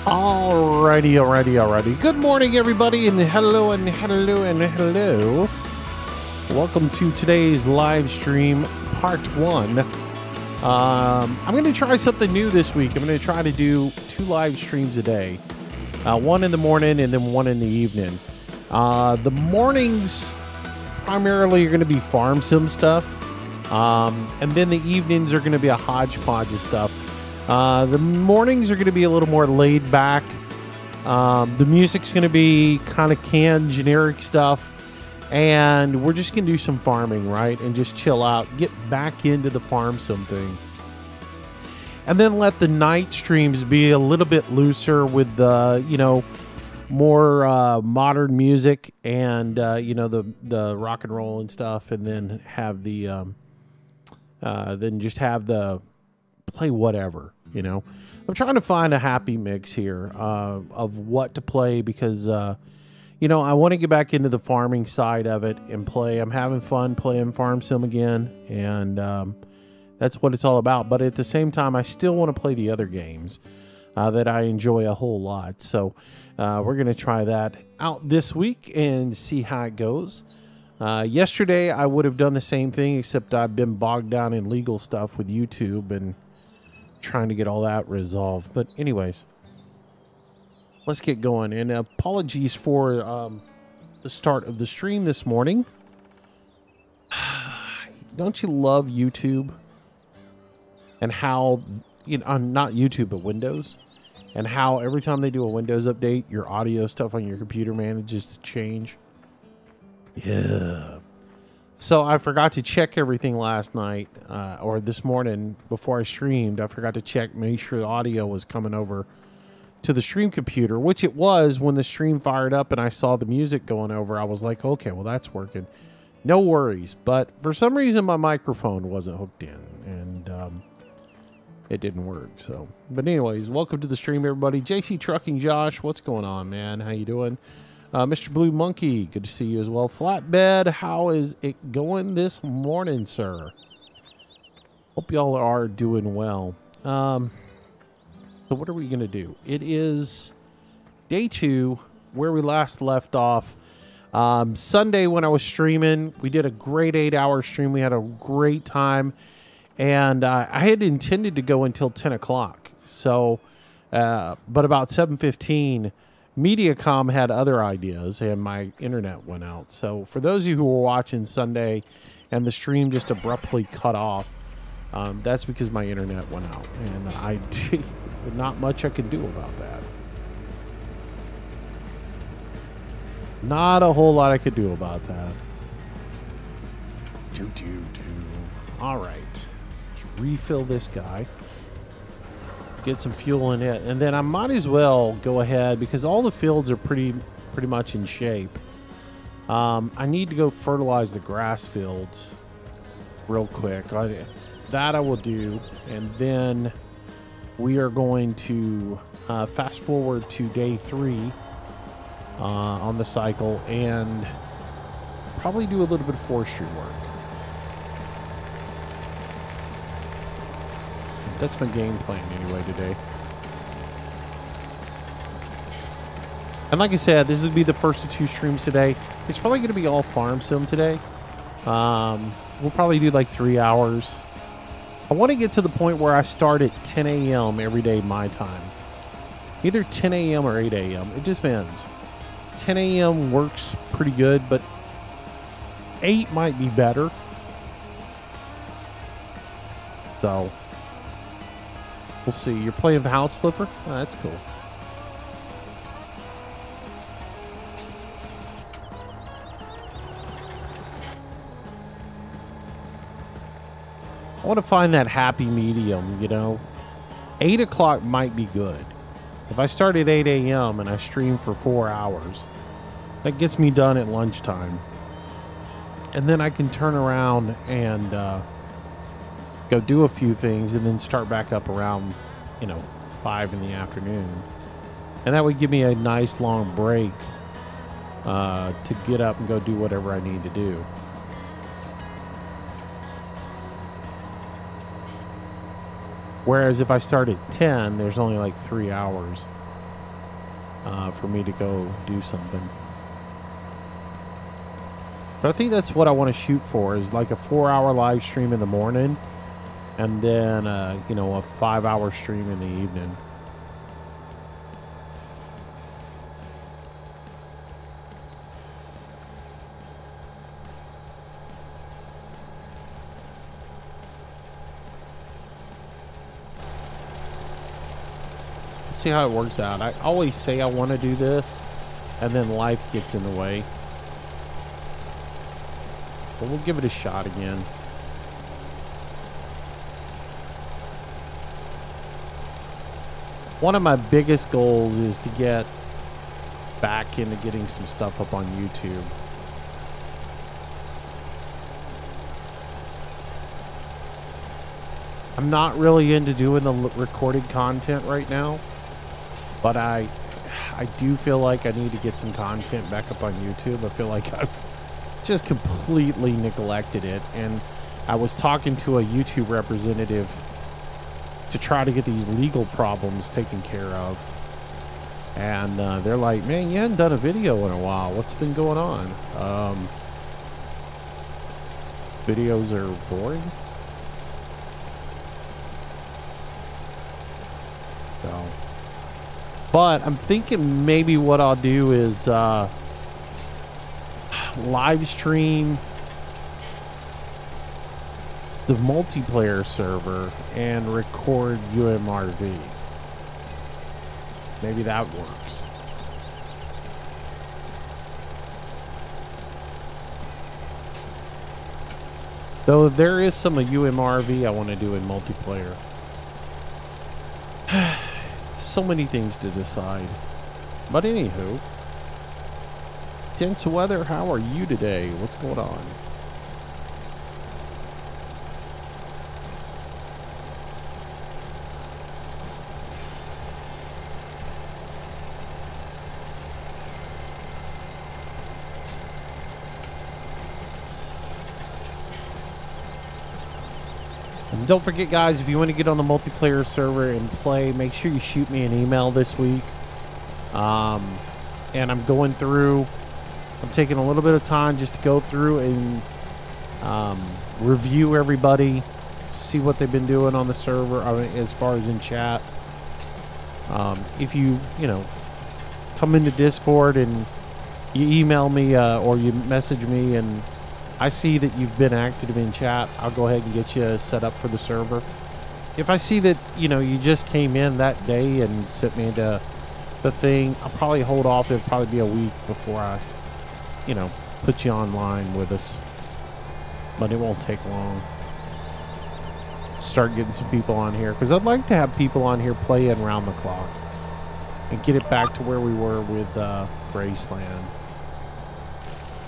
Alrighty. Good morning, everybody, and hello. Welcome to today's live stream, part 1. I'm going to try something new this week. I'm going to try to do 2 live streams a day. One in the morning and then one in the evening. The mornings primarily are going to be farm sim stuff. And then the evenings are going to be a hodgepodge of stuff. The mornings are going to be a little more laid back. The music's going to be kind of canned, generic stuff. And we're just going to do some farming, right? And just chill out, get back into the farm sim thing. And then let the night streams be a little bit looser with the, more modern music and, the rock and roll and stuff. And then have the, play whatever, I'm trying to find a happy mix here of what to play because, I want to get back into the farming side of it and play. I'm having fun playing Farm Sim again, and that's what it's all about. But at the same time, I still want to play the other games that I enjoy a whole lot. So we're going to try that out this week and see how it goes. Yesterday, I would have done the same thing, except I've been bogged down in legal stuff with YouTube and trying to get all that resolved. But anyways, let's get going. And apologies for the start of the stream this morning. Don't you love YouTube? And how, not YouTube, but Windows. And how every time they do a Windows update, your audio stuff on your computer manages to change. Yeah. So I forgot to check everything last night, or this morning before I streamed. I forgot to make sure the audio was coming over to the stream computer, which it was when the stream fired up and I saw the music going over. I was like, okay, well, that's working. No worries. But for some reason, my microphone wasn't hooked in, and it didn't work. So, but anyways, welcome to the stream, everybody. JC Trucking Josh, what's going on, man? How you doing? Mr. Blue Monkey, good to see you as well. Flatbed, how is it going this morning, sir? Hope y'all are doing well. So what are we going to do? It is day 2, where we last left off. Sunday when I was streaming, we did a great 8-hour stream. We had a great time. And I had intended to go until 10 o'clock. So, but about 7:15... Mediacom had other ideas, and my internet went out. So for those of you who were watching Sunday and the stream just abruptly cut off, that's because my internet went out, and not much I could do about that. Not a whole lot I could do about that. All right. Let's refill this guy. Get some fuel in it, and then I might as well go ahead because all the fields are pretty much in shape. I need to go fertilize the grass fields real quick. That I will do, and then we are going to fast forward to day 3 on the cycle and probably do a little bit of forestry work. That's my game plan anyway today. And like I said, this will be the first of 2 streams today. It's probably going to be all farm sim today. We'll probably do like 3 hours. I want to get to the point where I start at 10 a.m. every day my time. Either 10 a.m. or 8 a.m. It just depends. 10 a.m. works pretty good, but 8 might be better. So we'll see. You're playing the house flipper? Oh, that's cool. I want to find that happy medium, 8 o'clock might be good. If I start at 8 a.m. and I stream for 4 hours, that gets me done at lunchtime. And then I can turn around and go do a few things and then start back up around, 5 in the afternoon. And that would give me a nice long break to get up and go do whatever I need to do. Whereas if I start at 10, there's only like 3 hours for me to go do something. But I think that's what I want to shoot for, is like a 4-hour live stream in the morning, and then, you know, a 5-hour stream in the evening. See how it works out. I always say I want to do this, and then life gets in the way. But we'll give it a shot again. One of my biggest goals is to get back into getting some stuff up on YouTube. I'm not really into doing the recorded content right now, but I do feel like I need to get some content back up on YouTube. I feel like I've just completely neglected it, and I was talking to a YouTube representative to try to get these legal problems taken care of, and they're like, man, you hadn't done a video in a while, what's been going on? Videos are boring. So, but I'm thinking maybe what I'll do is live stream the multiplayer server and record UMRV. Maybe that works. Though there is some of UMRV I want to do in multiplayer. So many things to decide. But anywho, Dense Weather, how are you today? What's going on? And don't forget, guys, if you want to get on the multiplayer server and play, make sure you shoot me an email this week. And I'm going through, I'm taking a little bit of time just to go through and review everybody, see what they've been doing on the server, as far as in chat. If you know, come into Discord and you email me or you message me and I see that you've been active in chat, I'll go ahead and get you set up for the server. If I see that, you know, you just came in that day and sent me into the thing, I'll probably hold off. It'll probably be a week before I, you know, put you online with us. But it won't take long. Start getting some people on here, because I'd like to have people on here playing around the clock and get it back to where we were with Graceland.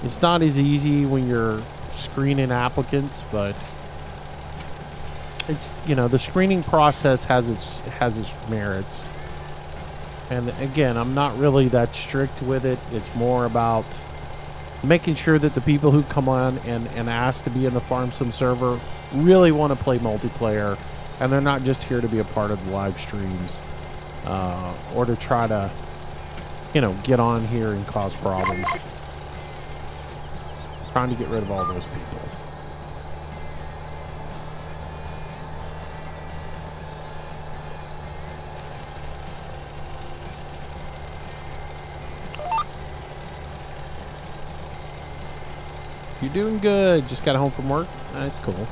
It's not as easy when you're screening applicants, but it's, you know, the screening process has its merits. And again, I'm not really that strict with it. It's more about making sure that the people who come on and ask to be in the Farm Sim server really want to play multiplayer, and they're not just here to be a part of the live streams or to try to, you know, get on here and cause problems. Trying to get rid of all those people. You're doing good. Just got home from work. That's cool.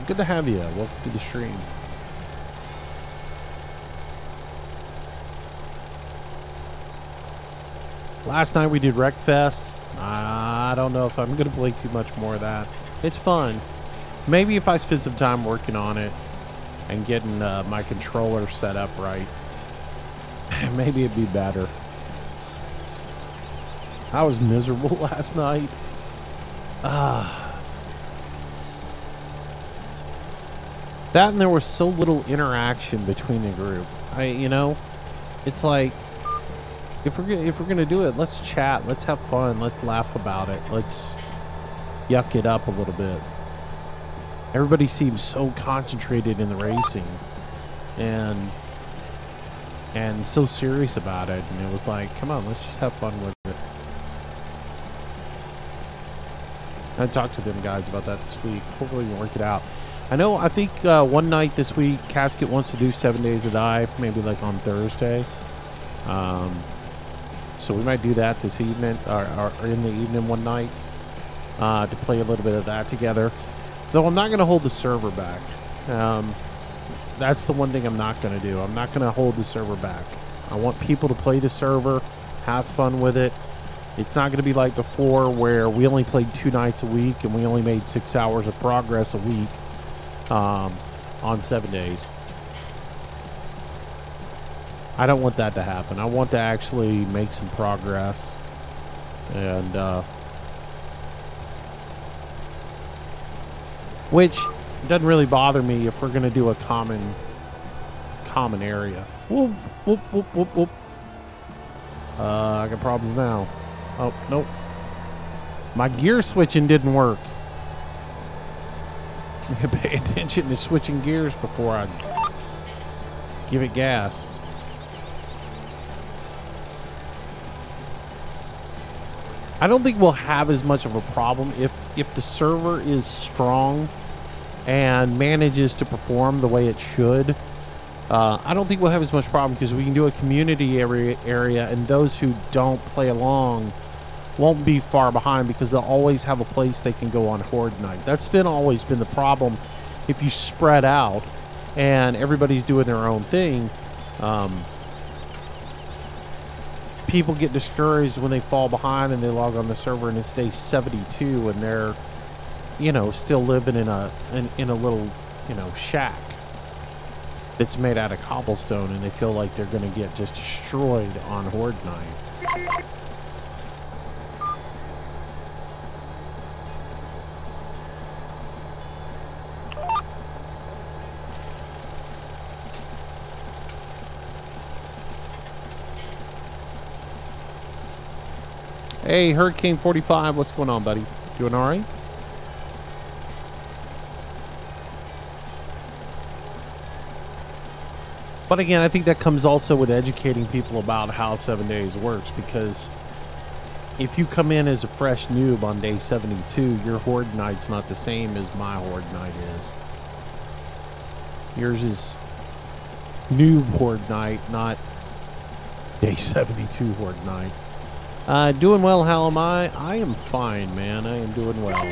Good to have you. Welcome to the stream. Last night we did Wreckfest. I don't know if I'm going to play too much more of that. It's fun. Maybe if I spend some time working on it and getting my controller set up right, maybe it'd be better. I was miserable last night. That, and there was so little interaction between the group. You know, it's like, if we're gonna do it, let's chat, let's have fun, let's laugh about it, let's yuck it up a little bit. Everybody seems so concentrated in the racing, and and so serious about it. And it was like, come on, let's just have fun with it. I talked to them guys about that this week. Hopefully we can work it out. I think one night this week, Casket wants to do 7 Days to Die, maybe like on Thursday. So we might do that this evening, or in the evening one night, to play a little bit of that together. Though I'm not going to hold the server back. That's the one thing I'm not going to do. I'm not going to hold the server back. I want people to play the server, have fun with it. It's not going to be like before where we only played 2 nights a week and we only made 6 hours of progress a week on 7 days. I don't want that to happen. I want to actually make some progress. And, which doesn't really bother me if we're going to do a common area. Whoop, whoop, whoop, whoop, whoop. I got problems now. Oh, nope. My gear switching didn't work. Pay attention to switching gears before I give it gas. I don't think we'll have as much of a problem if the server is strong and manages to perform the way it should. I don't think we'll have as much problem because we can do a community area and those who don't play along won't be far behind because they'll always have a place they can go on Horde Night. That's always been the problem. If you spread out and everybody's doing their own thing, people get discouraged when they fall behind and they log on the server and it's day 72 and they're, you know, still living in a little, you know, shack that's made out of cobblestone and they feel like they're going to get just destroyed on Horde Night. Hey, Hurricane 45, what's going on, buddy? Doing all right? But again, I think that comes also with educating people about how 7 days works, because if you come in as a fresh noob on day 72, your Horde Night's not the same as my Horde Night is. Yours is noob Horde Night, not day 72 Horde Night. Doing well, how am I? I am fine, man. I am doing well.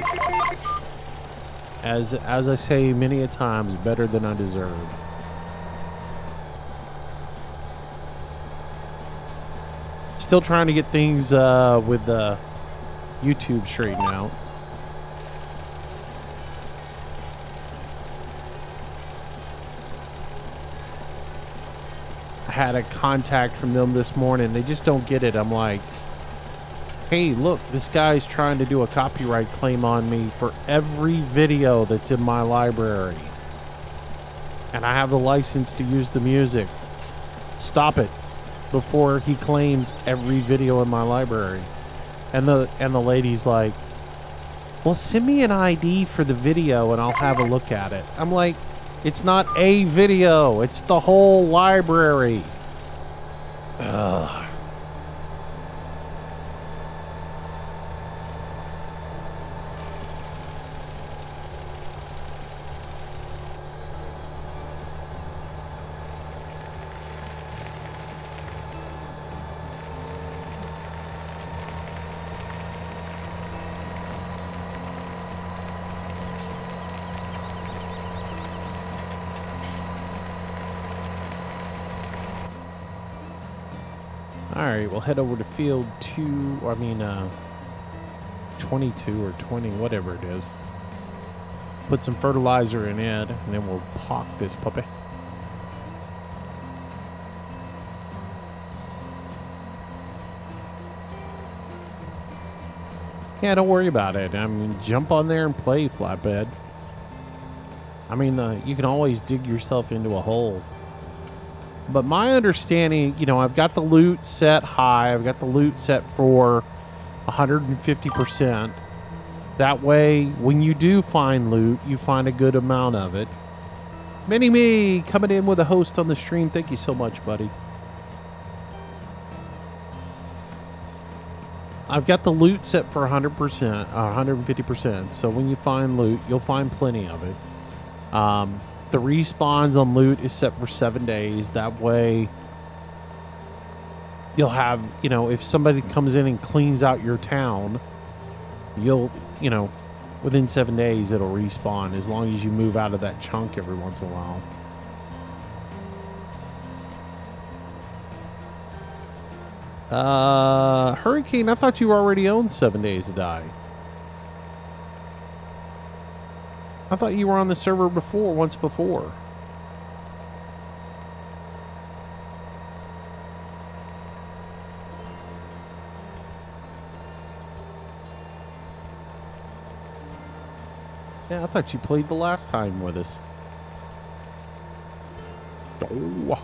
As I say many a times, better than I deserve. Still trying to get things with YouTube straightened out. I had a contact from them this morning. They just don't get it. I'm like, hey, look, this guy's trying to do a copyright claim on me for every video that's in my library. And I have the license to use the music. Stop it before he claims every video in my library. And the lady's like, well, send me an ID for the video and I'll have a look at it. I'm like, it's not a video, it's the whole library. Ugh. Alright, we'll head over to field 22 or 20, whatever it is. Put some fertilizer in it, and then we'll pock this puppy. Yeah, don't worry about it. I mean, jump on there and play, Flatbed. I mean, you can always dig yourself into a hole. But my understanding, you know, I've got the loot set high. I've got the loot set for 150%. That way, when you do find loot, you find a good amount of it. Mini-Me coming in with a host on the stream. Thank you so much, buddy. I've got the loot set for 100%, 150%. So when you find loot, you'll find plenty of it. The respawns on loot is set for 7 days. That way, you'll have, you know, if somebody comes in and cleans out your town, you'll, you know, within 7 days, it'll respawn as long as you move out of that chunk every once in a while. Hurricane, I thought you already owned 7 Days to Die. I thought you were on the server before, once before. Yeah, I thought you played the last time with us. Oh.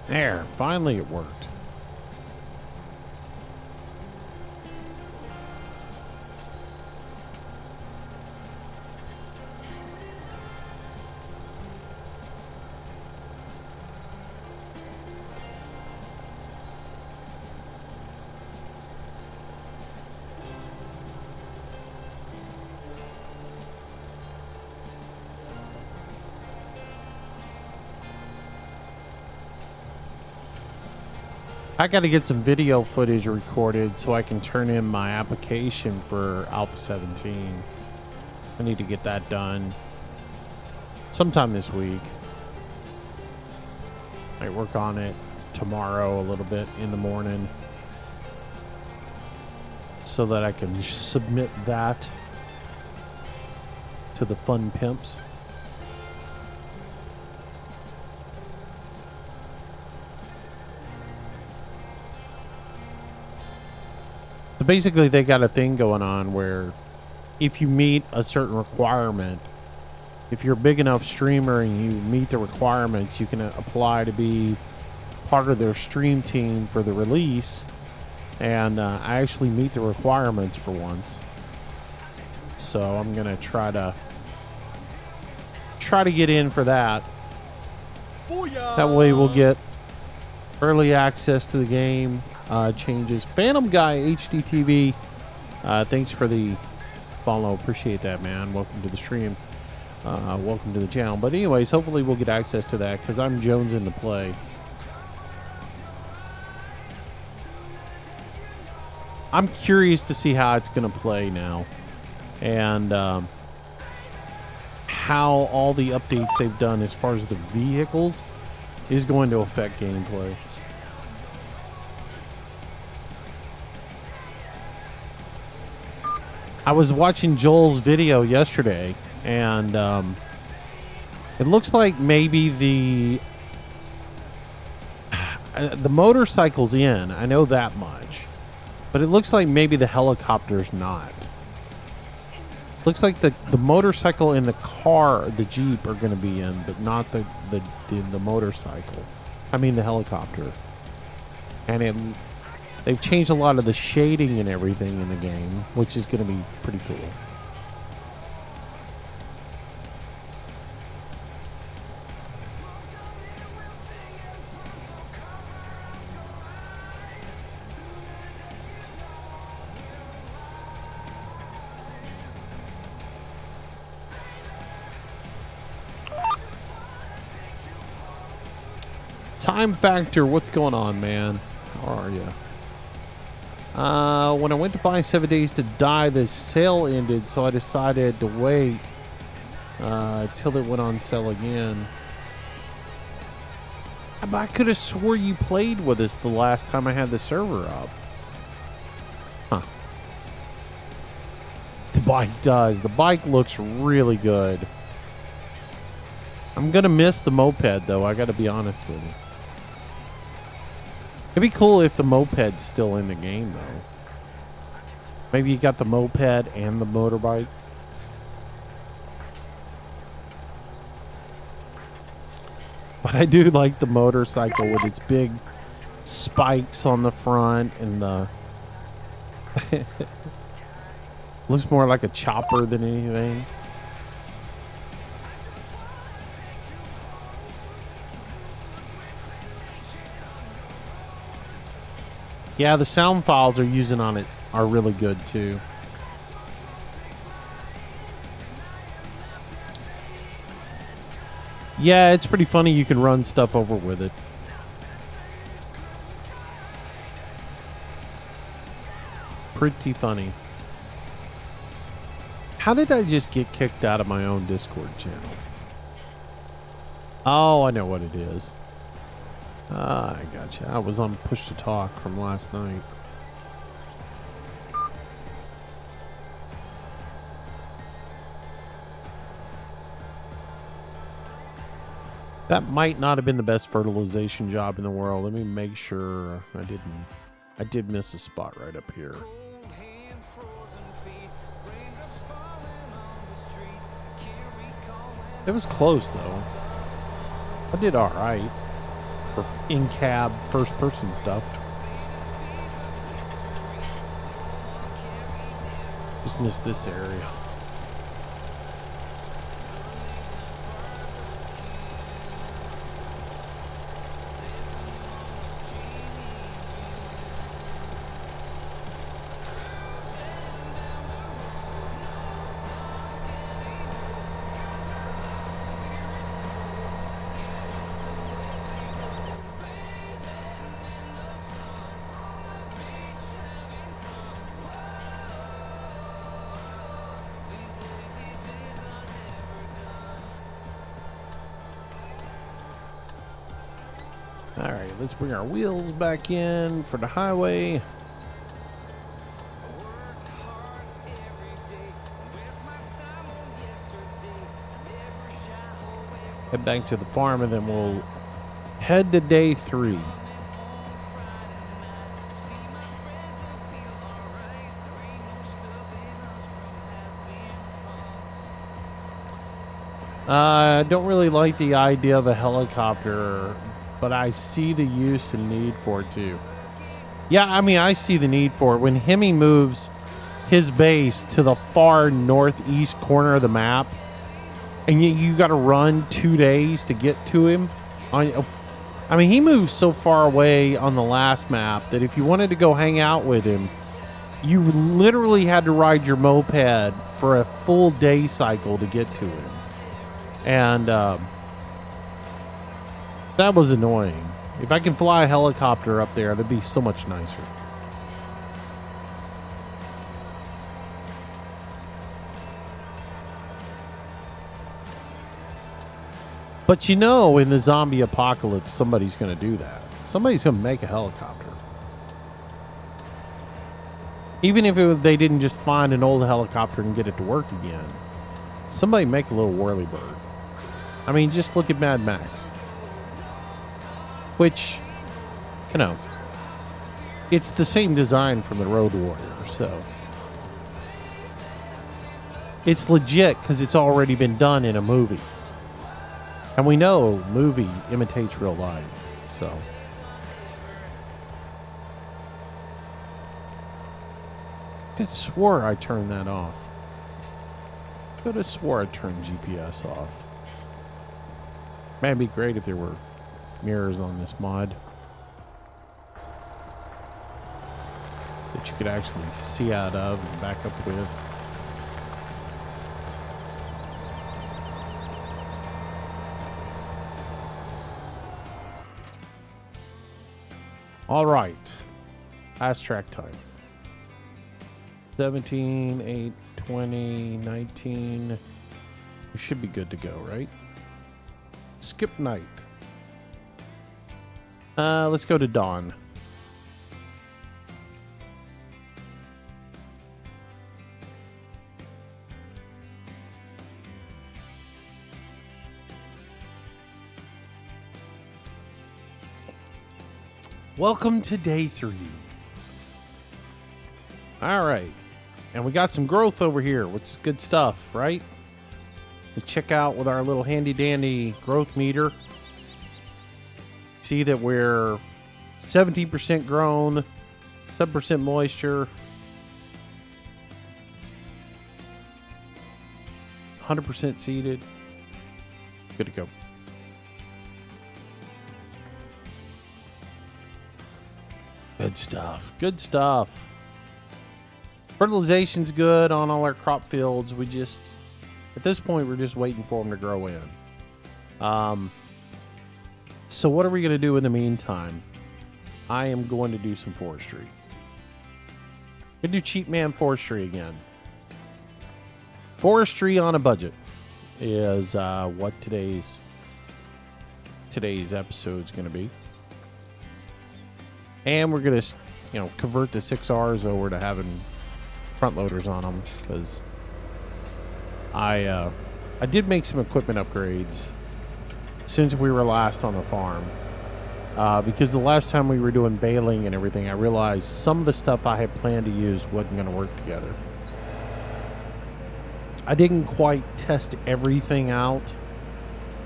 There, finally it worked. I got to get some video footage recorded so I can turn in my application for Alpha 17. I need to get that done sometime this week. I work on it tomorrow a little bit in the morning so that I can submit that to the fun pimps. So basically, they got a thing going on where if you meet a certain requirement, if you're a big enough streamer and you meet the requirements, you can apply to be part of their stream team for the release. And I actually meet the requirements for once. So I'm going to try to get in for that. Booyah! That way we'll get early access to the game. Changes. Phantom Guy HDTV, thanks for the follow. Appreciate that, man. Welcome to the stream. Welcome to the channel. But anyways, hopefully we'll get access to that because I'm jonesing to play. I'm curious to see how it's going to play now and how all the updates they've done as far as the vehicles is going to affect gameplay. I was watching Joel's video yesterday, and it looks like maybe the motorcycle's in. I know that much. But it looks like maybe the helicopter's not. Looks like the motorcycle and the car, the Jeep, are going to be in, but not the motorcycle. I mean the helicopter. And they've changed a lot of the shading and everything in the game, which is going to be pretty cool. Time Factor, what's going on, man? How are you? When I went to buy 7 Days to Die, the sale ended, so I decided to wait till it went on sale again. I could have swore you played with us the last time I had the server up. Huh. The bike does. The bike looks really good. I'm going to miss the moped, though. I got to be honest with you. It'd be cool if the moped's still in the game, though. Maybe you got the moped and the motorbike. But I do like the motorcycle with its big spikes on the front and the... looks more like a chopper than anything. Yeah, the sound files they're using on it are really good too. Yeah, it's pretty funny you can run stuff over with it. Pretty funny. How did I just get kicked out of my own Discord channel? Oh, I know what it is. I gotcha. I was on push to talk from last night. That might not have been the best fertilization job in the world. Let me make sure I didn't. I did miss a spot right up here. It was close though. I did all right for in-cab first-person stuff. Just missed this area. Alright, let's bring our wheels back in for the highway. Head back to the farm and then we'll head to day 3. I don't really like the idea of a helicopter, but I see the use and need for it too. Yeah, I mean, I see the need for it. When Hemi moves his base to the far northeast corner of the map, and you got to run 2 days to get to him. I mean, he moves so far away on the last map that if you wanted to go hang out with him, you literally had to ride your moped for a full day cycle to get to him. And that was annoying. If I can fly a helicopter up there, that'd be so much nicer. But you know, in the zombie apocalypse, somebody's going to do that. Somebody's going to make a helicopter. Even if they didn't just find an old helicopter and get it to work again. Somebody make a little whirly bird. I mean, just look at Mad Max. Which, you know, it's the same design from the Road Warrior, so. It's legit because it's already been done in a movie. And we know movie imitates real life, so. I could have swore I turned that off. Could have swore I turned GPS off. Man, it'd be great if there were mirrors on this mod that you could actually see out of and back up with. All right. Last track time. 17, 8, 20, 19. We should be good to go, right? Skip night. Let's go to dawn. Welcome to day 3. All right. And we got some growth over here, which is good stuff, right? We check out with our little handy dandy growth meter. See that we're 17% grown, 7% moisture, 100% seeded. Good to go. Good stuff. Good stuff. Fertilization's good on all our crop fields. We just, at this point, we're just waiting for them to grow in. So what are we going to do in the meantime? I am going to do some forestry. I'm going to do cheap man forestry again. Forestry on a budget is what today's episode is going to be. And we're going to, convert the 6Rs over to having front loaders on them, because I did make some equipment upgrades since we were last on the farm, because the last time we were doing baling and everything, I realized some of the stuff I had planned to use wasn't going to work together. I didn't quite test everything out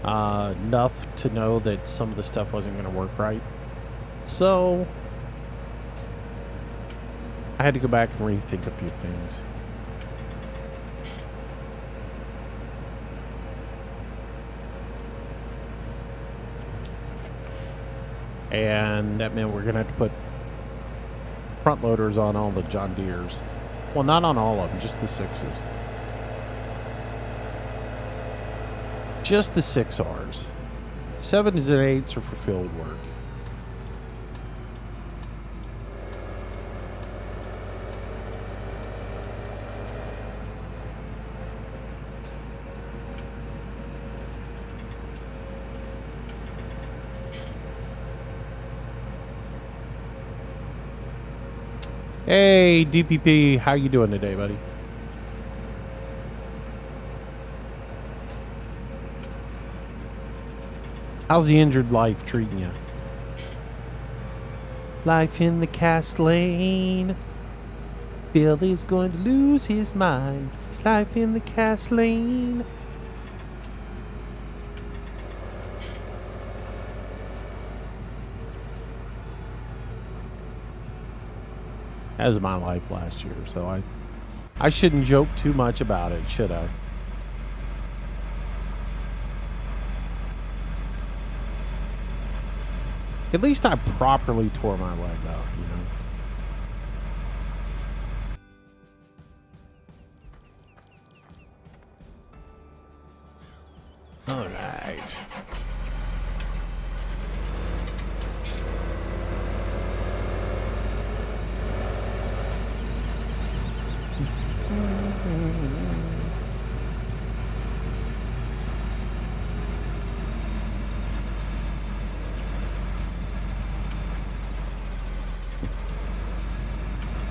enough to know that some of the stuff wasn't going to work right, so I had to go back and rethink a few things. And that meant we're going to have to put front loaders on all the John Deeres. Well, not on all of them, just the 6s. Just the 6Rs. 7s and 8s are for field work. Hey, DPP, how you doing today, buddy? How's the injured life treating you? Life in the cast lane. Billy's going to lose his mind. Life in the cast lane. That was my life last year, so I shouldn't joke too much about it, should I? At least I properly tore my leg up, All right.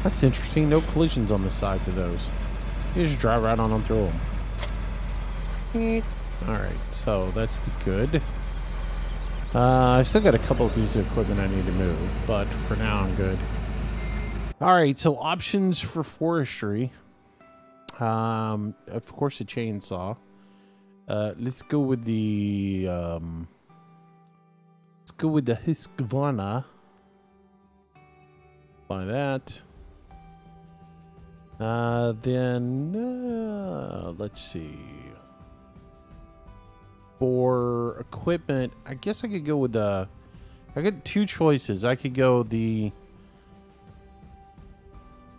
That's interesting. No collisions on the sides of those. You just drive right on them through them. Alright, so that's the good. I still got a couple of pieces of equipment I need to move, but for now I'm good. Alright, so options for forestry. Of course, a chainsaw. Let's go with the Husqvarna. Buy that. Then let's see. For equipment, I guess I could go with the. I got two choices. I could go the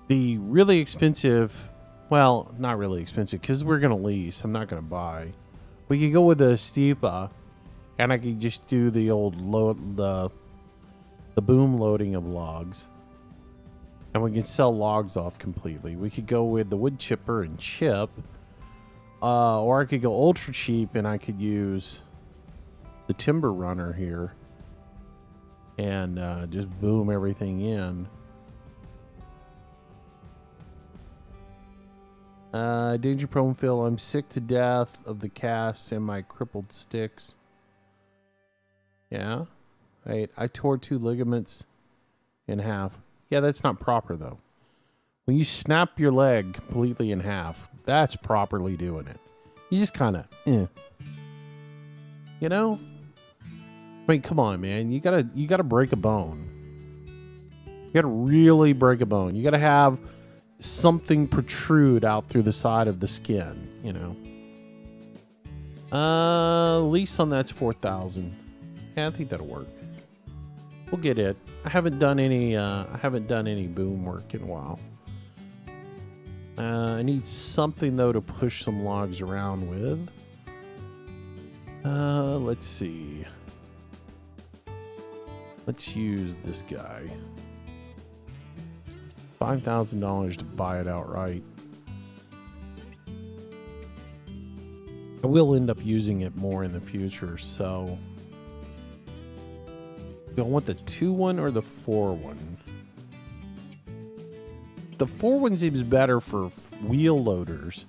really expensive. Well, not really expensive because we're gonna lease. I'm not gonna buy. We could go with the Stipa, and I could just do the old the boom loading of logs. And we can sell logs off completely. We could go with the wood chipper and chip. Or I could go ultra cheap and I could use the timber runner here. And just boom everything in. Danger prone Phil, I'm sick to death of the casts and my crippled sticks. Yeah. I tore 2 ligaments in half. Yeah, that's not proper though. When you snap your leg completely in half, that's properly doing it. You just kind of, You know? I mean, come on, man. You gotta break a bone. You gotta really break a bone. You gotta have something protrude out through the side of the skin, you know. Lease on that's 4,000. Yeah, I think that'll work. We'll get it. I haven't done any boom work in a while. I need something though to push some logs around with. Let's see. Let's use this guy. $5,000 to buy it outright. I will end up using it more in the future, so do I want the 2-1 or the 4-1? The 4-1 seems better for wheel loaders.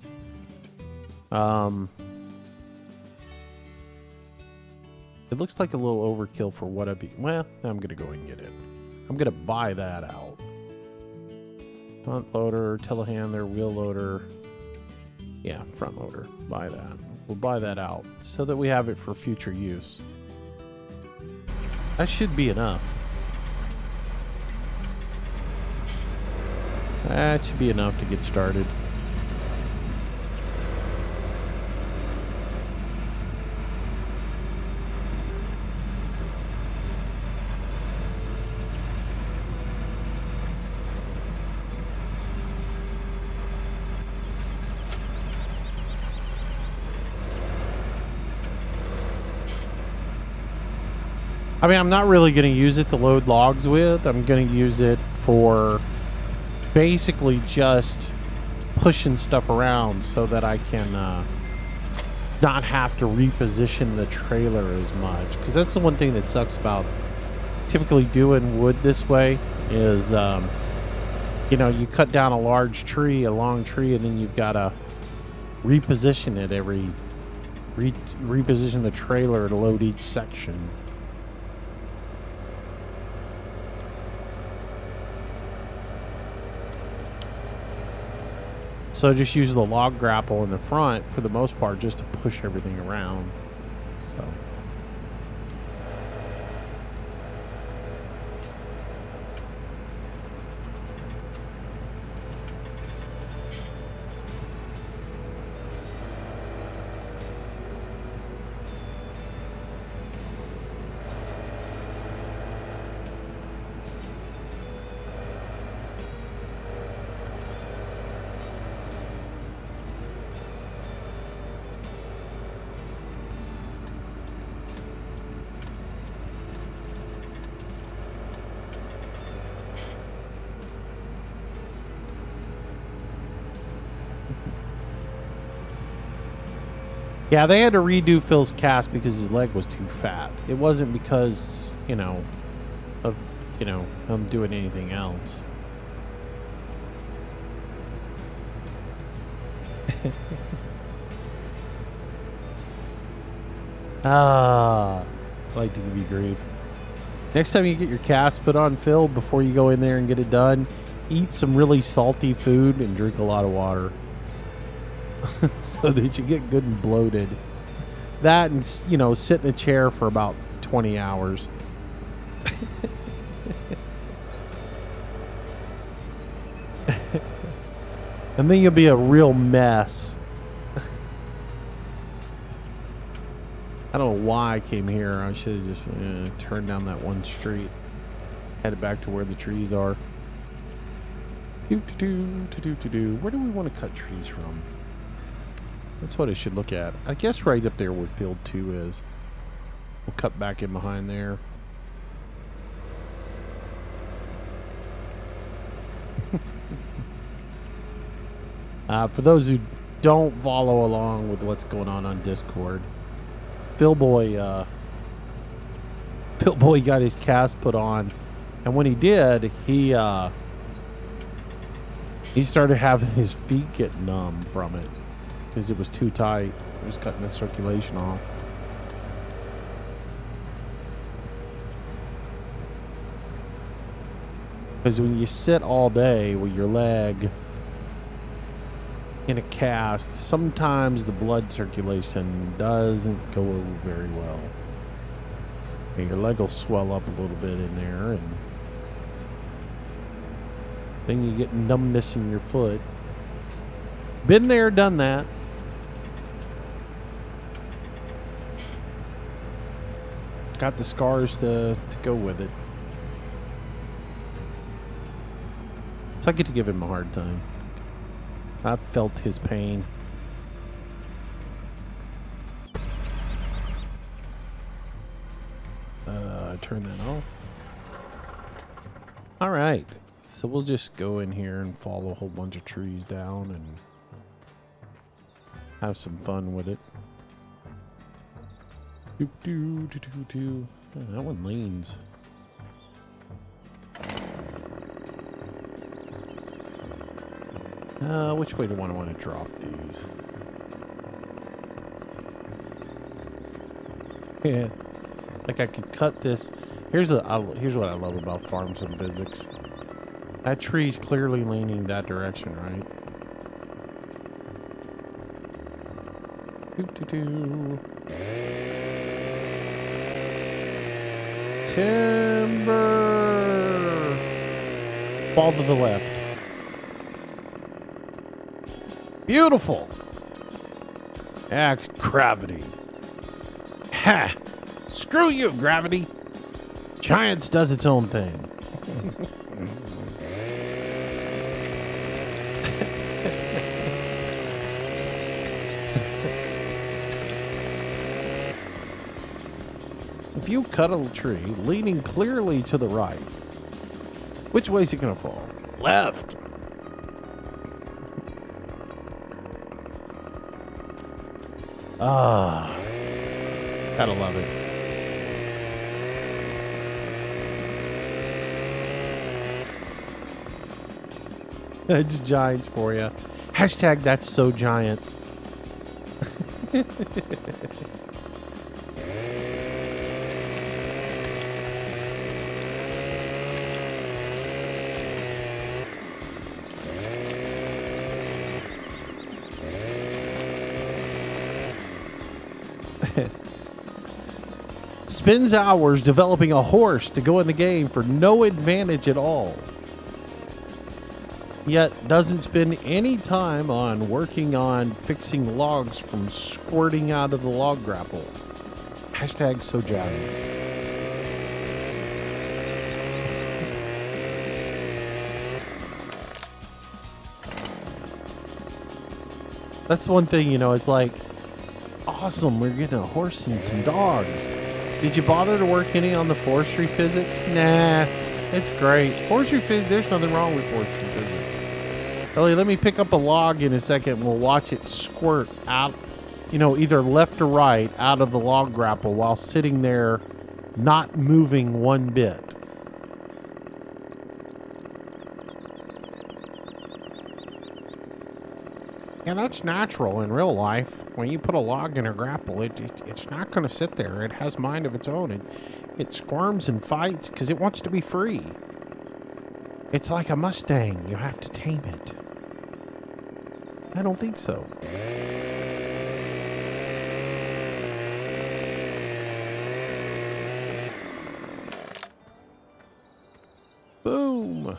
It looks like a little overkill for what I'd be. Well, I'm gonna go and get it. I'm gonna buy that out. Front loader, telehandler, wheel loader. Yeah, front loader. Buy that. We'll buy that out so that we have it for future use. That should be enough. That should be enough to get started. I mean, I'm not really going to use it to load logs with. I'm going to use it for basically just pushing stuff around so that I can not have to reposition the trailer as much. Because that's the one thing that sucks about typically doing wood this way is, you know, you cut down a long tree, and then you've got to reposition it reposition the trailer to load each section. So just use the log grapple in the front for the most part just to push everything around. So yeah, they had to redo Phil's cast because his leg was too fat. It wasn't because, you know, of, you know, him doing anything else. I like to give you grief. Next time you get your cast put on, Phil, before you go in there and get it done, eat some really salty food and drink a lot of water. So that you get good and bloated. That and, you know, sit in a chair for about 20 hours. And then you'll be a real mess. I don't know why I came here. I should have just turned down that one street. Headed back to where the trees are. Where do we want to cut trees from? That's what I should look at. I guess right up there where field 2 is. We'll cut back in behind there. For those who don't follow along with what's going on Discord, Philboy got his cast put on, and when he did, he started having his feet get numb from it because it was too tight. It was cutting the circulation off. Because when you sit all day with your leg in a cast, sometimes the blood circulation doesn't go very well. And your leg will swell up a little bit in there, and then you get numbness in your foot. Been there, done that. Got the scars to go with it. So I get to give him a hard time. I've felt his pain. Turn that off. All right. So we'll just go in here and follow a whole bunch of trees down and have some fun with it. Doop doo doo doo doo. Oh, that one leans. Which way do I want to drop these? Yeah, like I could cut this. Here's what I love about Farm Sim Physics. That tree's clearly leaning that direction, right? Doo-doo-doo. Timber! Fall to the left. Beautiful! Ah, gravity. Ha! Screw you, gravity! Giants does its own thing. If you cut a tree leaning clearly to the right, which way is it going to fall? Left. Ah, gotta love it. It's Giants for you. Hashtag that's so Giants. Spends hours developing a horse to go in the game for no advantage at all. Yet doesn't spend any time on working on fixing logs from squirting out of the log grapple. Hashtag so Giants. That's one thing, you know, it's like, awesome, we're getting a horse and some dogs. Did you bother to work any on the forestry physics? Nah, it's great. Forestry physics, there's nothing wrong with forestry physics. Ellie, let me pick up a log in a second and we'll watch it squirt out, you know, either left or right out of the log grapple while sitting there not moving one bit. Yeah, that's natural in real life. When you put a log in a grapple, it's not going to sit there. It has mind of its own. It squirms and fights because it wants to be free. It's like a Mustang. You have to tame it. I don't think so. Boom.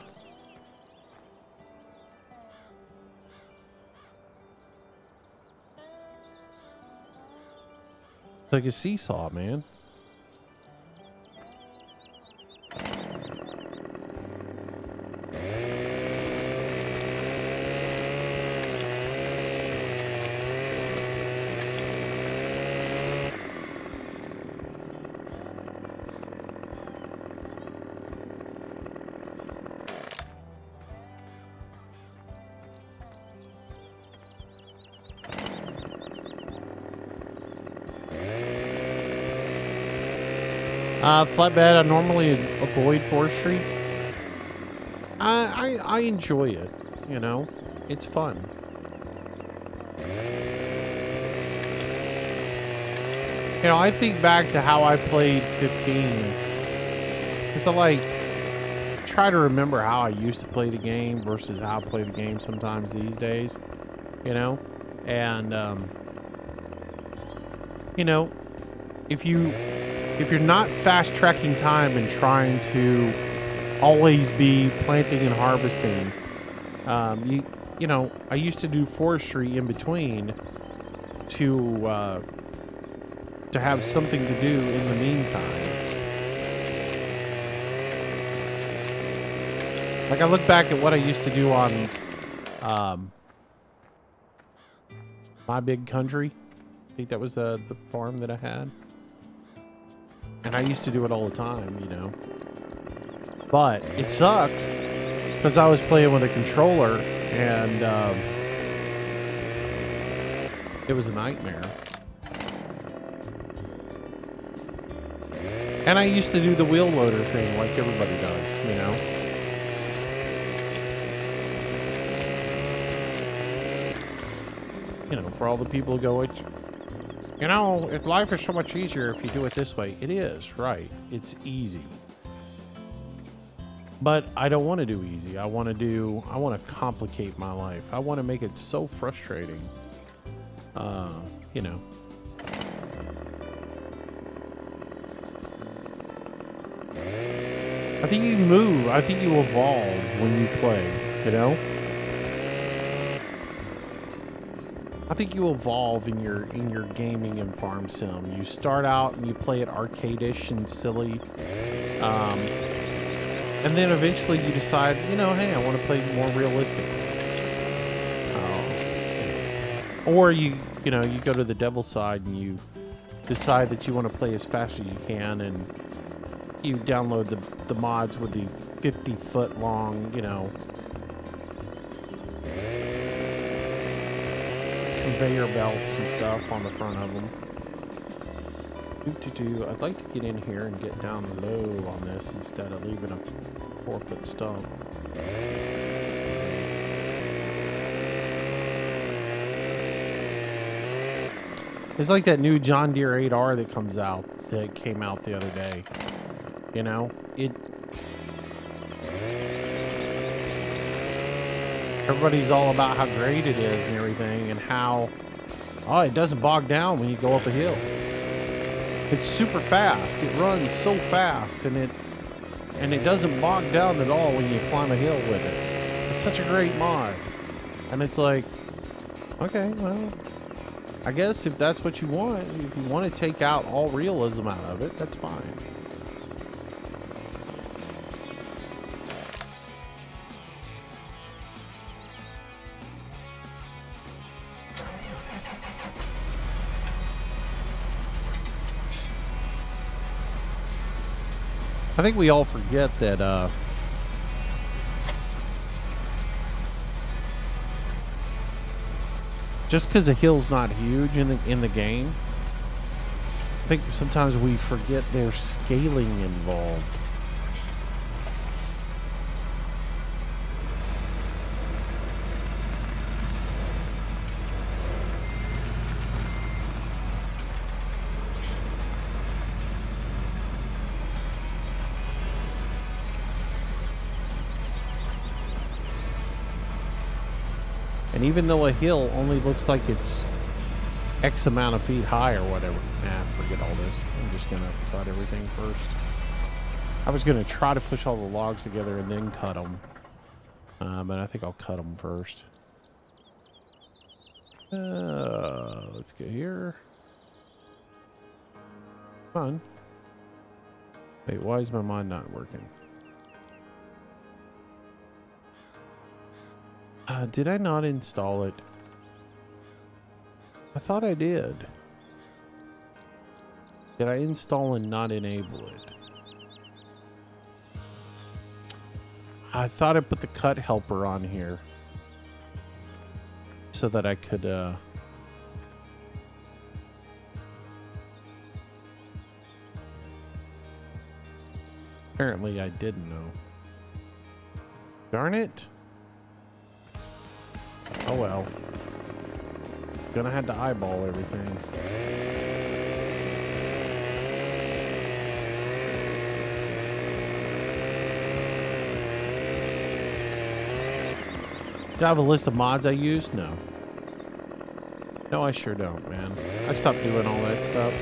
It's like a seesaw, man. Flatbed, I normally avoid Forestry. I enjoy it, you know? It's fun. You know, I think back to how I played 15. Because I, like, try to remember how I used to play the game versus how I play the game sometimes these days, you know? And, you know, if you're not fast-tracking time and trying to always be planting and harvesting, you know, I used to do forestry in between to have something to do in the meantime. Like, I look back at what I used to do on My Big Country. I think that was the farm that I had. And I used to do it all the time, you know. But it sucked because I was playing with a controller and it was a nightmare. And I used to do the wheel loader thing like everybody does, you know. You know, for all the people who go, you know, life is so much easier if you do it this way. It is, right. It's easy. But I don't want to do easy. I want to complicate my life. I want to make it so frustrating. You know. I think you move. I think you evolve when you play, you know? I think you evolve in your gaming and farm sim. You start out and you play it arcadish and silly. And then eventually you decide, you know, hey, I want to play more realistic. Or you know, you go to the devil's side and you decide that you want to play as fast as you can, and you download the mods with the 50-foot long, you know, conveyor belts and stuff on the front of them. I'd like to get in here and get down low on this instead of leaving a 4-foot stump. It's like that new John Deere 8R that came out the other day. You know, everybody's all about how great it is and everything, and how, oh, it doesn't bog down when you go up a hill. It's super fast. It runs so fast, and it doesn't bog down at all when you climb a hill with it. It's such a great mod. And it's like, okay, well, I guess if that's what you want, if you want to take out all realism out of it, that's fine. I think we all forget that just because a hill's not huge in the game, I think sometimes we forget there's scaling involved. And even though a hill only looks like it's X amount of feet high or whatever. Nah, forget all this. I'm just going to cut everything first. I was going to try to push all the logs together and then cut them. But I think I'll cut them first. Let's get here. Come on. Wait, why is my mind not working? Did I not install it? I thought I did. Did I install and not enable it? I thought I put the cut helper on here so that I could Apparently I didn't know. Darn it. Oh well. Gonna have to eyeball everything. Do I have a list of mods I use? No. No, I sure don't, man. I stopped doing all that stuff.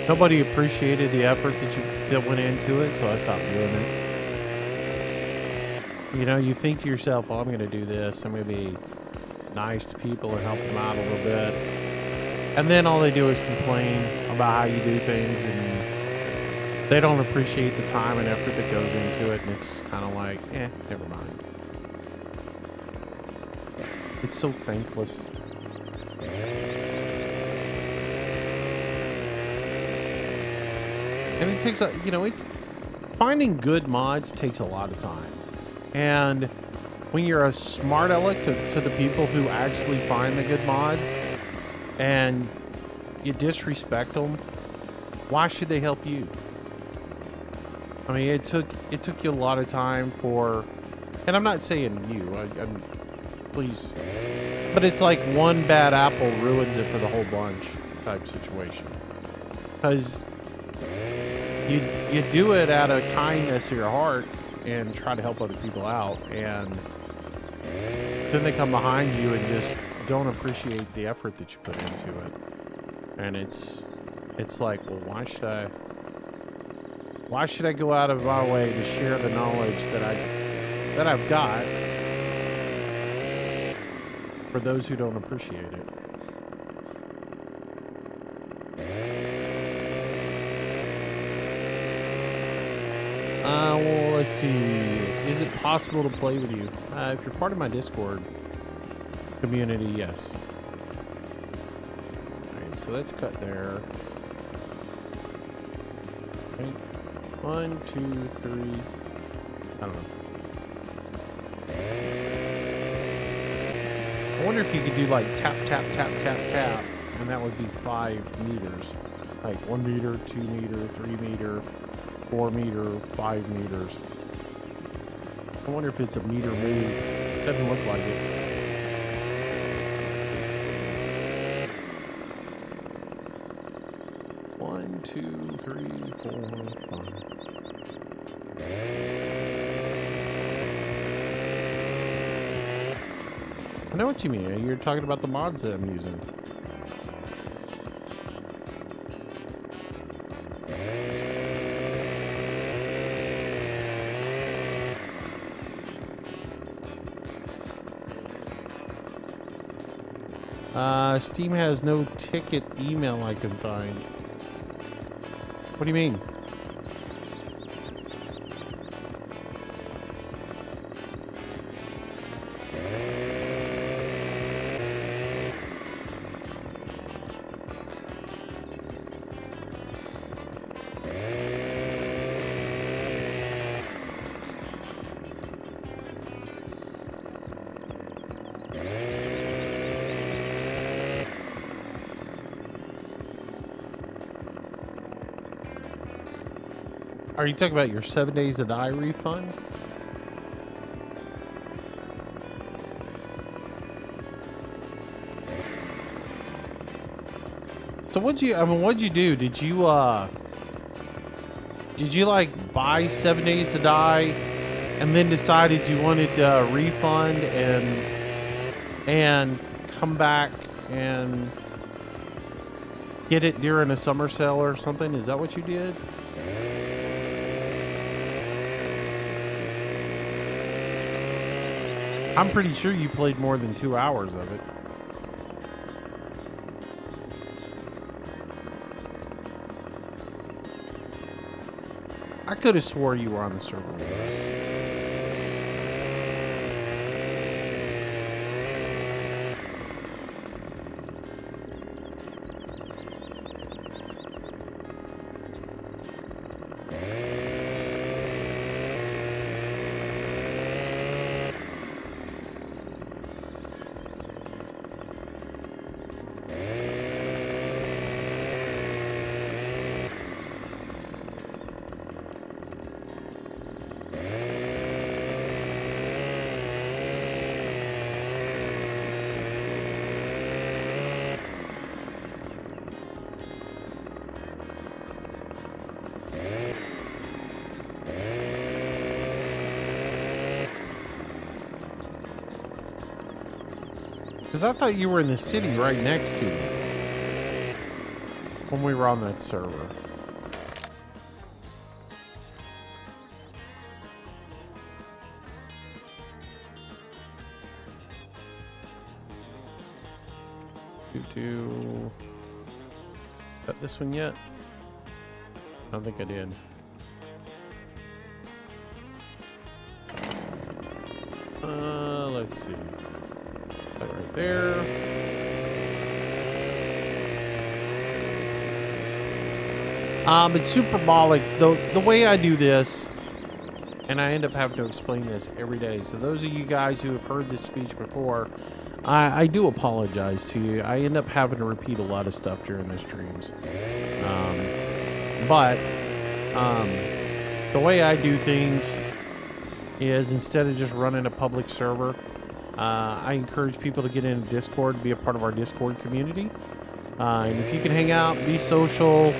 Nobody appreciated the effort that went into it, so I stopped doing it. You know, you think to yourself, "Oh, I'm going to do this. I'm going to be nice to people and help them out a little bit." And then all they do is complain about how you do things, and they don't appreciate the time and effort that goes into it, and it's just kind of like, never mind. It's so thankless. I mean, it takes a, you know, it's finding good mods takes a lot of time. And when you're a smart aleck to the people who actually find the good mods and you disrespect them, why should they help you? I mean, it took you a lot of time for, and I'm not saying you, I'm please, but it's like one bad apple ruins it for the whole bunch type situation. Because you do it out of kindness of your heart and try to help other people out, and then they come behind you and just don't appreciate the effort that you put into it. And it's like, well, why should I go out of my way to share the knowledge that I've got for those who don't appreciate it? Well, let's see. Is it possible to play with you? If you're part of my Discord community, yes. Alright, so that's cut there. Okay. 1, 2, 3. I don't know. I wonder if you could do like tap, tap, tap, tap, tap, and that would be 5 meters. Like 1 meter, 2 meter, 3 meter, 4 meter, 5 meters. I wonder if it's a meter move. Doesn't look like it. One, 2, 3, 4, 5. I know what you mean. You're talking about the mods that I'm using. Steam has no ticket email I can find. What do you mean? Are you talking about your 7 days to die refund? So what'd you do? Did you like buy 7 days to die and then decided you wanted a refund and come back and get it during a summer sale or something? Is that what you did? I'm pretty sure you played more than 2 hours of it. I could have swore you were on the server with us. Because I thought you were in the city right next to me when we were on that server. Got this one yet? I don't think I did. Let's see. That right there. It's superbolic. The way I do this, and I end up having to explain this every day. So those of you guys who have heard this speech before, I do apologize to you. I end up having to repeat a lot of stuff during the streams. But the way I do things is, instead of just running a public server, I encourage people to get into Discord, be a part of our Discord community. And if you can hang out, be social,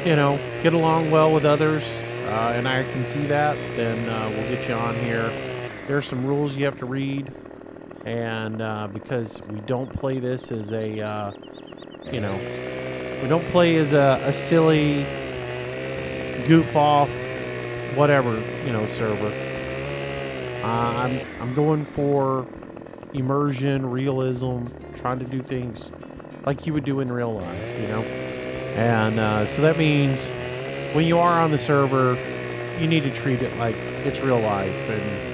you know, get along well with others, and I can see that, then we'll get you on here. There are some rules you have to read. And because we don't play this as a, you know, we don't play as a silly goof off, whatever, you know, server. I'm going for immersion, realism, trying to do things like you would do in real life, you know. And so that means when you are on the server, you need to treat it like it's real life, and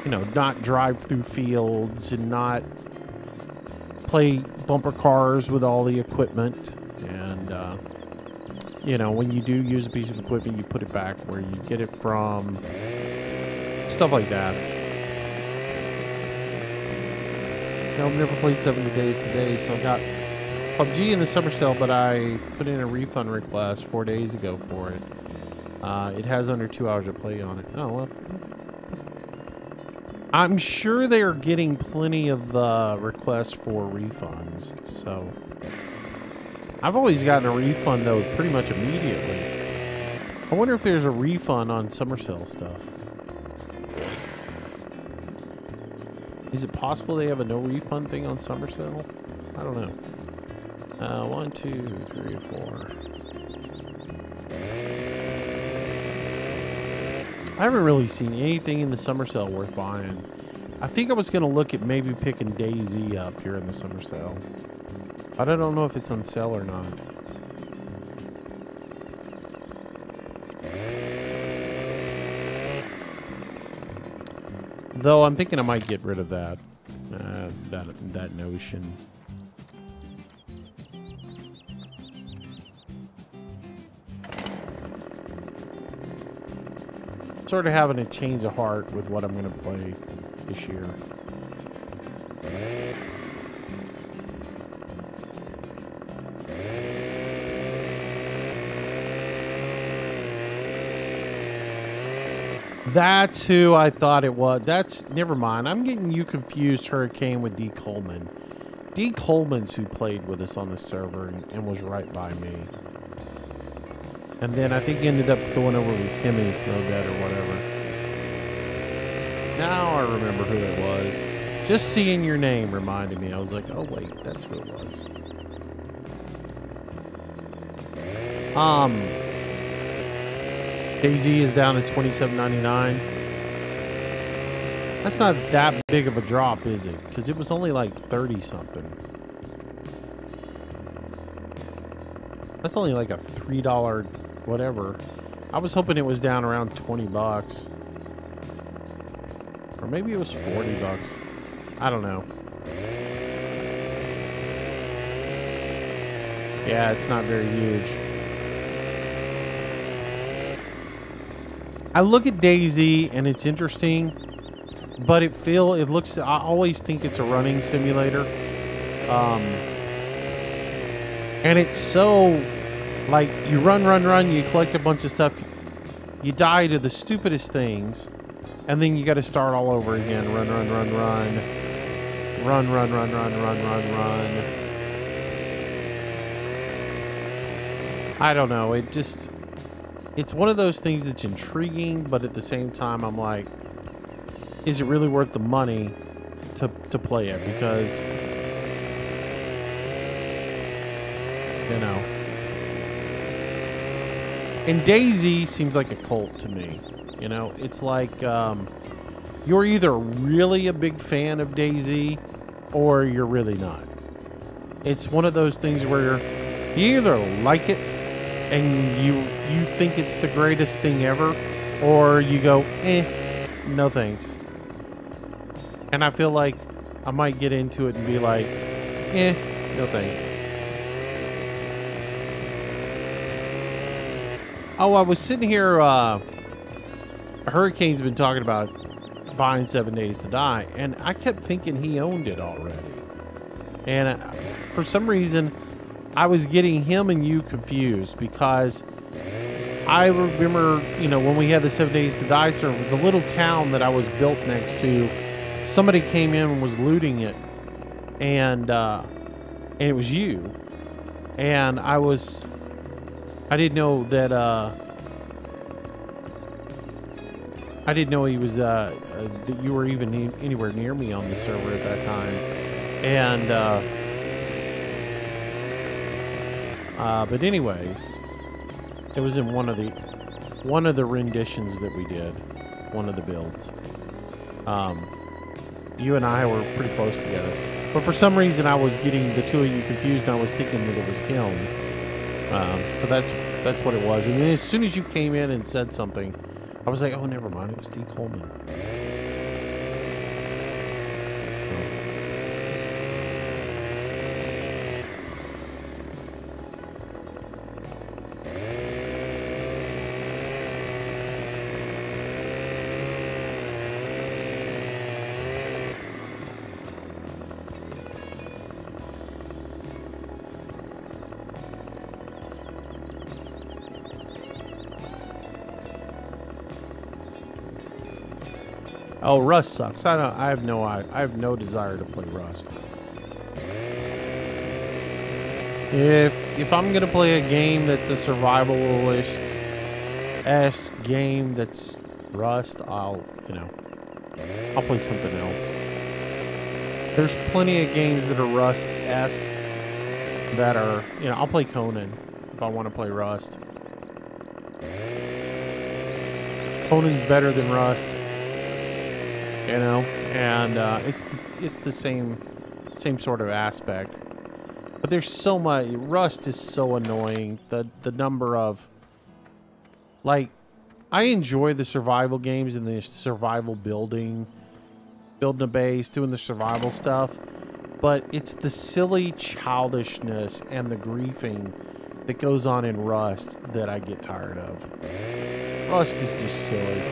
you know, not drive through fields and not play bumper cars with all the equipment. And, you know, when you do use a piece of equipment, you put it back where you get it from. Stuff like that. Now, I've never played 70 Days today, so I got PUBG in the summer sale, but I put in a refund request 4 days ago for it. It has under 2 hours of play on it. Oh, well. I'm sure they are getting plenty of requests for refunds, so I've always gotten a refund though pretty much immediately. I wonder if there's a refund on summer sale stuff. Is it possible they have a no refund thing on summer sale? I don't know. 1, 2, 3, 4. I haven't really seen anything in the summer sale worth buying. I think I was going to look at maybe picking DayZ up here in the summer sale. But I don't know if it's on sale or not. Though I'm thinking I might get rid of that. That notion. Sort of having a change of heart with what I'm going to play this year. That's who I thought it was. That's, never mind. I'm getting you confused, Hurricane, with D. Coleman. D. Coleman's who played with us on the server and was right by me. And then I think he ended up going over with him and Throwdead or whatever. Now I remember who it was. Just seeing your name reminded me. I was like, oh wait, that's who it was. DayZ is down to $27.99. That's not that big of a drop, is it? Because it was only like 30 something. That's only like a $3 whatever. I was hoping it was down around 20 bucks. Or maybe it was 40 bucks. I don't know. Yeah, it's not very huge. I look at DayZ and it's interesting, but it looks, I always think it's a running simulator. And it's so, like, you run, you collect a bunch of stuff, you die to the stupidest things, and then you got to start all over again. Run. I don't know, it's one of those things that's intriguing, but at the same time, I'm like, is it really worth the money to play it because, you know. And DayZ seems like a cult to me. You know, it's like you're either really a big fan of DayZ or you're really not. It's one of those things where you either like it and you think it's the greatest thing ever, or you go, no thanks. And I feel like I might get into it and be like, no thanks. Oh, I was sitting here, Hurricane's been talking about buying 7 Days to Die, and I kept thinking he owned it already. And for some reason, I was getting him and you confused because I remember, you know, when we had the 7 Days to Die server, the little town that I was built next to, somebody came in and was looting it, and it was you. And I didn't know that, I didn't know he was, that you were even anywhere near me on the server at that time. And, but anyways, it was in one of the renditions that we did, one of the builds. You and I were pretty close together, but for some reason I was getting the two of you confused, and I was thinking that it was him. So that's what it was. And then as soon as you came in and said something, I was like, oh, never mind, it was D. Coleman. Oh, Rust sucks. I have no desire to play Rust. If I'm gonna play a game that's a survivalist-esque game that's Rust, I'll play something else. There's plenty of games that are Rust-esque that are, I'll play Conan if I want to play Rust. Conan's better than Rust. And it's the same sort of aspect, but there's so much. Rust is so annoying. The number of, like, I enjoy the survival games and the survival building a base, doing the survival stuff, but it's the silly childishness and the griefing that goes on in Rust that I get tired of. Rust is just silly.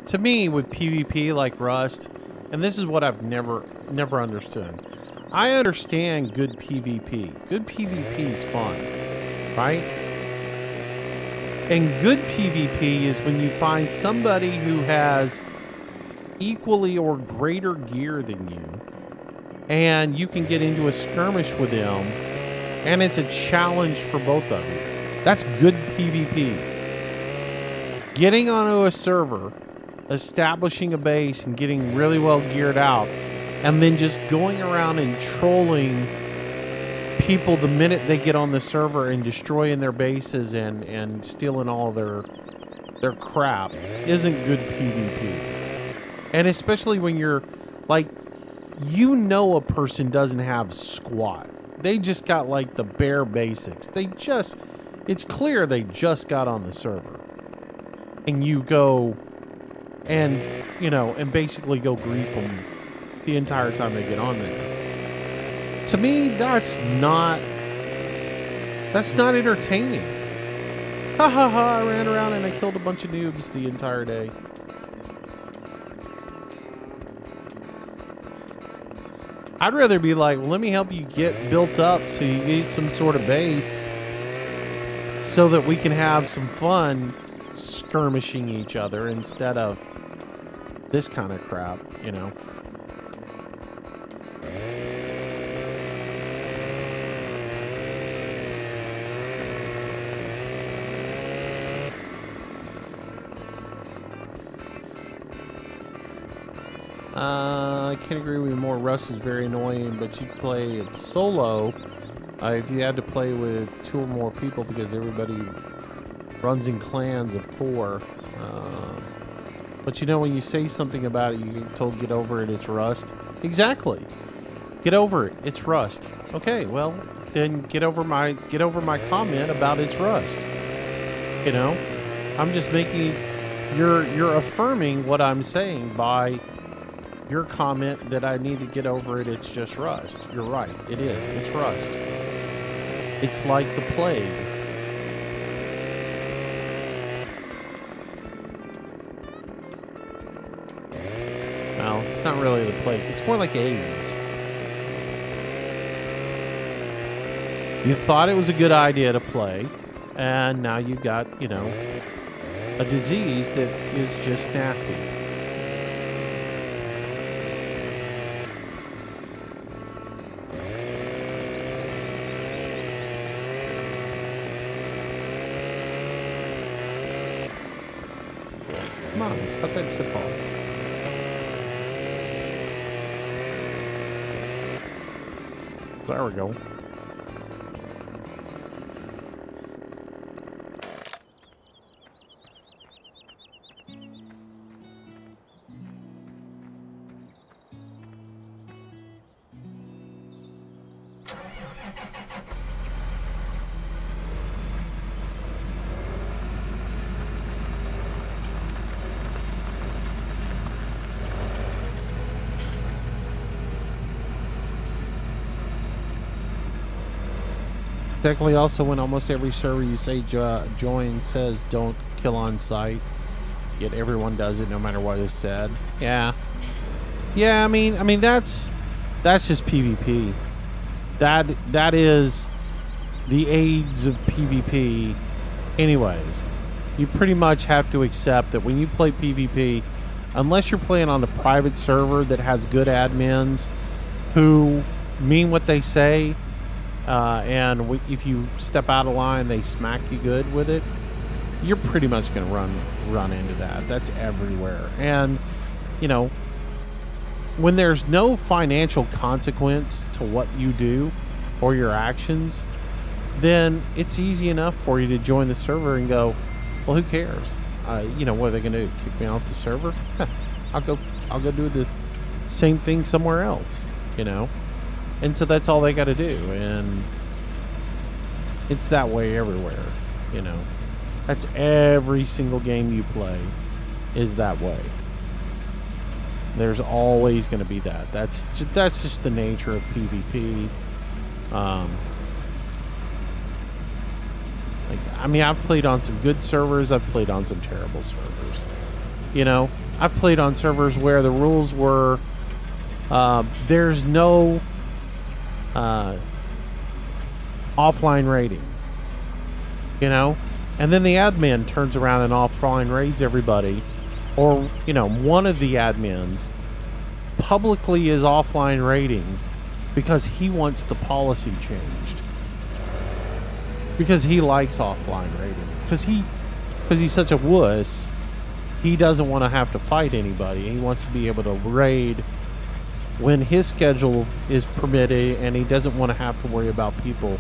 To me, with PvP like Rust, and this is what I've never understood. I understand good PvP. Good PvP is fun, right? And good PvP is when you find somebody who has equally or greater gear than you, and you can get into a skirmish with them, and it's a challenge for both of you. That's good PvP. Getting onto a server, establishing a base and getting really well geared out, and then just going around and trolling people the minute they get on the server and destroying their bases and stealing all their crap isn't good PvP. And especially when you're like, a person doesn't have squat. They just got like the bare basics. It's clear they just got on the server. And you go and, and basically go grief them the entire time they get on there. To me, that's not entertaining. Ha ha ha, I ran around and I killed a bunch of noobs the entire day. I'd rather be like, well, let me help you get built up so you get some sort of base so that we can have some fun skirmishing each other instead of this kind of crap, you know. I can't agree with you more. Rust is very annoying, but you play it solo if you had to play with 2 or more people because everybody runs in clans of 4. But you know, when you say something about it, you get told get over it, it's Rust. Exactly. Get over it, it's Rust. Okay, well, then get over my comment about it's Rust. You know? I'm just making you're affirming what I'm saying by your comment that I need to get over it, it's just Rust. You're right, it is. It's Rust. It's like the plague. Well, it's not really the plague. It's more like AIDS. You thought it was a good idea to play, and now you've got, you know, a disease that is just nasty. Come on, cut that tip off. There we go. Technically, also, when almost every server you say join says don't kill on site, yet everyone does it no matter what is said. Yeah, I mean that's just PvP. That is the AIDS of PvP. Anyways, you pretty much have to accept that when you play PvP, unless you're playing on a private server that has good admins who mean what they say. And if you step out of line, they smack you good with it. You're pretty much going to run into that. That's everywhere. And, you know, when there's no financial consequence to what you do or your actions, then it's easy enough for you to join the server and go, well, who cares? You know, what are they going to do? Kick me off the server? I'll go do the same thing somewhere else, you know? And so that's all they got to do, and it's that way everywhere, you know. That's every single game you play is that way. There's always going to be that. That's just the nature of PvP. Like, I mean, I've played on some good servers. I've played on some terrible servers. You know, I've played on servers where the rules were there's no offline raiding, you know, and then the admin turns around and offline raids everybody, or, you know, one of the admins publicly is offline raiding because he wants the policy changed, because he likes offline raiding, because he's such a wuss. He doesn't want to have to fight anybody. He wants to be able to raid when his schedule is permitted, and he doesn't want to have to worry about people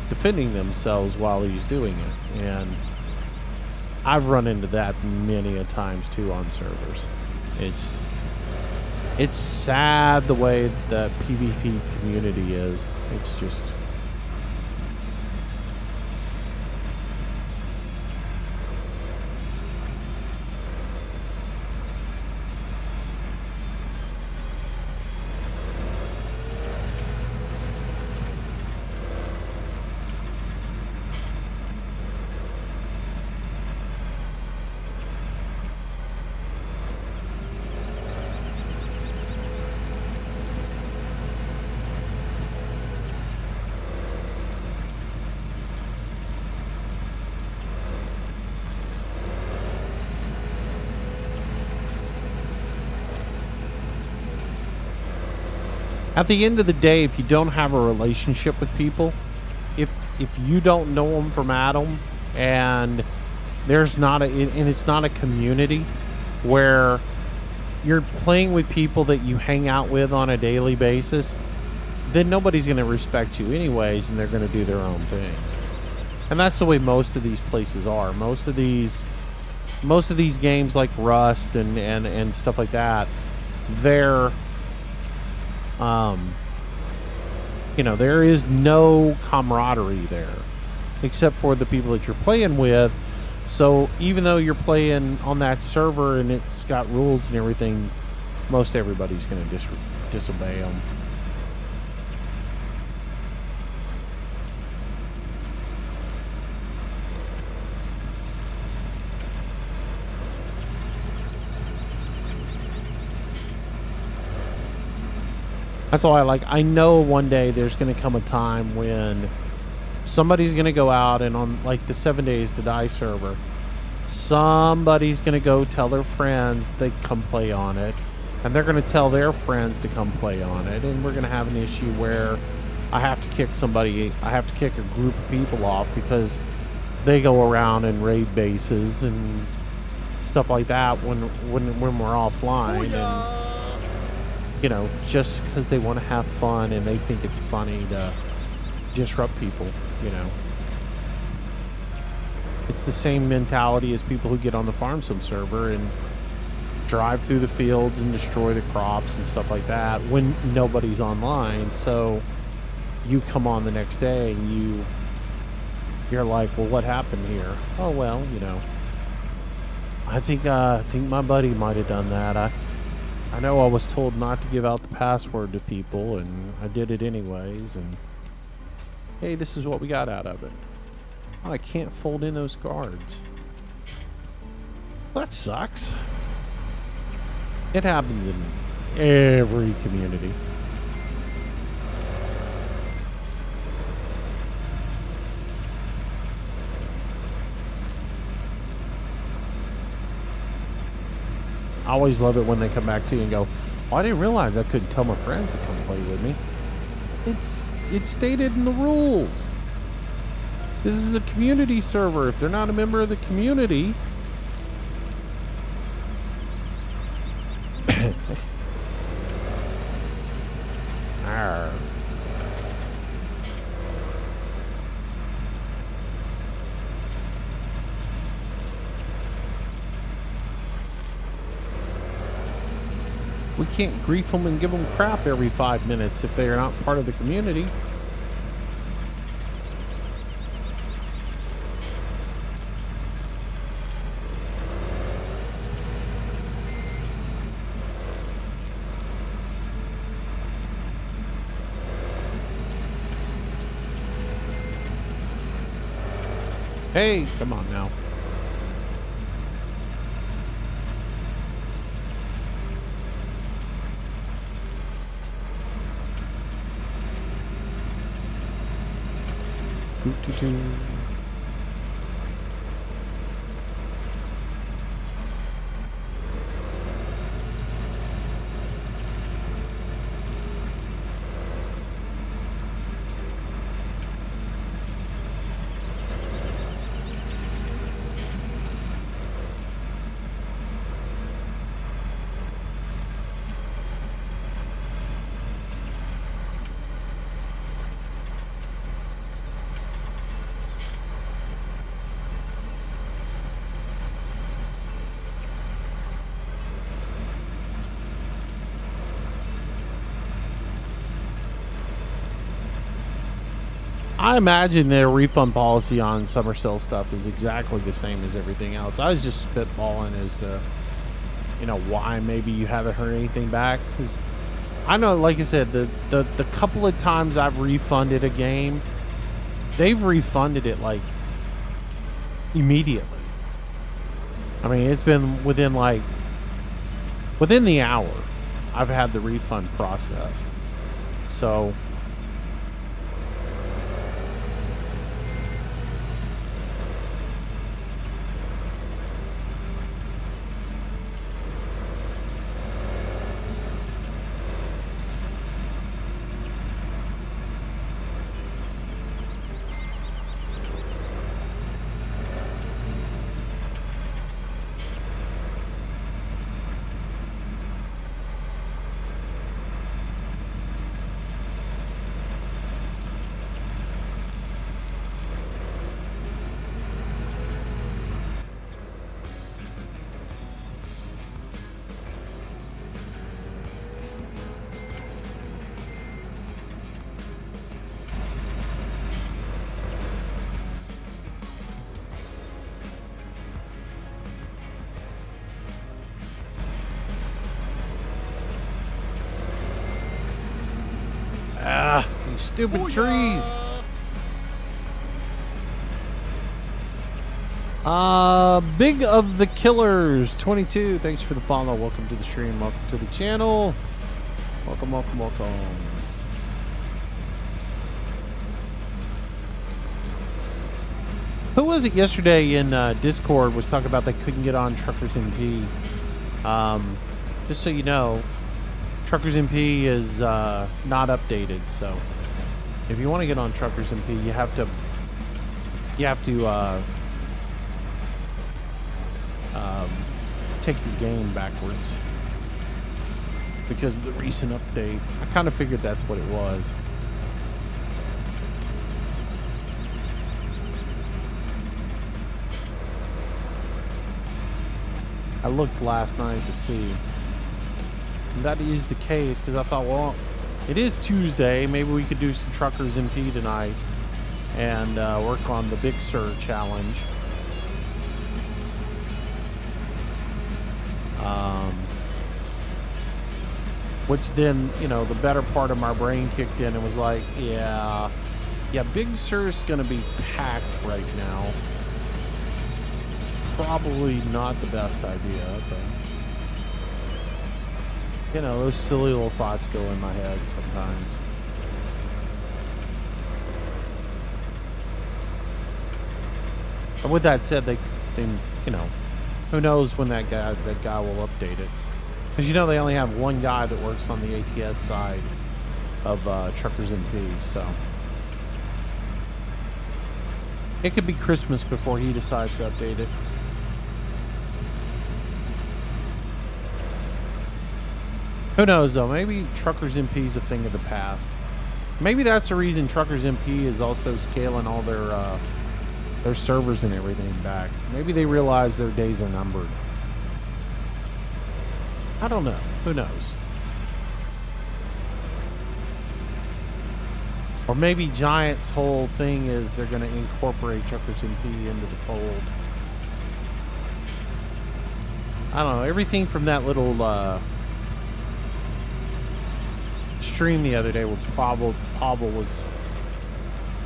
defending themselves while he's doing it. And I've run into that many a times too on servers. It's sad the way that PvP community is. It's just... At the end of the day, if you don't have a relationship with people, if you don't know them from Adam, and there's not and it's not a community where you're playing with people that you hang out with on a daily basis, then nobody's going to respect you anyways, and they're going to do their own thing. And that's the way most of these places are. Most of these games like Rust and stuff like that, they're you know, there is no camaraderie there except for the people that you're playing with. So even though you're playing on that server and it's got rules and everything, most everybody's going to disobey them. That's all I like. I know one day there's going to come a time when somebody's going to go out and on like the 7 Days to Die server, somebody's going to go tell their friends they come play on it, and they're going to tell their friends to come play on it, and we're going to have an issue where I have to kick a group of people off because they go around and raid bases and stuff like that when we're offline. And you know, just because they want to have fun and they think it's funny to disrupt people, you know. It's the same mentality as people who get on the farm sim server and drive through the fields and destroy the crops and stuff like that when nobody's online. So you come on the next day and you're like, well, what happened here? Oh, well, you know, I think my buddy might have done that. I know I was told not to give out the password to people, and I did it anyways, and hey, this is what we got out of it. Oh, I can't fold in those cards. Well, that sucks. It happens in every community. I always love it when they come back to you and go, oh, I didn't realize I couldn't tell my friends to come play with me. It's stated in the rules. This is a community server. If they're not a member of the community... Arr. We can't grief them and give them crap every 5 minutes if they are not part of the community. Hey, come on now. I imagine their refund policy on summer sale stuff is exactly the same as everything else. I was just spitballing as to, you know, why maybe you haven't heard anything back. Because I know, like I said, the couple of times I've refunded a game, they've refunded it like immediately. I mean, it's been within the hour I've had the refund processed. So Stupid trees. Big of the Killers 22. Thanks for the follow. Welcome to the stream. Welcome to the channel. Welcome, welcome, welcome. Who was it yesterday in Discord was talking about they couldn't get on Truckers MP? Just so you know, Truckers MP is not updated. So if you want to get on Truckers MP, you have to take your game backwards because of the recent update. I kind of figured that's what it was. I looked last night to see. And that is the case because I thought, well, it is Tuesday. Maybe we could do some Truckers MP tonight and work on the Big Sur challenge. Which then, you know, the better part of my brain kicked in and was like, yeah, Big Sur's gonna be packed right now. Probably not the best idea, but you know, those silly little thoughts go in my head sometimes. But with that said, they you know, who knows when that guy will update it. Because you know they only have one guy that works on the ATS side of Truckers MP, so it could be Christmas before he decides to update it. Who knows though? Maybe Truckers MP is a thing of the past. Maybe that's the reason Truckers MP is also scaling all their servers and everything back. Maybe they realize their days are numbered. I don't know. Who knows? Or maybe Giant's whole thing is they're going to incorporate Truckers MP into the fold. I don't know. Everything from that little stream the other day where Pavel was,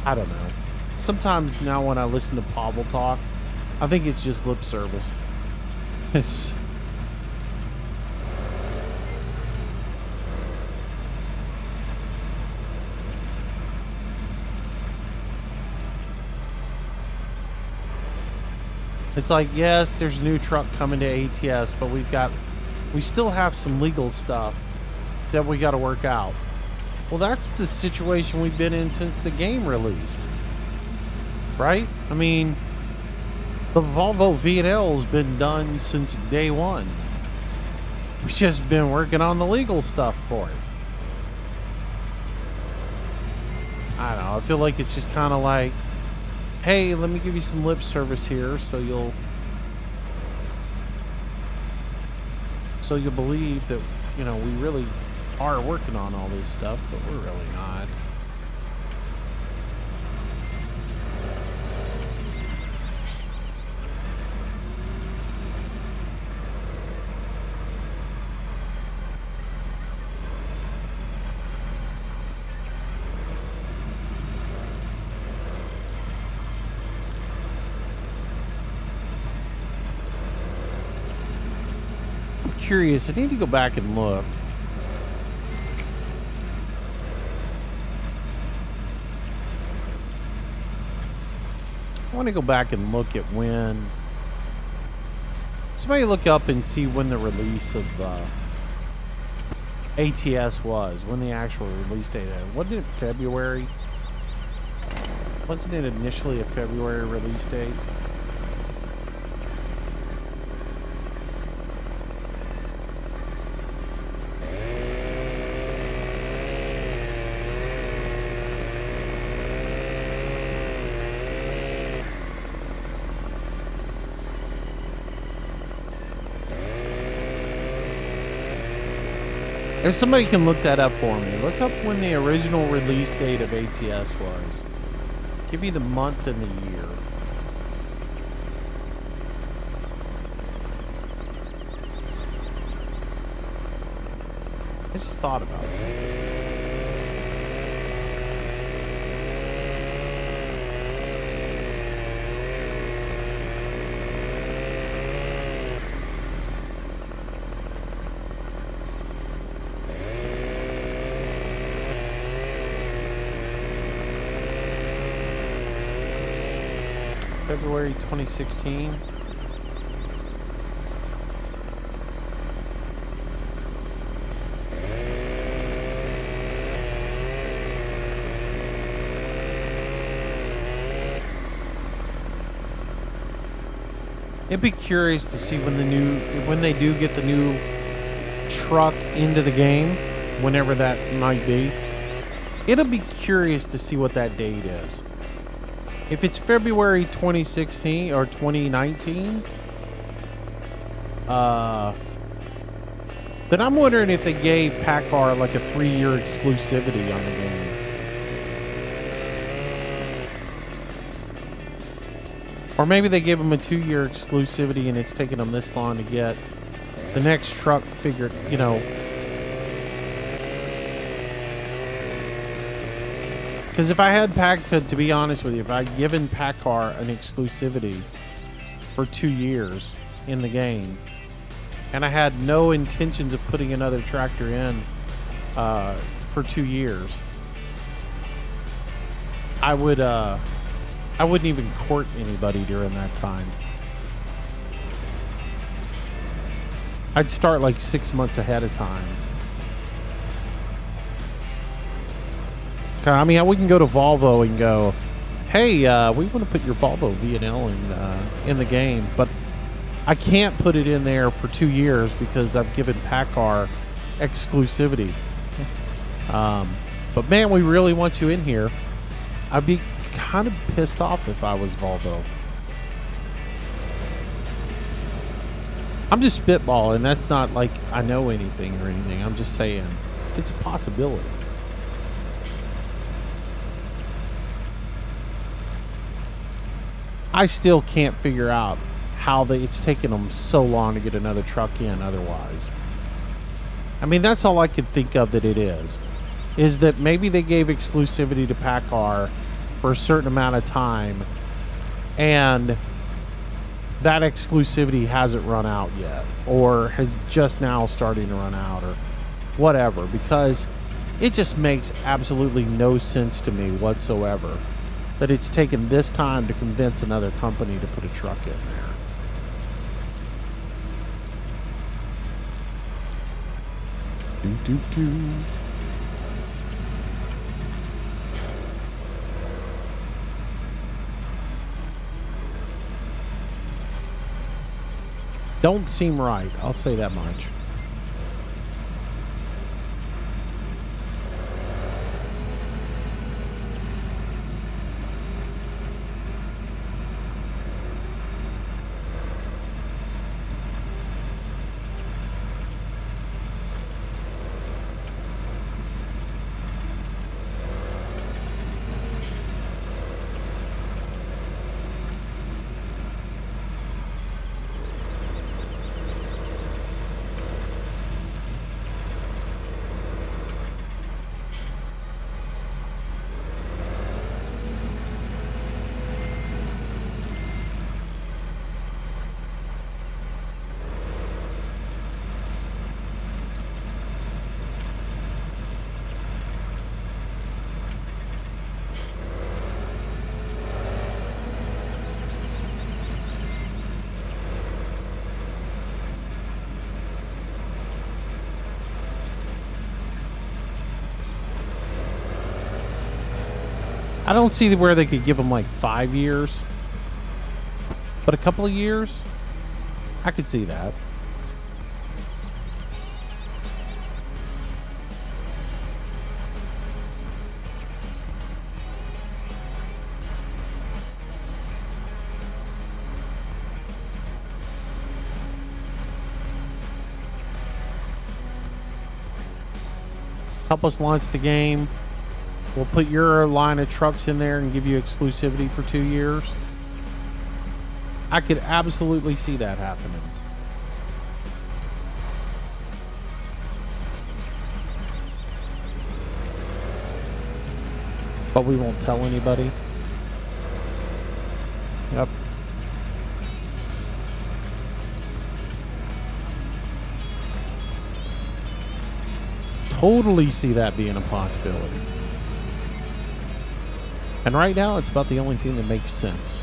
I don't know. Sometimes now when I listen to Pavel talk, I think it's just lip service. It's like, yes, there's a new truck coming to ATS, but we still have some legal stuff that we got to work out. Well, that's the situation we've been in since the game released, right? I mean, the Volvo V&L's been done since day one. We've just been working on the legal stuff for it. I don't know. I feel like it's just kind of like, hey, let me give you some lip service here so you'll believe that, you know, we really are working on all this stuff, but we're really not. Curious. I need to go back and look. I want to go back and look at when. Somebody look up and see when the release of ATS was. When the actual release date is. Wasn't it February? Wasn't it initially a February release date? If somebody can look that up for me, look up when the original release date of ATS was. Give me the month and the year. I just thought about something. February 2016. It'd be curious to see when they do get the new truck into the game, whenever that might be. It'll be curious to see what that date is. If it's February 2016 or 2019, then I'm wondering if they gave PACCAR like a 3-year exclusivity on the game. Or maybe they gave them a 2-year exclusivity and it's taken them this long to get the next truck figured, you know. Because if I had PACCAR, to be honest with you, if I'd given PACCAR an exclusivity for 2 years in the game, and I had no intentions of putting another tractor in for 2 years, I wouldn't even court anybody during that time. I'd start like 6 months ahead of time. I mean, we can go to Volvo and go, hey, we want to put your Volvo V&L in the game, but I can't put it in there for 2 years because I've given PACCAR exclusivity. But man, we really want you in here. I'd be kind of pissed off if I was Volvo. I'm just spitballing. That's not like I know anything or anything. I'm just saying it's a possibility. I still can't figure out how it's taken them so long to get another truck in otherwise. I mean, that's all I could think of that it is that maybe they gave exclusivity to PACCAR for a certain amount of time, and that exclusivity hasn't run out yet, or has just now starting to run out, or whatever, because it just makes absolutely no sense to me whatsoever that it's taken this time to convince another company to put a truck in there. Don't seem right, I'll say that much. I don't see where they could give them like 5 years, but a couple of years, I could see that. Help us launch the game. We'll put your line of trucks in there and give you exclusivity for 2 years. I could absolutely see that happening. But we won't tell anybody. Yep. Totally see that being a possibility. And right now, it's about the only thing that makes sense.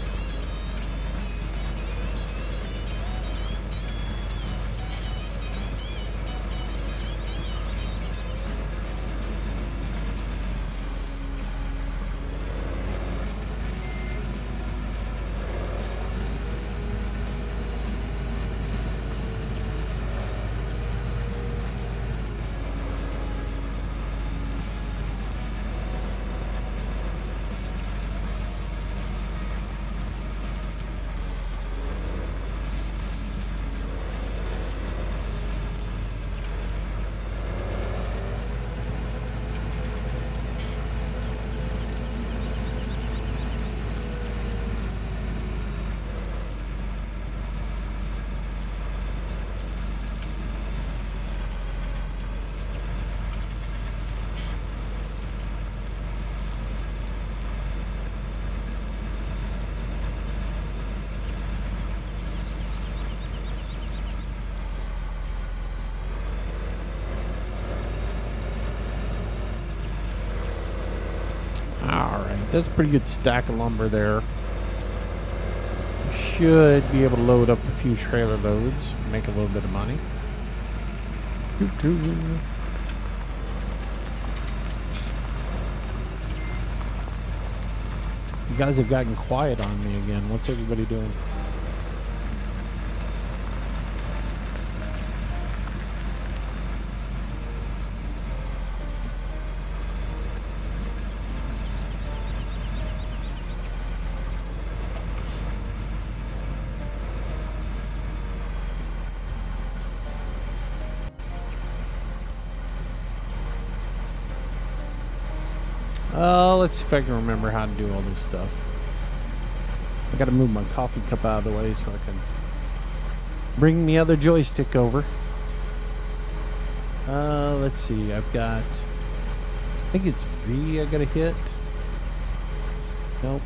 That's a pretty good stack of lumber there. Should be able to load up a few trailer loads, make a little bit of money. You guys have gotten quiet on me again. What's everybody doing? Let's see if I can remember how to do all this stuff. I gotta move my coffee cup out of the way so I can bring the other joystick over. Let's see. I've got... I think it's V I gotta hit. Nope.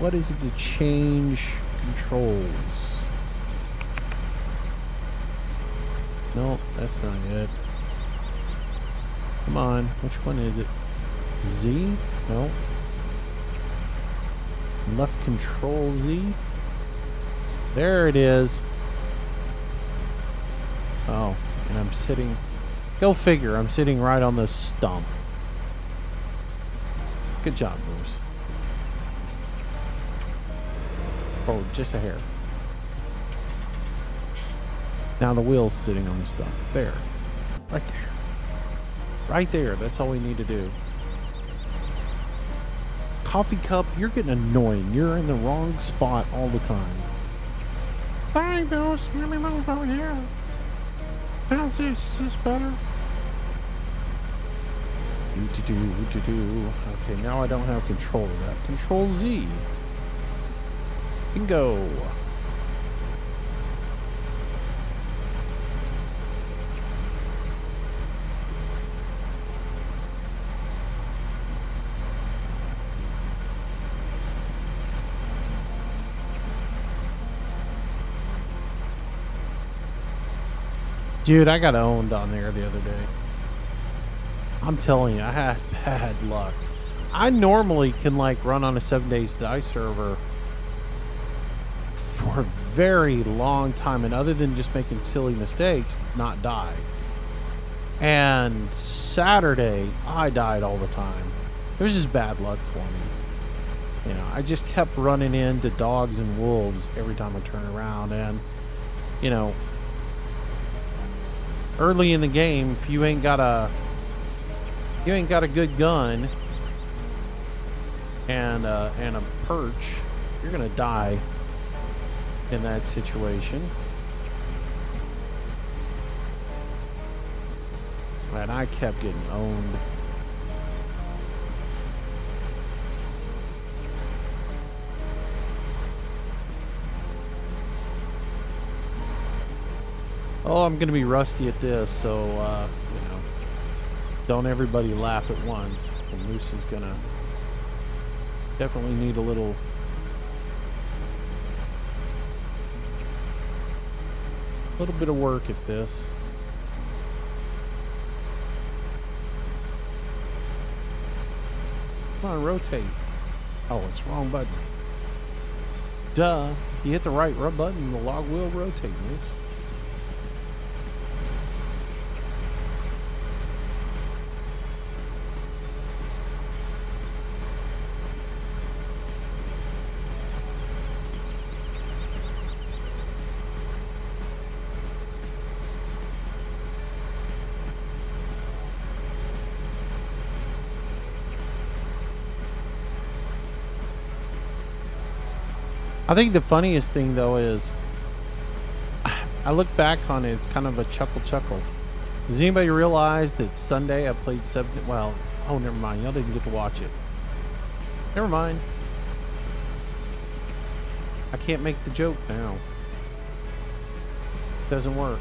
What is it to change controls? Nope, that's not it. Come on, which one is it? Z? No. Left control Z. There it is. Oh, and I'm sitting... Go figure, I'm sitting right on this stump. Good job, Moose. Oh, just a hair. Now the wheel's sitting on the stump. There. Right there. Right there. That's all we need to do. Coffee cup, you're getting annoying. You're in the wrong spot all the time. Hey, Moose. Let me move over here. How's this? Is this better? Okay, now I don't have control of that. Control Z. Bingo. Dude, I got owned on there the other day. I'm telling you, I had bad luck. I normally can like run on a 7 days die server for a very long time, and other than just making silly mistakes, not die. And Saturday, I died all the time. It was just bad luck for me. You know, I just kept running into dogs and wolves every time I turn around, and you know, early in the game, if you ain't got a good gun and a perch, you're gonna die in that situation. And I kept getting owned. Oh, I'm going to be rusty at this, so, you know, don't everybody laugh at once. The Moose is going to definitely need a little bit of work at this. Come on, rotate. Oh, it's the wrong button. Duh. You hit the right button, the log will rotate, Moose. I think the funniest thing, though, is I look back on it, it's kind of a chuckle. Does anybody realize that Sunday I played 7... Well, oh, never mind. Y'all didn't get to watch it. Never mind. I can't make the joke now. Doesn't work.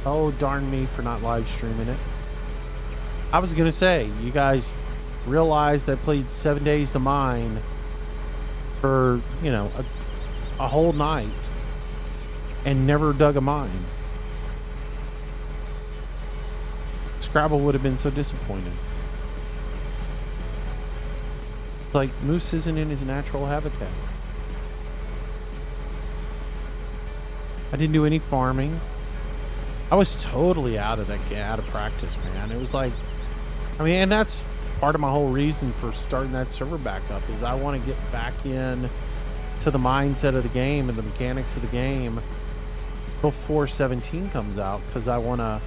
Oh, darn me for not live streaming it. I was going to say, you guys realized I played 7 Days to Mine for, you know, a whole night and never dug a mine. It's Scrabble would have been so disappointed. Like, Moose isn't in his natural habitat. I didn't do any farming. I was totally out of practice, man. It was like, I mean, and that's part of my whole reason for starting that server back up, is I want to get back in to the mindset of the game and the mechanics of the game before 17 comes out, because I want to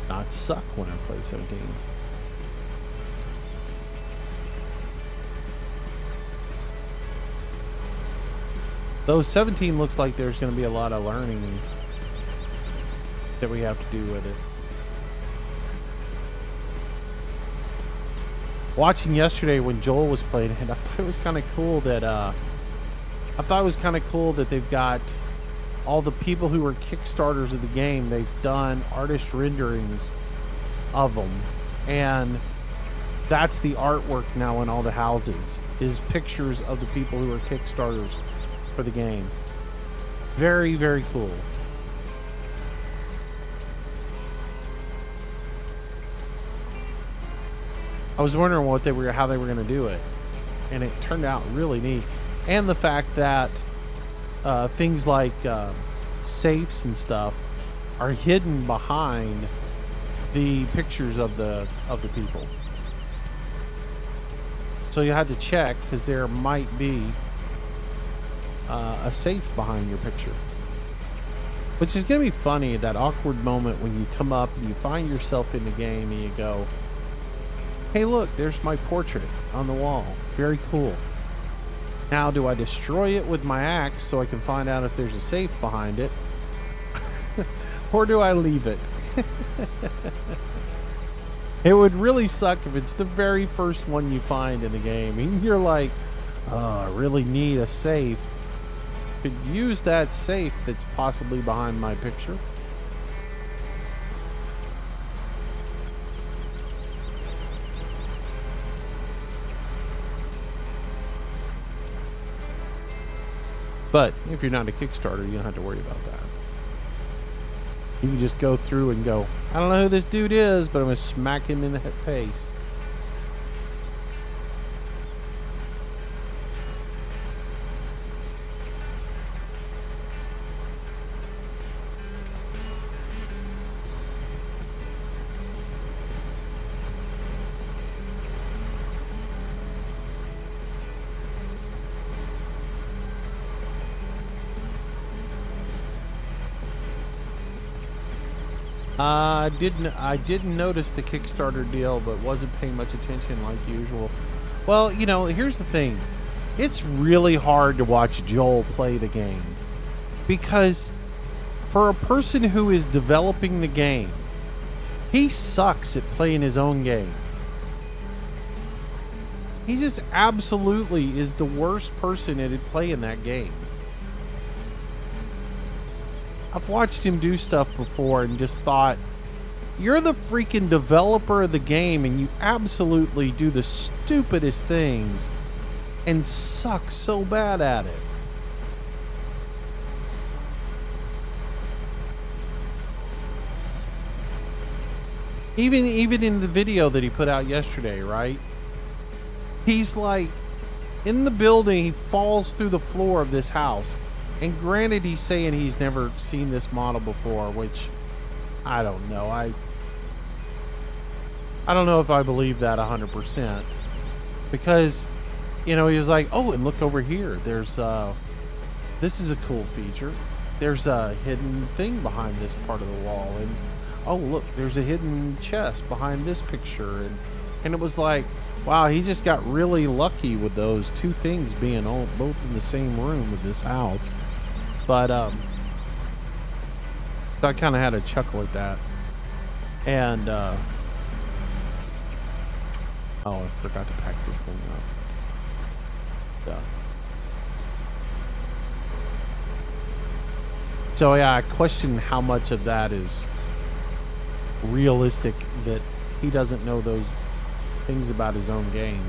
not suck when I play 17. Though 17 looks like there's going to be a lot of learning that we have to do with it. Watching yesterday when Joel was playing it, I thought it was kind of cool that they've got all the people who were Kickstarters of the game. They've done artist renderings of them, and that's the artwork now in all the houses, is pictures of the people who are Kickstarters for the game. Very, very cool. I was wondering how they were going to do it, and it turned out really neat. And the fact that things like safes and stuff are hidden behind the pictures of the people. So you had to check, because there might be a safe behind your picture. Which is going to be funny, that awkward moment when you come up and you find yourself in the game and you go, hey, look, there's my portrait on the wall. Very cool. Now, do I destroy it with my axe so I can find out if there's a safe behind it? Or do I leave it? It would really suck if it's the very first one you find in the game. And you're like, oh, I really need a safe. Could use that safe that's possibly behind my picture. But if you're not a Kickstarter, you don't have to worry about that. You can just go through and go, I don't know who this dude is, but I'm going to smack him in the face. I didn't notice the Kickstarter deal, but wasn't paying much attention like usual. Well, you know, here's the thing. It's really hard to watch Joel play the game, because for a person who is developing the game, he sucks at playing his own game. He just absolutely is the worst person at playing that game. I've watched him do stuff before and just thought, you're the freaking developer of the game and you absolutely do the stupidest things and suck so bad at it. Even in the video that he put out yesterday, right? He's like, in the building, he falls through the floor of this house. And granted, he's saying he's never seen this model before, which I don't know. I don't know if I believe that 100%, because, you know, he was like, oh, and look over here. There's this is a cool feature. There's a hidden thing behind this part of the wall, and oh, look, there's a hidden chest behind this picture, and it was like, wow, he just got really lucky with those two things being both in the same room with this house. But so I kind of had a chuckle at that. And oh, I forgot to pack this thing up. Yeah. So yeah, I question how much of that is realistic, that he doesn't know those things about his own game.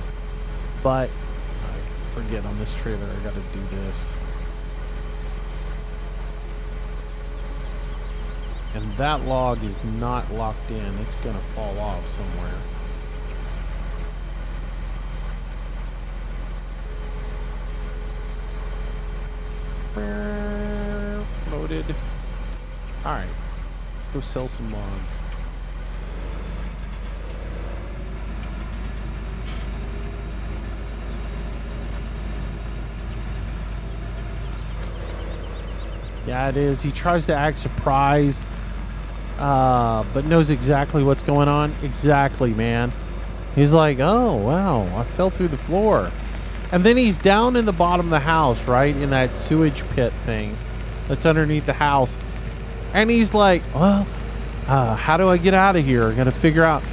But I forget, on this trailer I gotta do this. And that log is not locked in. It's going to fall off somewhere. Loaded. Alright. Let's go sell some logs. Yeah, it is. He tries to act surprised, but knows exactly what's going on. Exactly, man. He's like, oh, wow, I fell through the floor. And then he's down in the bottom of the house, right, in that sewage pit thing that's underneath the house. And he's like, well, how do I get out of here? I got to figure out.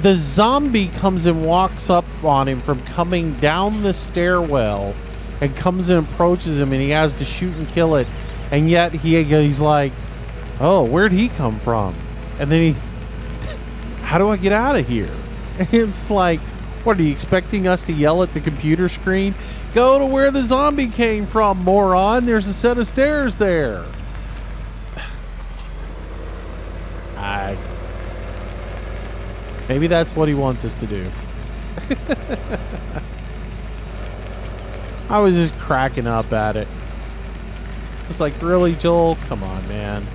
The zombie comes and walks up on him from coming down the stairwell and comes and approaches him, and he has to shoot and kill it. And yet he's like, oh, where'd he come from? And then how do I get out of here? It's like, what, are you expecting us to yell at the computer screen? Go to where the zombie came from, moron. There's a set of stairs there. Maybe that's what he wants us to do. I was just cracking up at it. It's like, really, Joel? Come on, man.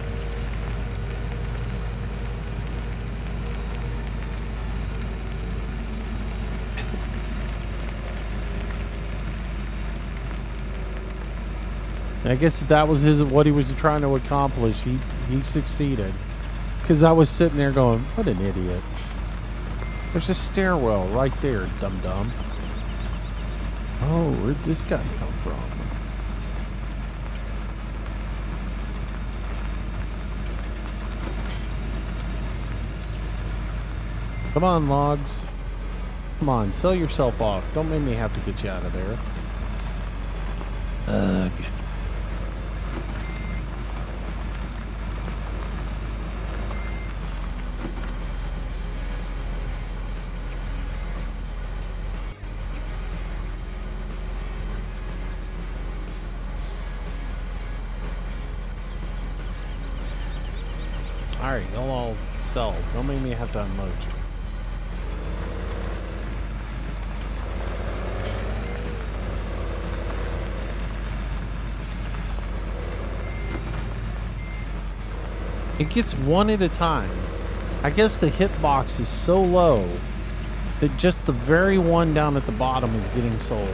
I guess if that was what he was trying to accomplish, he succeeded. Because I was sitting there going, what an idiot. There's a stairwell right there, dum-dum. Oh, where'd this guy come from? Come on, logs. Come on, sell yourself off. Don't make me have to get you out of there. Ugh. Alright, y'all all sell. Don't make me have to unload you. It gets one at a time. I guess the hitbox is so low that just the very one down at the bottom is getting sold.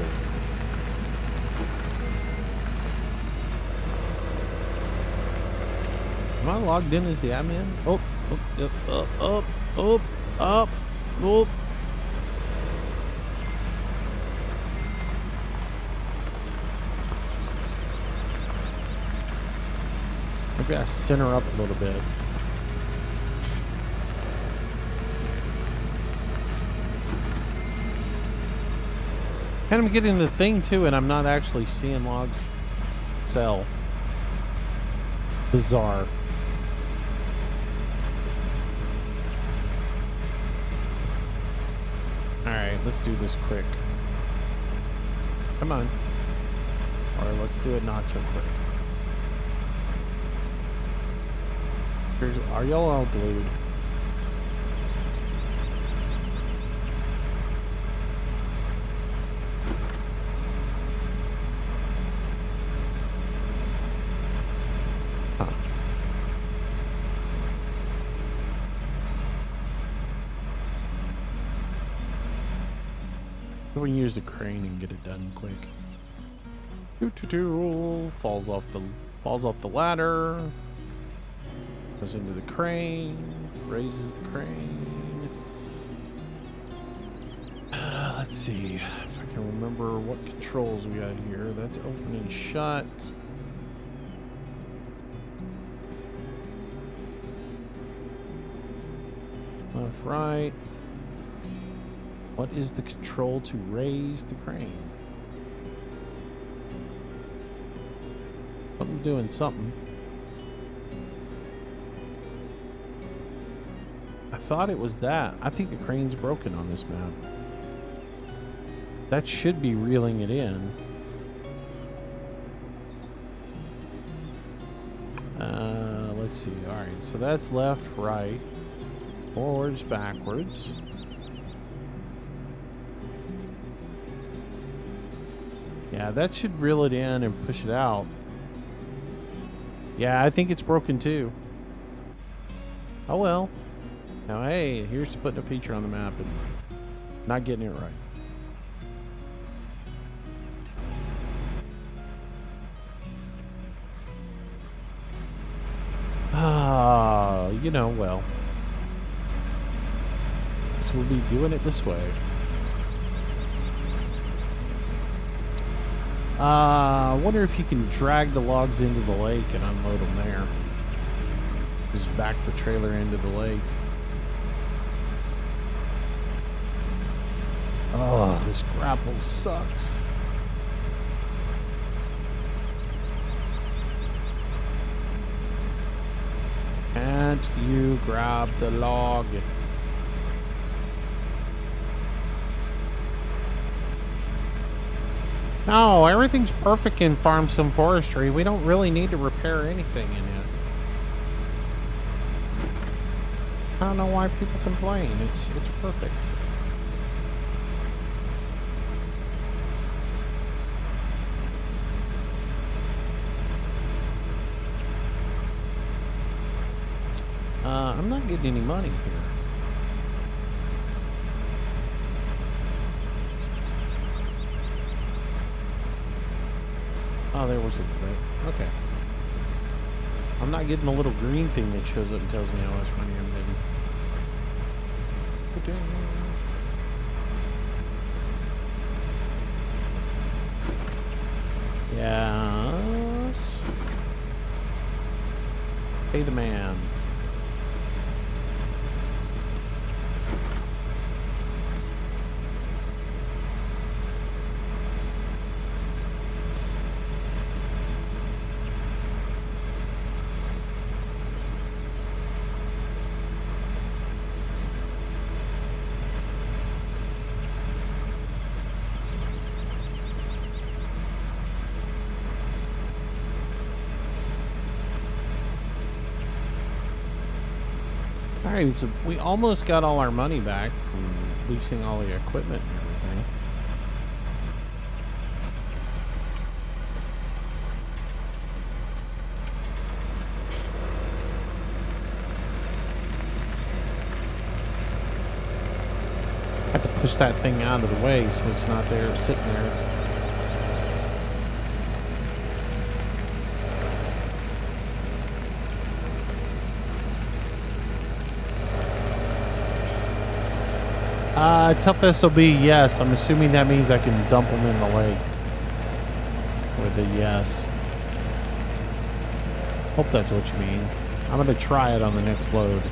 Am I logged in as the admin? Oh, oh. Maybe I center up a little bit. And I'm getting the thing too, and I'm not actually seeing logs sell. Bizarre. Alright, let's do this quick. Come on. Or let's do it not so quick. Are y'all all glued? Huh. We can use the crane and get it done quick. Falls off the ladder. Goes into the crane, raises the crane. Let's see if I can remember what controls we got here. That's open and shut. Left, right. What is the control to raise the crane? I'm doing something. I thought it was that. I think the crane's broken on this map. That should be reeling it in. Let's see. Alright, so so that's left, right, forwards, backwards. Yeah, that should reel it in and push it out. Yeah, I think it's broken too. Oh well. Now, hey, here's putting a feature on the map and not getting it right. You know, well, so we'll be doing it this way. I wonder if you can drag the logs into the lake and unload them there. Just back the trailer into the lake. Oh, this grapple sucks. Can't you grab the log? No, everything's perfect in Farm Sim Forestry. We don't really need to repair anything in it. I don't know why people complain. It's perfect. I'm not getting any money here. Oh, there was a bit. Okay. I'm not getting a little green thing that shows up and tells me how much money I'm getting. Yes. Pay the man. Alright, so we almost got all our money back from leasing all the equipment and everything. I have to push that thing out of the way so it's not there sitting there. Tough SOB, yes. I'm assuming that means I can dump them in the lake. With a yes. Hope that's what you mean. I'm going to try it on the next load.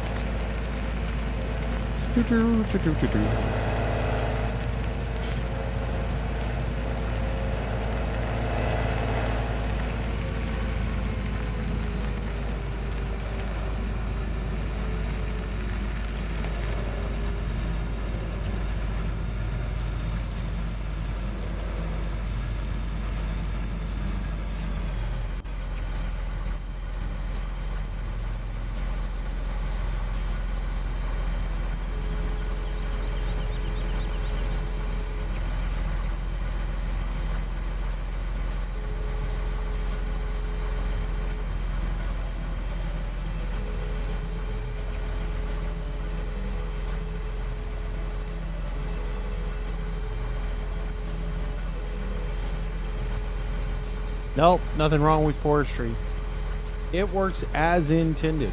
Nope, nothing wrong with Forestry. It works as intended.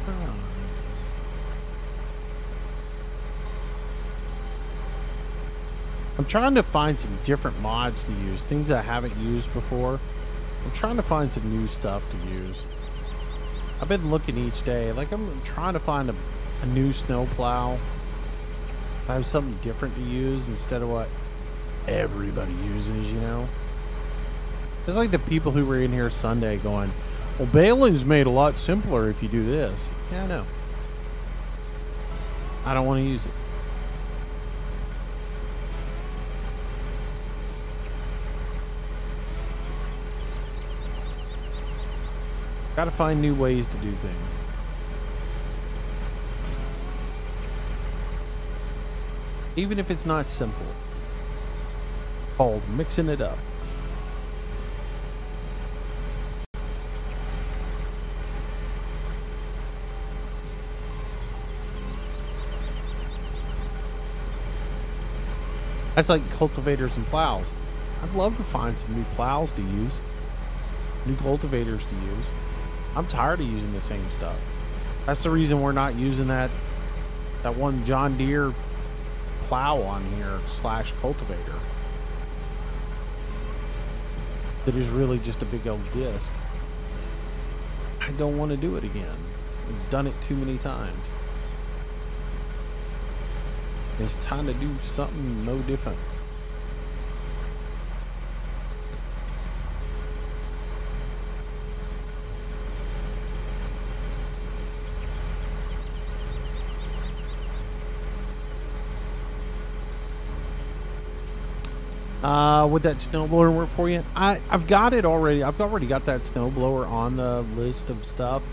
Oh. I'm trying to find some different mods to use, things that I haven't used before. I'm trying to find some new stuff to use. I've been looking each day, like I'm trying to find a new snow plow. I have something different to use instead of what everybody uses, you know? It's like the people who were in here Sunday going, well, baling's made a lot simpler if you do this. Yeah, I know. I don't want to use it. Got to find new ways to do things. Even if it's not simple. Called mixing it up. That's like cultivators and plows. I'd love to find some new plows to use. New cultivators to use. I'm tired of using the same stuff. That's the reason we're not using that one John Deere plow on here / cultivator. That is really just a big old disc. I don't want to do it again. I've done it too many times. It's time to do something no different. Would that snowblower work for you? I've got it already. I've already got that snowblower on the list of stuff.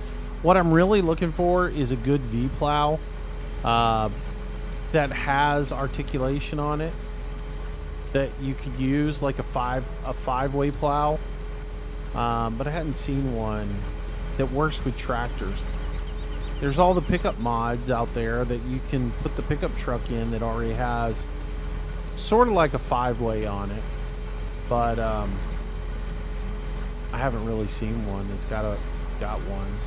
What I'm really looking for is a good V plow that has articulation on it that you could use, like a five-way plow. But I hadn't seen one that works with tractors. There's all the pickup mods out there that you can put the pickup truck in that already has sort of like a 5-way on it, but I haven't really seen one that's got one.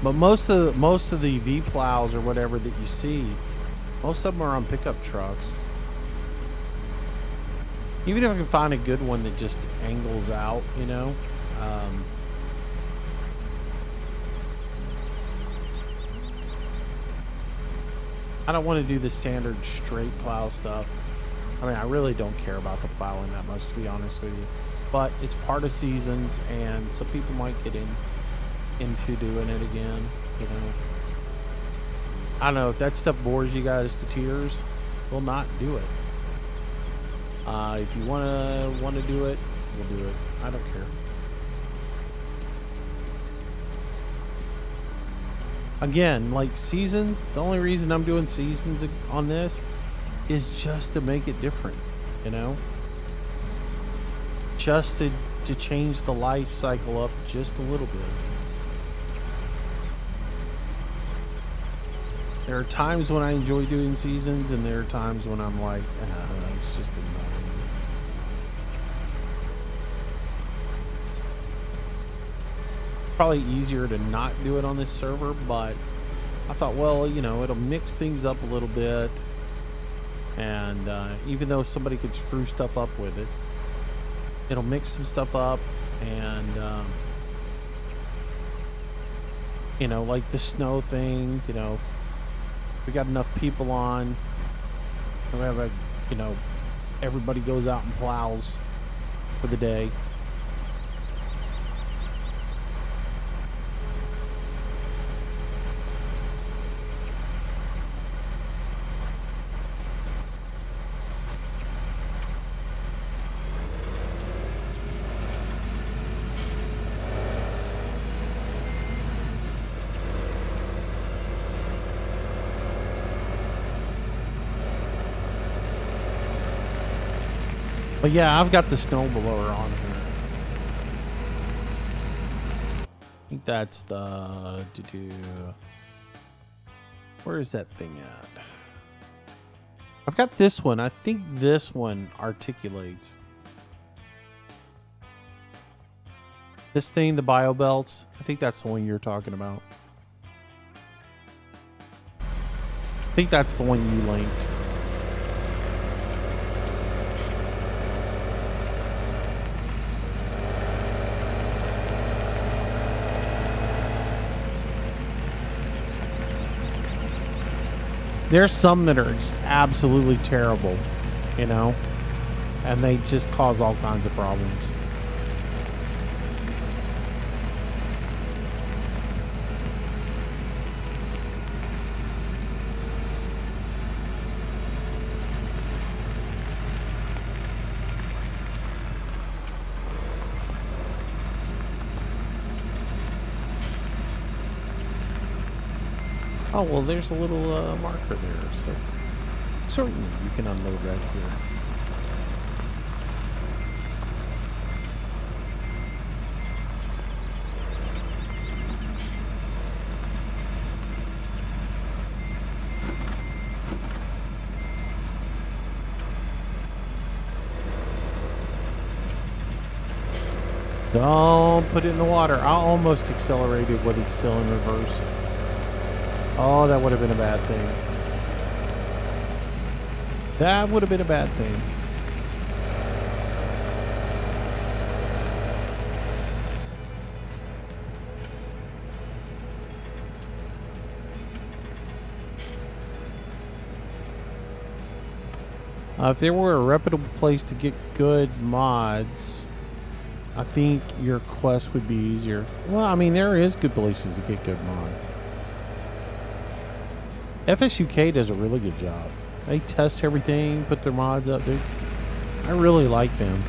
But most of the V plows or whatever that you see, most of them are on pickup trucks. Even if I can find a good one that just angles out, you know. I don't want to do the standard straight plow stuff. I mean, I really don't care about the plowing that much, to be honest with you. But it's part of seasons, and some people might get into doing it again, you know. I don't know, if that stuff bores you guys to tears, we'll not do it. If you want to do it, we'll do it. I don't care. Again, like seasons, the only reason I'm doing seasons on this is just to make it different, you know? Just to change the life cycle up just a little bit. There are times when I enjoy doing seasons, and there are times when I'm like, it's just annoying. Probably easier to not do it on this server, but I thought, well, you know, it'll mix things up a little bit, and even though somebody could screw stuff up with it, it'll mix some stuff up, and you know, like the snow thing, you know, we got enough people on, we have a, you know, everybody goes out and plows for the day. But yeah, I've got the snowblower on here. I think that's the... Where is that thing at? I've got this one. I think this one articulates. This thing, the bio belts. I think that's the one you're talking about. I think that's the one you linked. There's some that are just absolutely terrible, you know, and they just cause all kinds of problems. Oh, well, there's a little marker there, so certainly you can unload right here. Don't put it in the water. I almost accelerated when it's still in reverse. Oh, that would have been a bad thing. That would have been a bad thing. If there were a reputable place to get good mods, I think your quest would be easier. Well, I mean, there is good places to get good mods. FSUK does a really good job. They test everything, put their mods up. I really like them.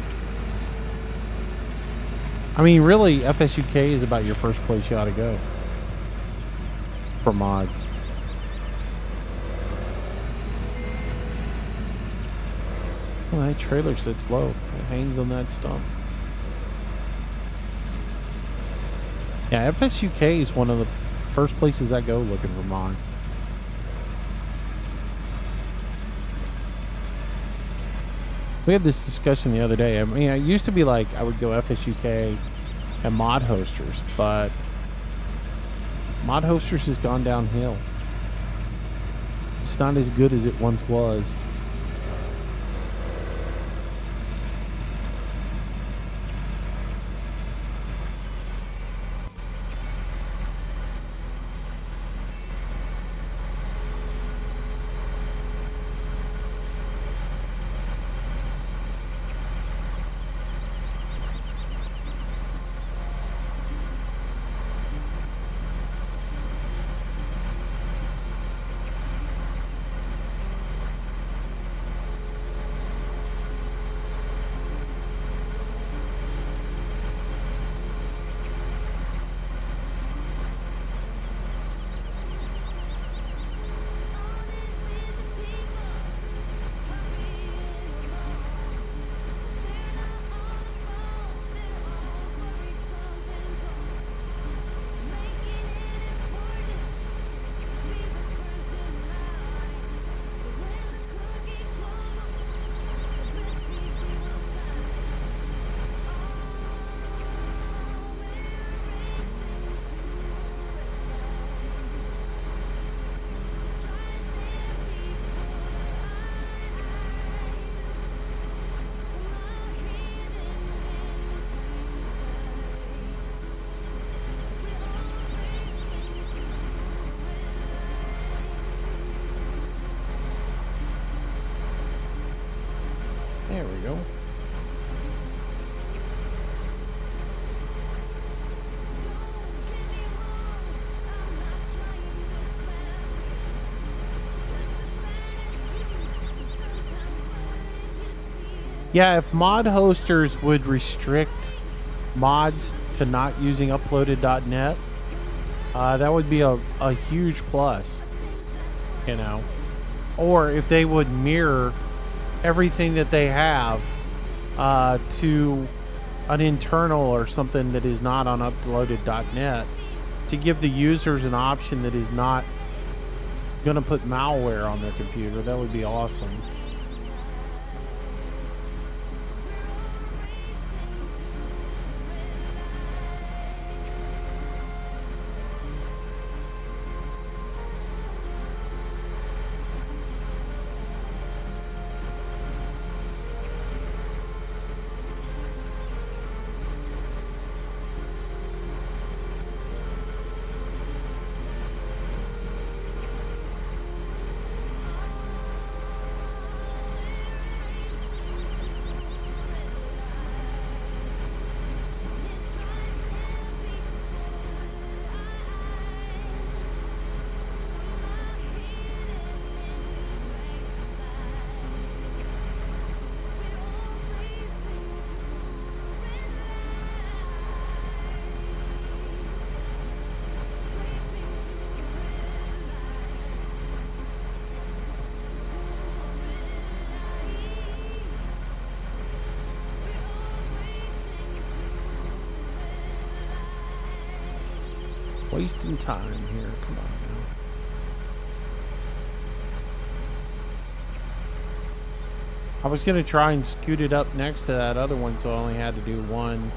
I mean, really, FSUK is about your first place you ought to go for mods. Oh, that trailer sits low. It hangs on that stump. Yeah, FSUK is one of the first places I go looking for mods. We had this discussion the other day. I mean, it used to be like I would go FSUK and Mod Hosters, but Mod Hosters has gone downhill. It's not as good as it once was. There we go. Yeah, if mod hosters would restrict mods to not using uploaded.net, that would be a huge plus, you know. Or if they would mirror everything that they have to an internal or something that is not on uploaded.net, to give the users an option that is not gonna put malware on their computer. That would be awesome. Wasting time here. Come on now. I was gonna try and scoot it up next to that other one, so I only had to do one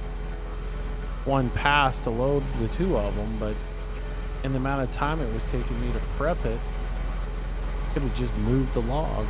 pass to load the two of them. But in the amount of time it was taking me to prep it, I could have just moved the log.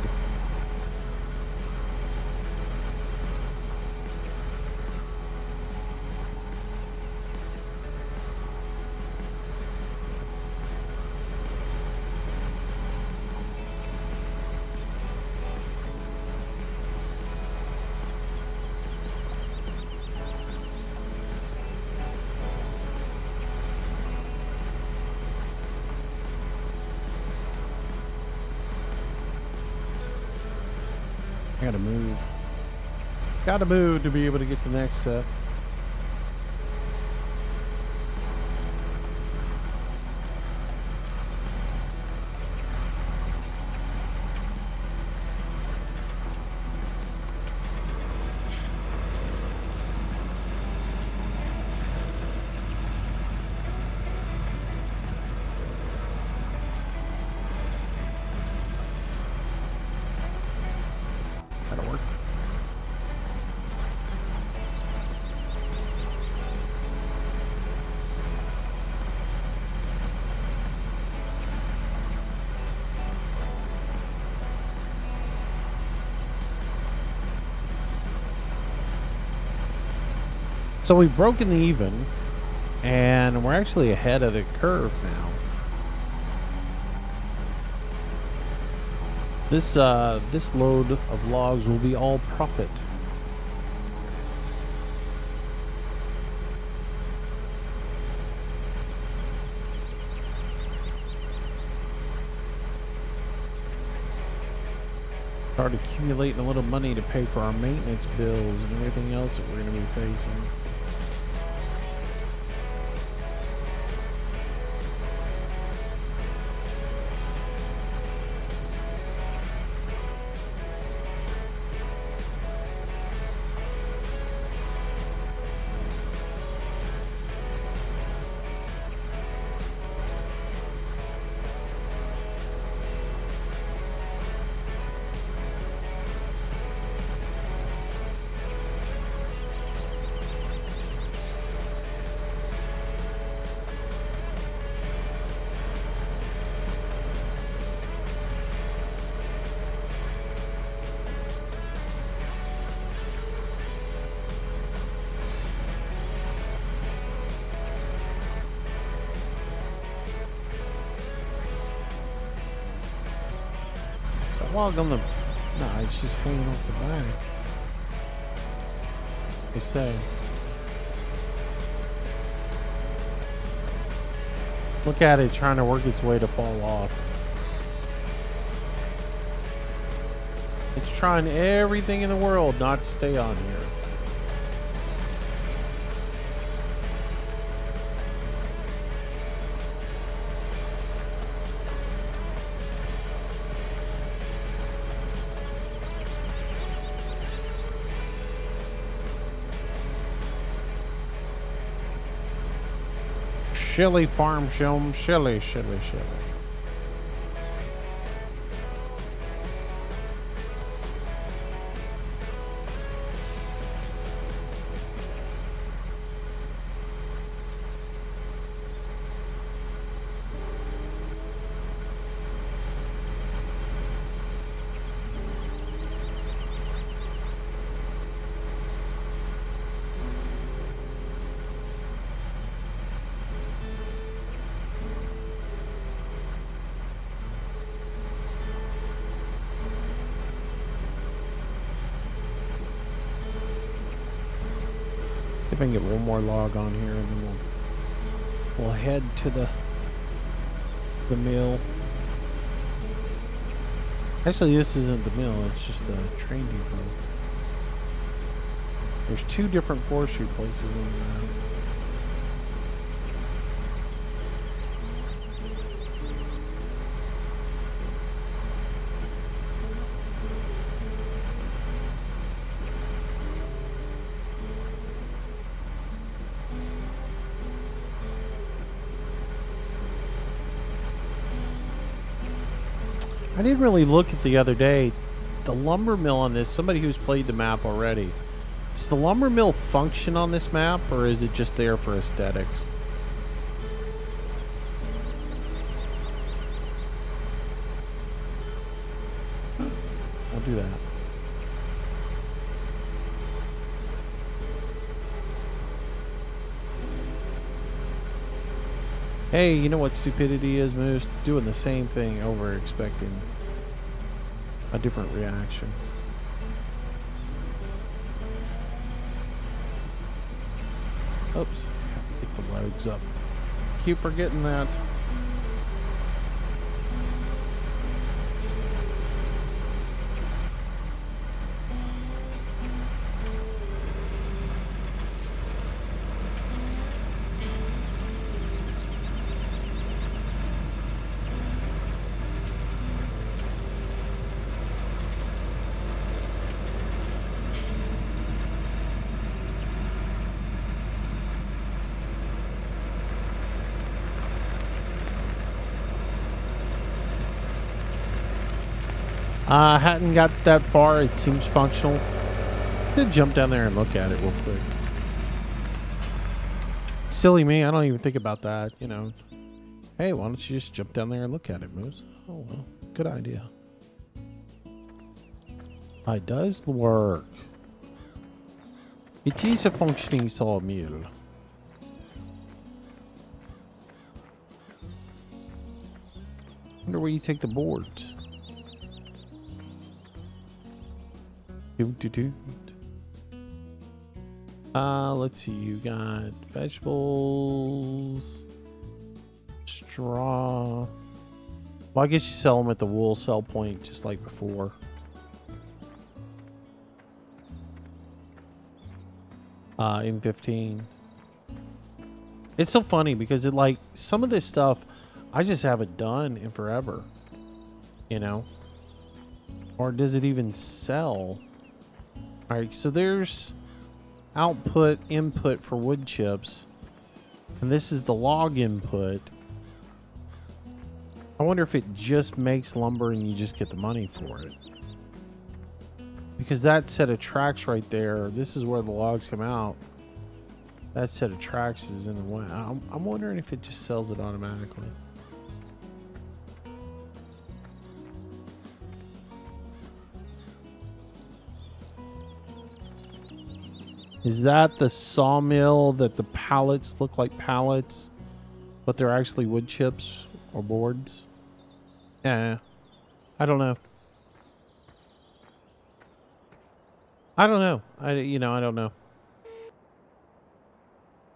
I gotta move. Gotta move to be able to get the next set. So we've broken even, and we're actually ahead of the curve now. This load of logs will be all profit. Start accumulating a little money to pay for our maintenance bills and everything else that we're going to be facing. Log on the... No, it's just hanging off the back. They say. Look at it trying to work its way to fall off. It's trying everything in the world not to stay on here. Shilly farm shilly. if I can get one more log on here, and then we'll head to the mill. Actually, this isn't the mill, it's just the train depot. There's 2 different forestry places in there. I didn't really look at the other day. The lumber mill on this, somebody who's played the map already. Does the lumber mill function on this map, or is it just there for aesthetics? I'll do that. Hey, you know what stupidity is, Moose? Doing the same thing over, expecting a different reaction. Oops. Pick the legs up. Keep forgetting that. Hadn't got that far. It seems functional. Could jump down there and look at it real quick. Silly me. I don't even think about that, you know. Hey, why don't you just jump down there and look at it, Moose? Oh, well. Good idea. It does work. It is a functioning sawmill. Wonder where you take the boards. Let's see, you got vegetables, straw. Well, I guess you sell them at the wool sell point just like before. M15. It's so funny because it, like, some of this stuff I just haven't done in forever, you know? Or does it even sell? All right, so there's output, input for wood chips. And this is the log input. I wonder if it just makes lumber and you just get the money for it. Because that set of tracks right there, this is where the logs come out. That set of tracks is in the way. I'm wondering if it just sells it automatically. Is that the sawmill that the pallets look like pallets, but they're actually wood chips or boards? Yeah, I don't know. I don't know. I don't know.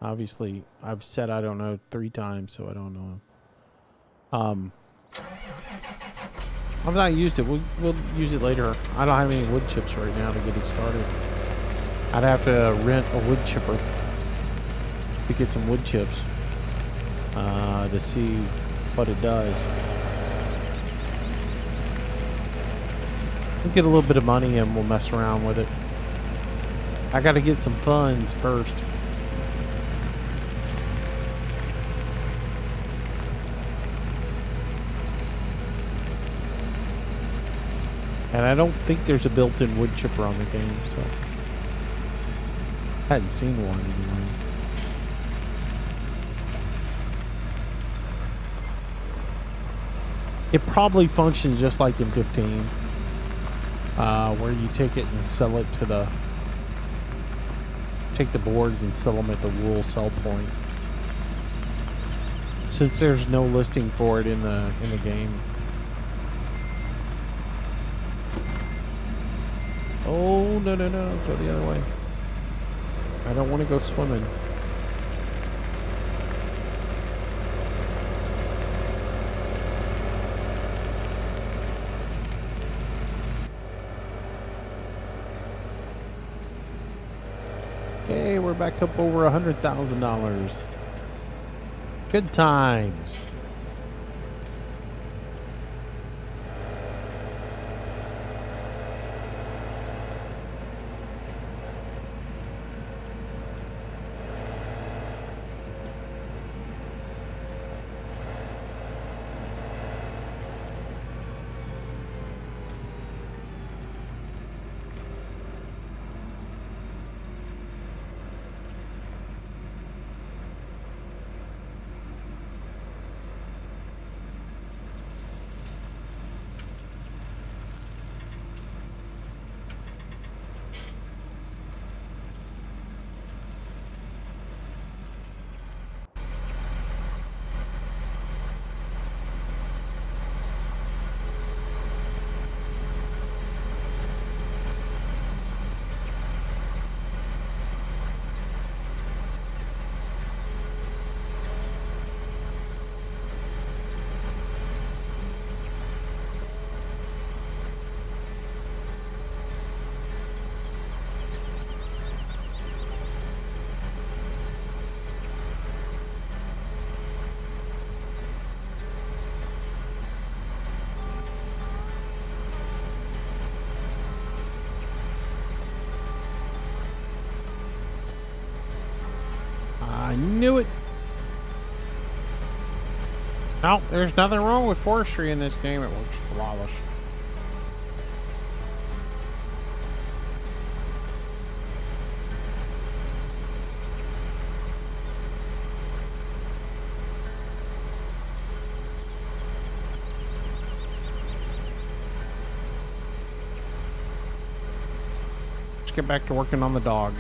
Obviously, I've said I don't know 3 times, so I don't know. I've not used it. We'll use it later. I don't have any wood chips right now to get it started. I'd have to rent a wood chipper to get some wood chips to see what it does. We'll get a little bit of money and we'll mess around with it. I got to get some funds first. And I don't think there's a built-in wood chipper on the game, so I hadn't seen one anyways. It probably functions just like in 15, where you take it and sell it to the, take the boards and sell them at the wool sell point. Since there's no listing for it in the game. Oh, no, go the other way. I don't want to go swimming. Okay, we're back up over $100,000. Good times. I knew it. No, there's nothing wrong with forestry in this game. It works flawless. Let's get back to working on the dog.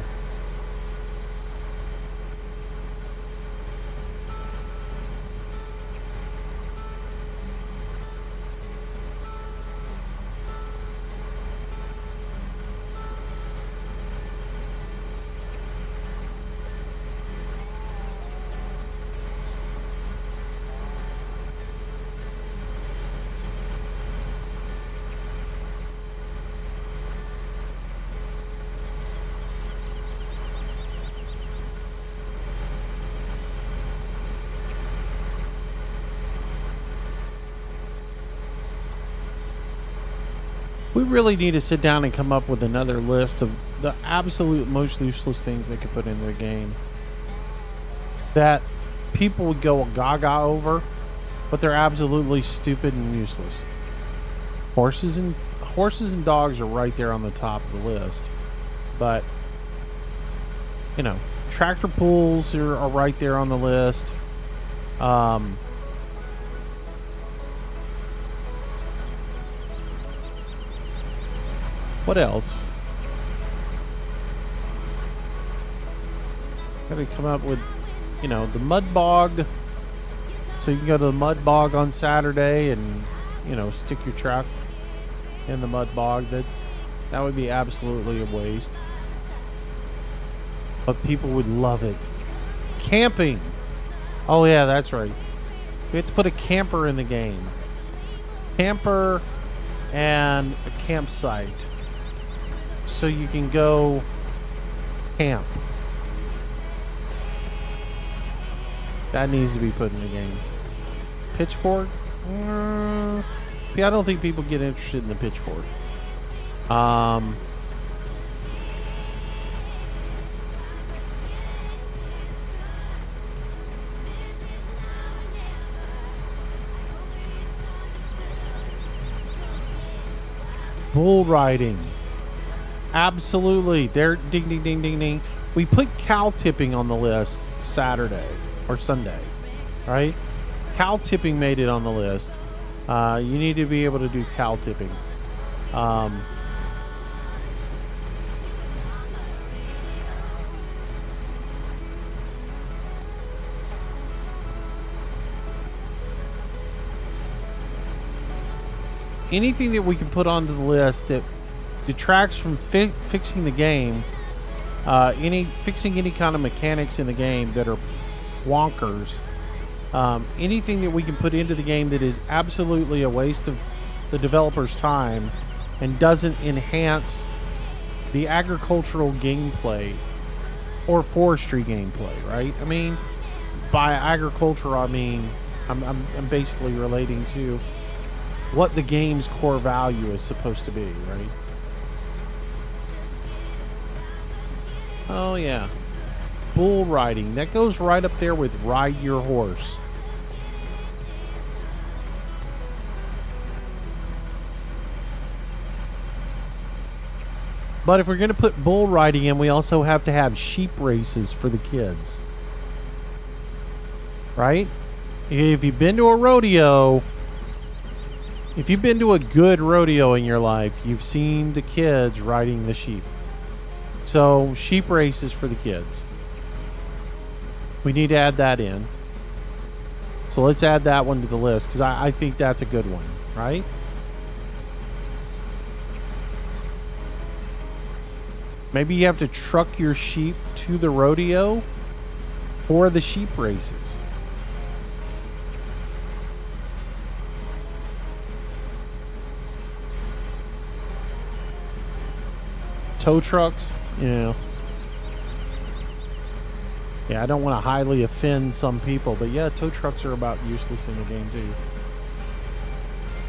We really need to sit down and come up with another list of the absolute most useless things they could put into the game that people would go gaga over, but they're absolutely stupid and useless. Horses and dogs are right there on the top of the list, but you know, tractor pulls are right there on the list. What else? Gotta come up with, you know, the mud bog. So you can go to the mud bog on Saturday and, you know, stick your truck in the mud bog. That would be absolutely a waste. But people would love it. Camping. Oh yeah, that's right. We have to put a camper in the game. Camper and a campsite. So you can go camp. That needs to be put in the game. Pitchfork? Yeah, I don't think people get interested in the pitchfork. Bull riding. Absolutely. There, ding, ding, ding, ding, ding. We put cow tipping on the list Saturday or Sunday, right? Cow tipping made it on the list. You need to be able to do cow tipping. Anything that we can put onto the list that detracts from fixing the game Fixing any kind of mechanics in the game that are wonkers. Anything that we can put into the game that is absolutely a waste of the developer's time and doesn't enhance the agricultural gameplay or forestry gameplay, right? I mean, by agriculture, I mean I'm basically relating to what the game's core value is supposed to be, right? Oh yeah, bull riding. That goes right up there with ride your horse. But if we're going to put bull riding in, we also have to have sheep races for the kids. Right? If you've been to a rodeo, if you've been to a good rodeo in your life, you've seen the kids riding the sheep. So, sheep races for the kids. We need to add that in. So let's add that one to the list, because I think that's a good one, right? Maybe you have to truck your sheep to the rodeo for the sheep races. Tow trucks, yeah. Yeah, I don't want to highly offend some people, but yeah, tow trucks are about useless in the game too.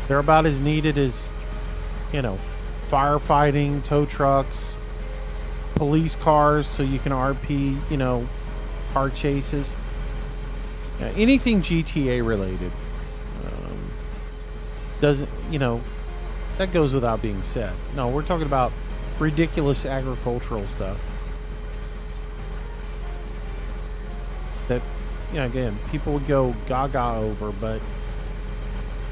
They're about as needed as, you know, firefighting, tow trucks, police cars, so you can RP, you know, car chases. Anything GTA related doesn't, you know, that goes without being said. No, we're talking about ridiculous agricultural stuff that, you know, again, people would go gaga over, but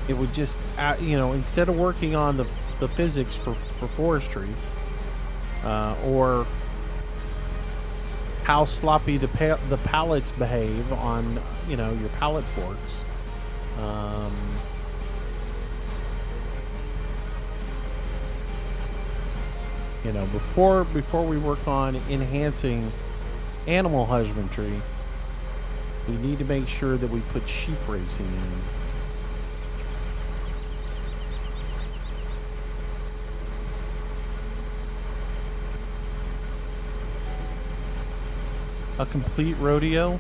it would just, you know, instead of working on the physics for forestry, or how sloppy the pallets behave on, you know, your pallet forks. You know, before we work on enhancing animal husbandry, we need to make sure that we put sheep racing in. A complete rodeo.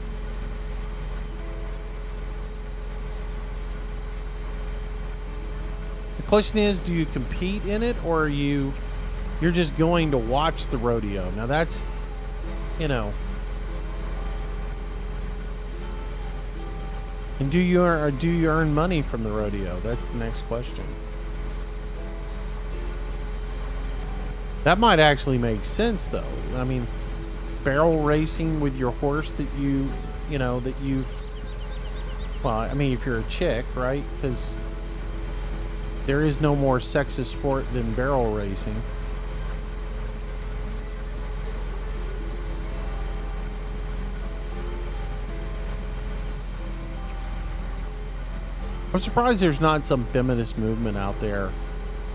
The question is, do you compete in it, or are you're just going to watch the rodeo? Now that's, you know. And do you earn money from the rodeo? That's the next question. That might actually make sense, though. I mean, barrel racing with your horse that you've, well, I mean, if you're a chick, right? Because there is no more sexist sport than barrel racing. I'm surprised there's not some feminist movement out there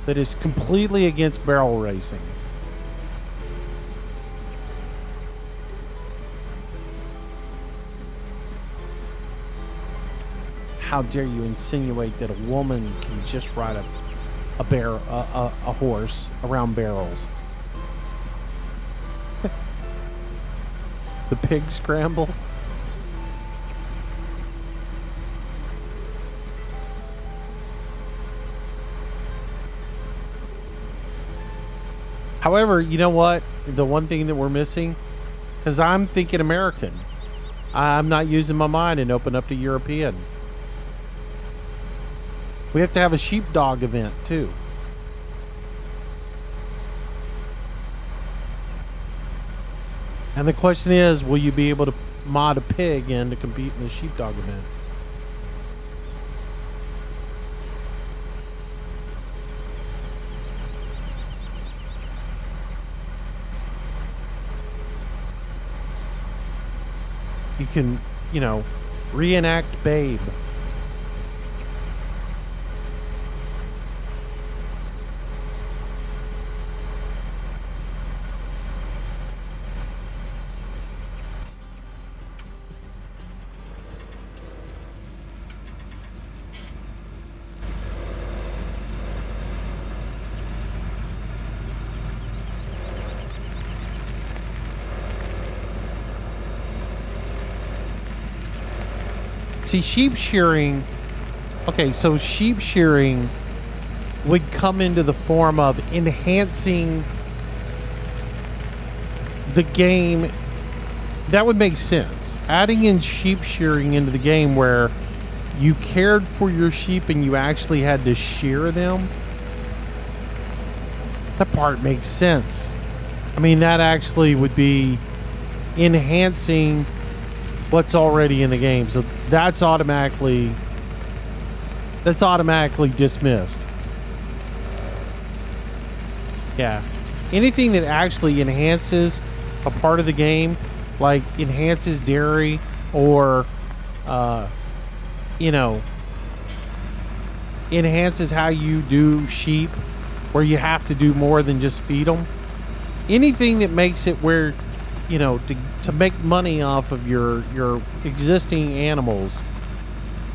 that is completely against barrel racing. How dare you insinuate that a woman can just ride a horse around barrels? The pig scramble. However, you know what? The one thing that we're missing, because I'm thinking American, I'm not using my mind and open up to European. We have to have a sheepdog event too. And the question is, will you be able to mod a pig in to compete in the sheepdog event? You can, you know, reenact Babe. See, sheep shearing... Okay, so sheep shearing would come into the form of enhancing the game. That would make sense. Adding in sheep shearing into the game where you cared for your sheep and you actually had to shear them. That part makes sense. I mean, that actually would be enhancing what's already in the game. So that's automatically dismissed. Yeah. Anything that actually enhances a part of the game, like enhances dairy or, you know, enhances how you do sheep, where you have to do more than just feed them. Anything that makes it where, you know, to make money off of your existing animals,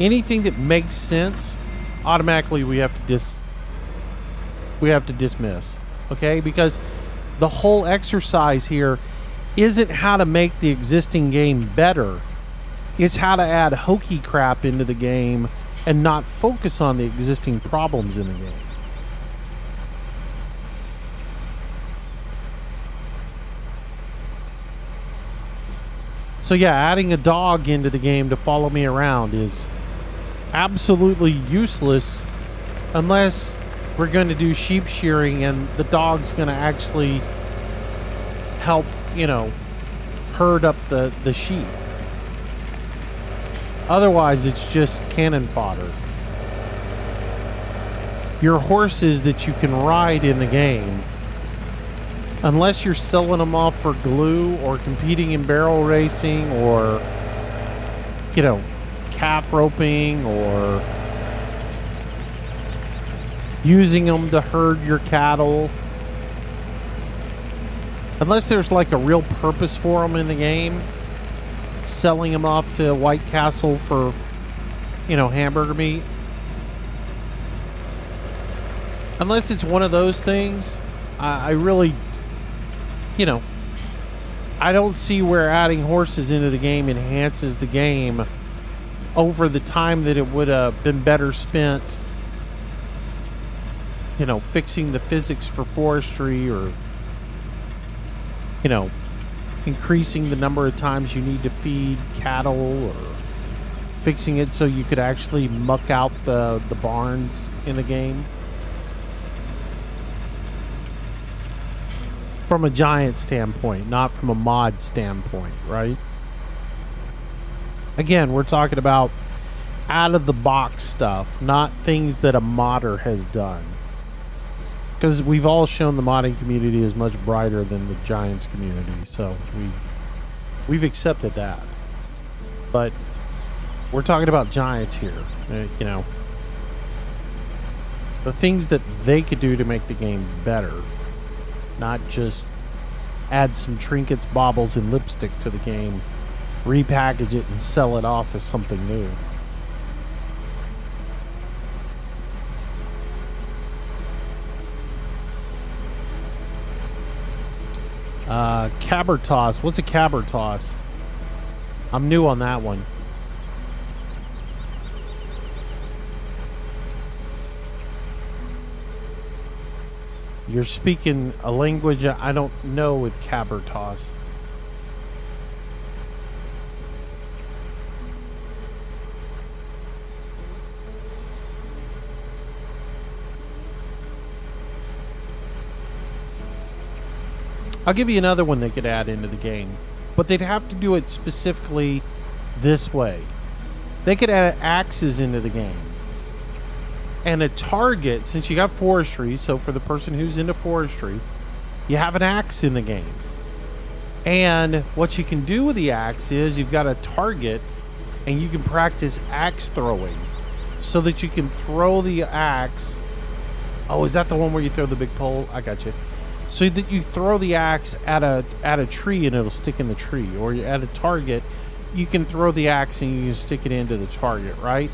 anything that makes sense, automatically we have to dismiss. Okay? Because the whole exercise here isn't how to make the existing game better. It's how to add hokey crap into the game and not focus on the existing problems in the game. So yeah, adding a dog into the game to follow me around is absolutely useless unless we're going to do sheep shearing and the dog's going to actually help, you know, herd up the sheep. Otherwise, it's just cannon fodder. Your horses that you can ride in the game, unless you're selling them off for glue or competing in barrel racing or, you know, calf roping or using them to herd your cattle, unless there's like a real purpose for them in the game, selling them off to White Castle for, you know, hamburger meat. Unless it's one of those things, I really, you know, I don't see where adding horses into the game enhances the game over the time that it would have been better spent, you know, fixing the physics for forestry or, you know, increasing the number of times you need to feed cattle or fixing it so you could actually muck out the barns in the game. From a giant standpoint, not from a mod standpoint, right? Again, we're talking about out of the box stuff, not things that a modder has done. Because we've all shown the modding community is much brighter than the Giants community, so we've accepted that. But we're talking about Giants here, you know. The things that they could do to make the game better. Not just add some trinkets, baubles, and lipstick to the game, repackage it, and sell it off as something new. Caber toss. What's a caber toss? I'm new on that one. You're speaking a language I don't know with caber toss. I'll give you another one they could add into the game, but they'd have to do it specifically this way. They could add axes into the game. And a target, since you got forestry, so for the person who's into forestry, you have an axe in the game. And what you can do with the axe is you've got a target and you can practice axe throwing so that you can throw the axe. Oh, is that the one where you throw the big pole? I got you. So that you throw the axe at a tree and it'll stick in the tree. Or at a target, you can throw the axe and you can stick it into the target, right?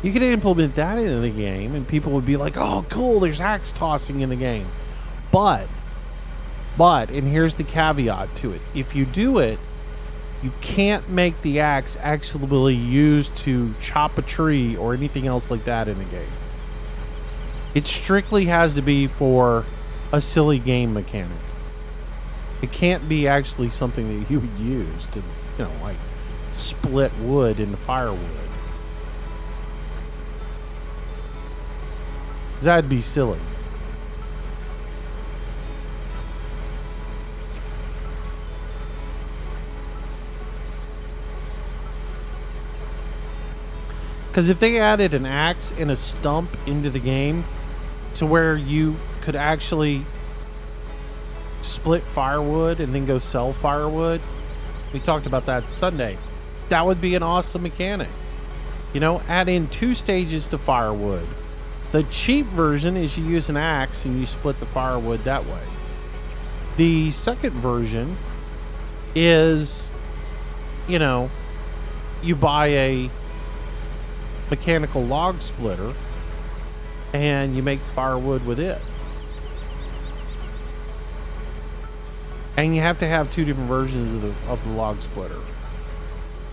You could implement that into the game and people would be like, oh, cool, there's axe tossing in the game. But, and here's the caveat to it. If you do it, You can't make the axe actually used to chop a tree or anything else like that in the game. It strictly has to be for a silly game mechanic. It can't be actually something that you would use to, you know, like split wood into firewood. That'd be silly. Because if they added an axe and a stump into the game to where you could actually split firewood and then go sell firewood, we talked about that Sunday, that would be an awesome mechanic. You know, add in 2 stages to firewood. The cheap version is you use an axe and you split the firewood that way. The second version is, you know, you buy a mechanical log splitter and you make firewood with it. And you have to have 2 different versions of the log splitter,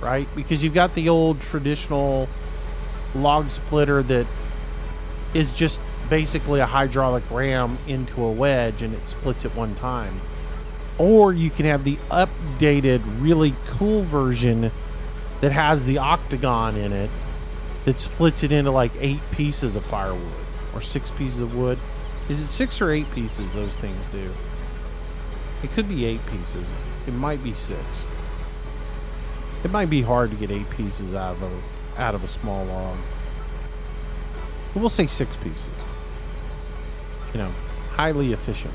right? Because you've got the old traditional log splitter that is just basically a hydraulic ram into a wedge and it splits at one time. Or you can have the updated, really cool version that has the octagon in it that splits it into like 8 pieces of firewood or 6 pieces of wood. Is it 6 or 8 pieces those things do? It could be 8 pieces. It might be 6. It might be hard to get 8 pieces out of a small log. But we'll say 6 pieces. You know, highly efficient.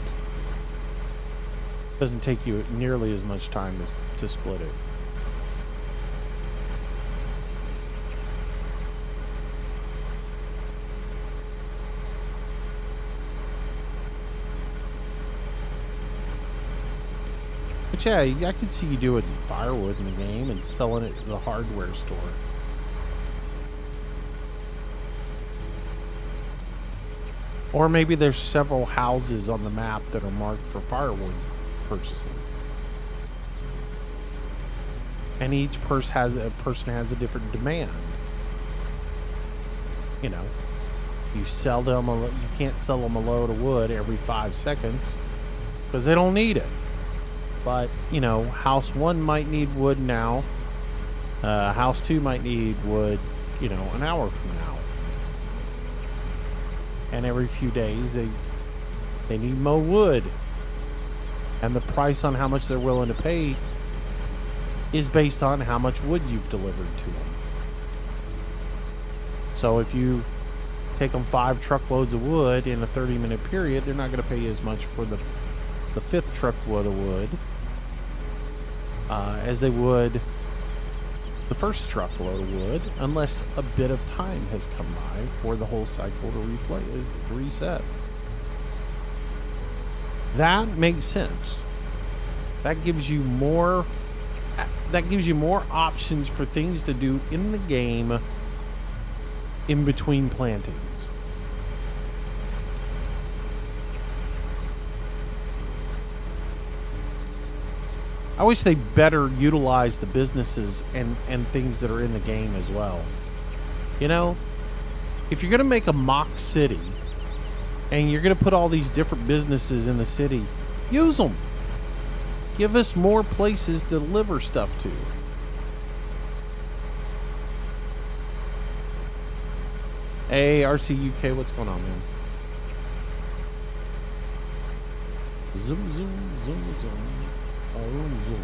Doesn't take you nearly as much time to split it. But yeah, I could see you doing firewood in the game and selling it to the hardware store. Or maybe there's several houses on the map that are marked for firewood purchasing. And each person has a different demand. You know, you can't sell them a load of wood every 5 seconds because they don't need it. But, you know, house 1 might need wood now. House 2 might need wood, you know, an hour from now. And every few days they need more wood. And the price on how much they're willing to pay is based on how much wood you've delivered to them. So if you take them 5 truckloads of wood in a 30-minute period, they're not going to pay you as much for the 5th truckload of wood as they would the first truckload of wood, unless a bit of time has come by for the whole cycle to reset. That makes sense. That gives you more options for things to do in the game in between plantings. I wish they better utilize the businesses and things that are in the game as well. You know, if you're going to make a mock city and you're going to put all these different businesses in the city, use them. Give us more places to deliver stuff to. Hey, RCUK, what's going on, man? Zoom, zoom, zoom, zoom. Zoom.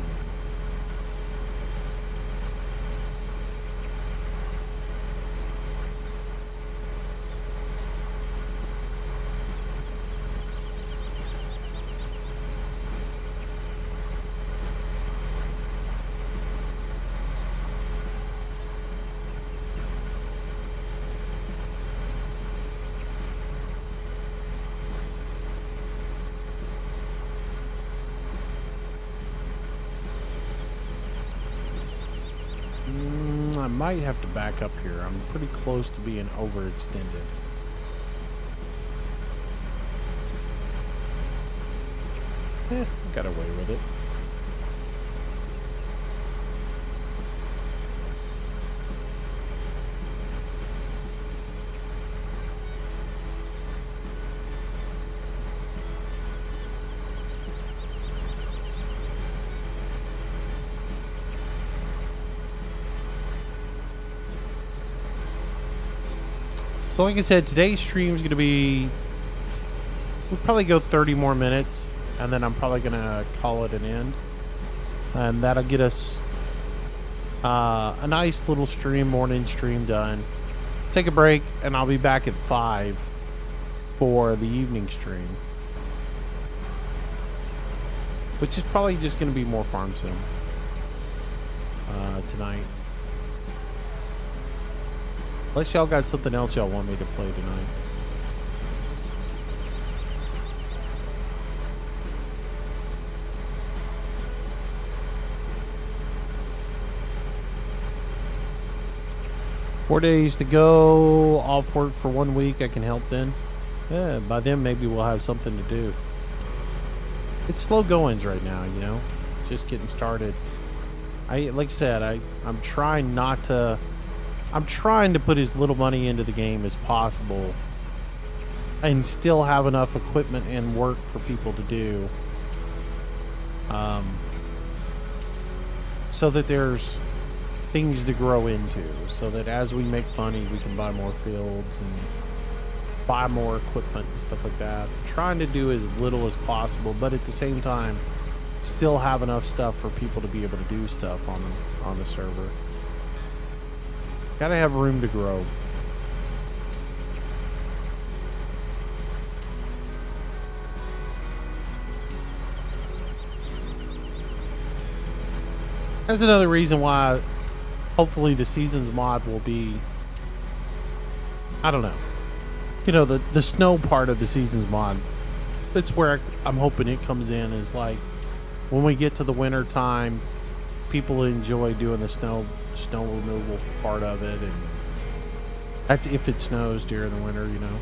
I might have to back up here. I'm pretty close to being overextended. Got away with it. So like I said, today's stream is going to be... We'll probably go 30 more minutes, and then I'm probably going to call it an end. And that'll get us a nice little morning stream done. Take a break, and I'll be back at 5 for the evening stream. Which is probably just going to be more Farm Sim tonight. Unless y'all got something else y'all want me to play tonight. Four days to go. Off work for 1 week. I can help then. Yeah, by then maybe we'll have something to do. It's slow goings right now, you know. Just getting started. Like I said, I'm trying not to... I'm trying to put as little money into the game as possible and still have enough equipment and work for people to do. So that there's things to grow into. So that as we make money, we can buy more fields and buy more equipment and stuff like that. I'm trying to do as little as possible, but at the same time, still have enough stuff for people to be able to do stuff on the server. Gotta have room to grow. That's another reason why hopefully the seasons mod will be, I don't know. You know, the snow part of the seasons mod, that's where I'm hoping it comes in, is like when we get to the winter time, people enjoy doing the snow removal part of it, and that's if it snows during the winter, you know.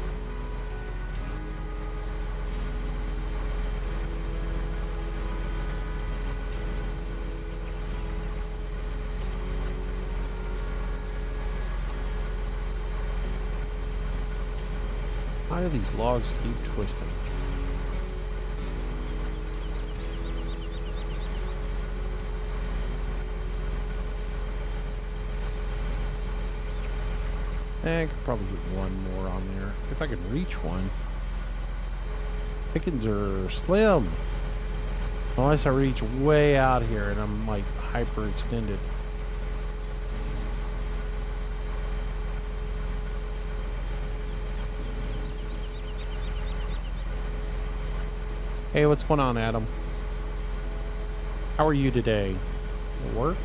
Why do these logs keep twisting? I could probably get one more on there if I could reach one. Pickings are slim. Unless I reach way out here and I'm like hyper extended. Hey, what's going on, Adam? How are you today? At work?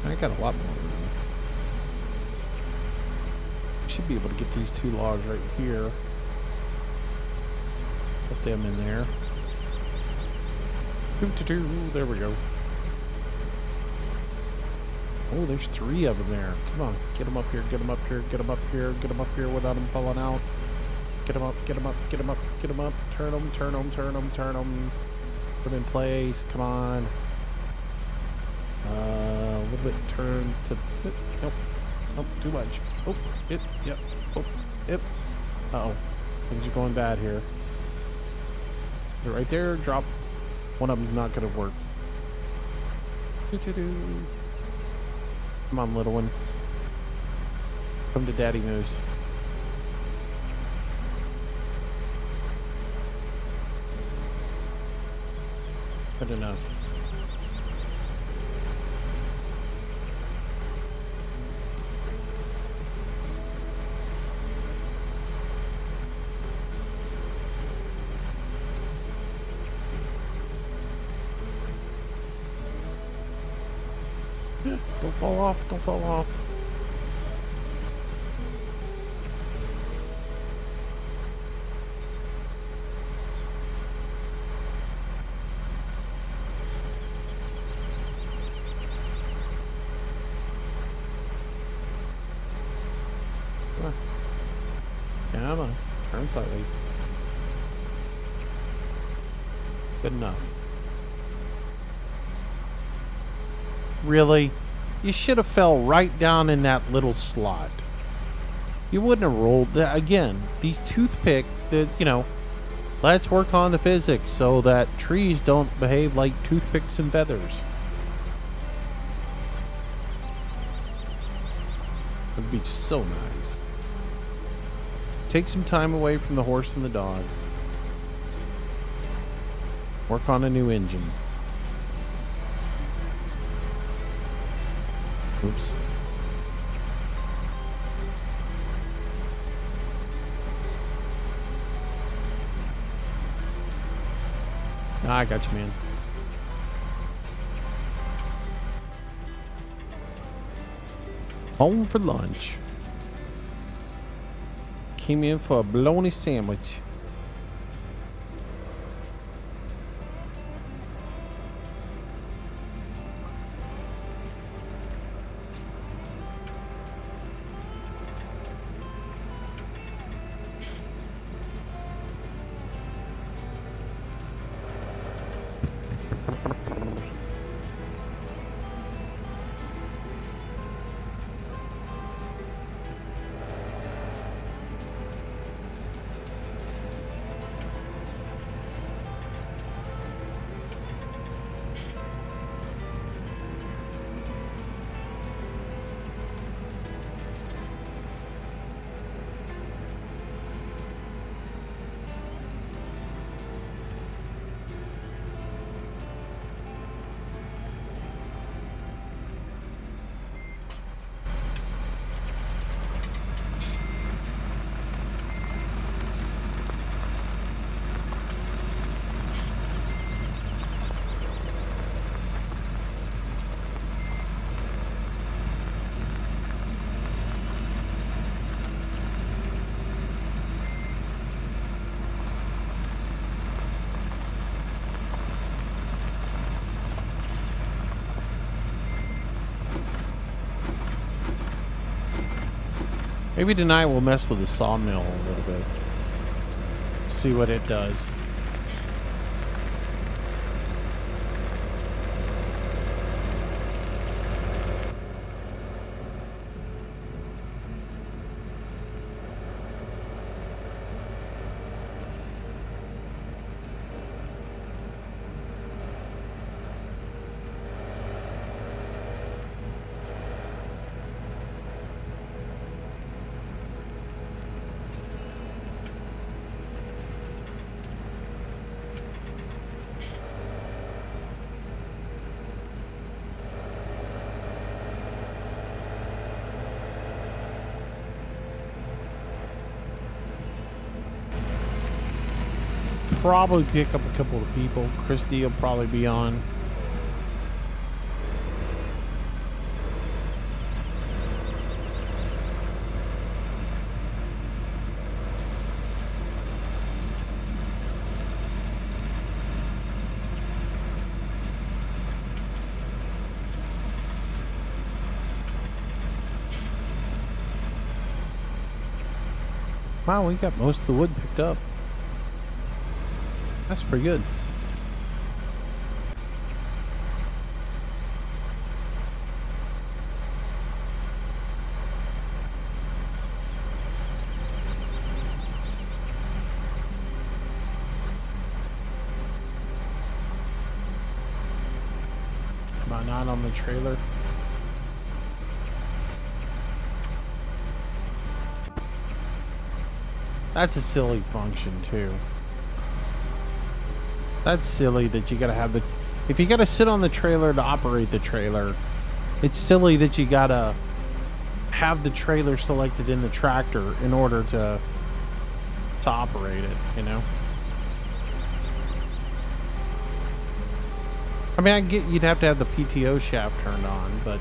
I got a lot more room. Should be able to get these two logs right here. Put them in there. There we go. Oh, there's 3 of them there. Come on, get them up here, get them up here, get them up here, get them up here without them falling out. Get them up, get them up, get them up, get them up. Turn them, turn them, turn them, turn them. Put them in place. Come on. A little bit turn to... Nope. Nope, too much. Oh, yep. Oh, yep. Uh-oh. Things are going bad here. They're right there. Drop. One of them's not going to work. Come on, little one. Come to Daddy Moose. Good enough. Don't fall off, don't fall off. Come on, turn slightly. Good enough. Really? You should have fell right down in that little slot. You wouldn't have rolled that. Again, these toothpick, let's work on the physics so that trees don't behave like toothpicks and feathers. It'd be so nice. Take some time away from the horse and the dog. Work on a new engine. Oops. I got you, man. Home for lunch. Came in for a bologna sandwich. Maybe tonight we'll mess with the sawmill a little bit. See what it does. Probably pick up a couple of people. Christy will probably be on. Wow, we got most of the wood picked up. That's pretty good. Am I not on the trailer? That's a silly function too. That's silly that you gotta have the... If you gotta sit on the trailer to operate the trailer, it's silly that you gotta have the trailer selected in the tractor in order to operate it, you know? I mean, I get you'd have to have the PTO shaft turned on, but...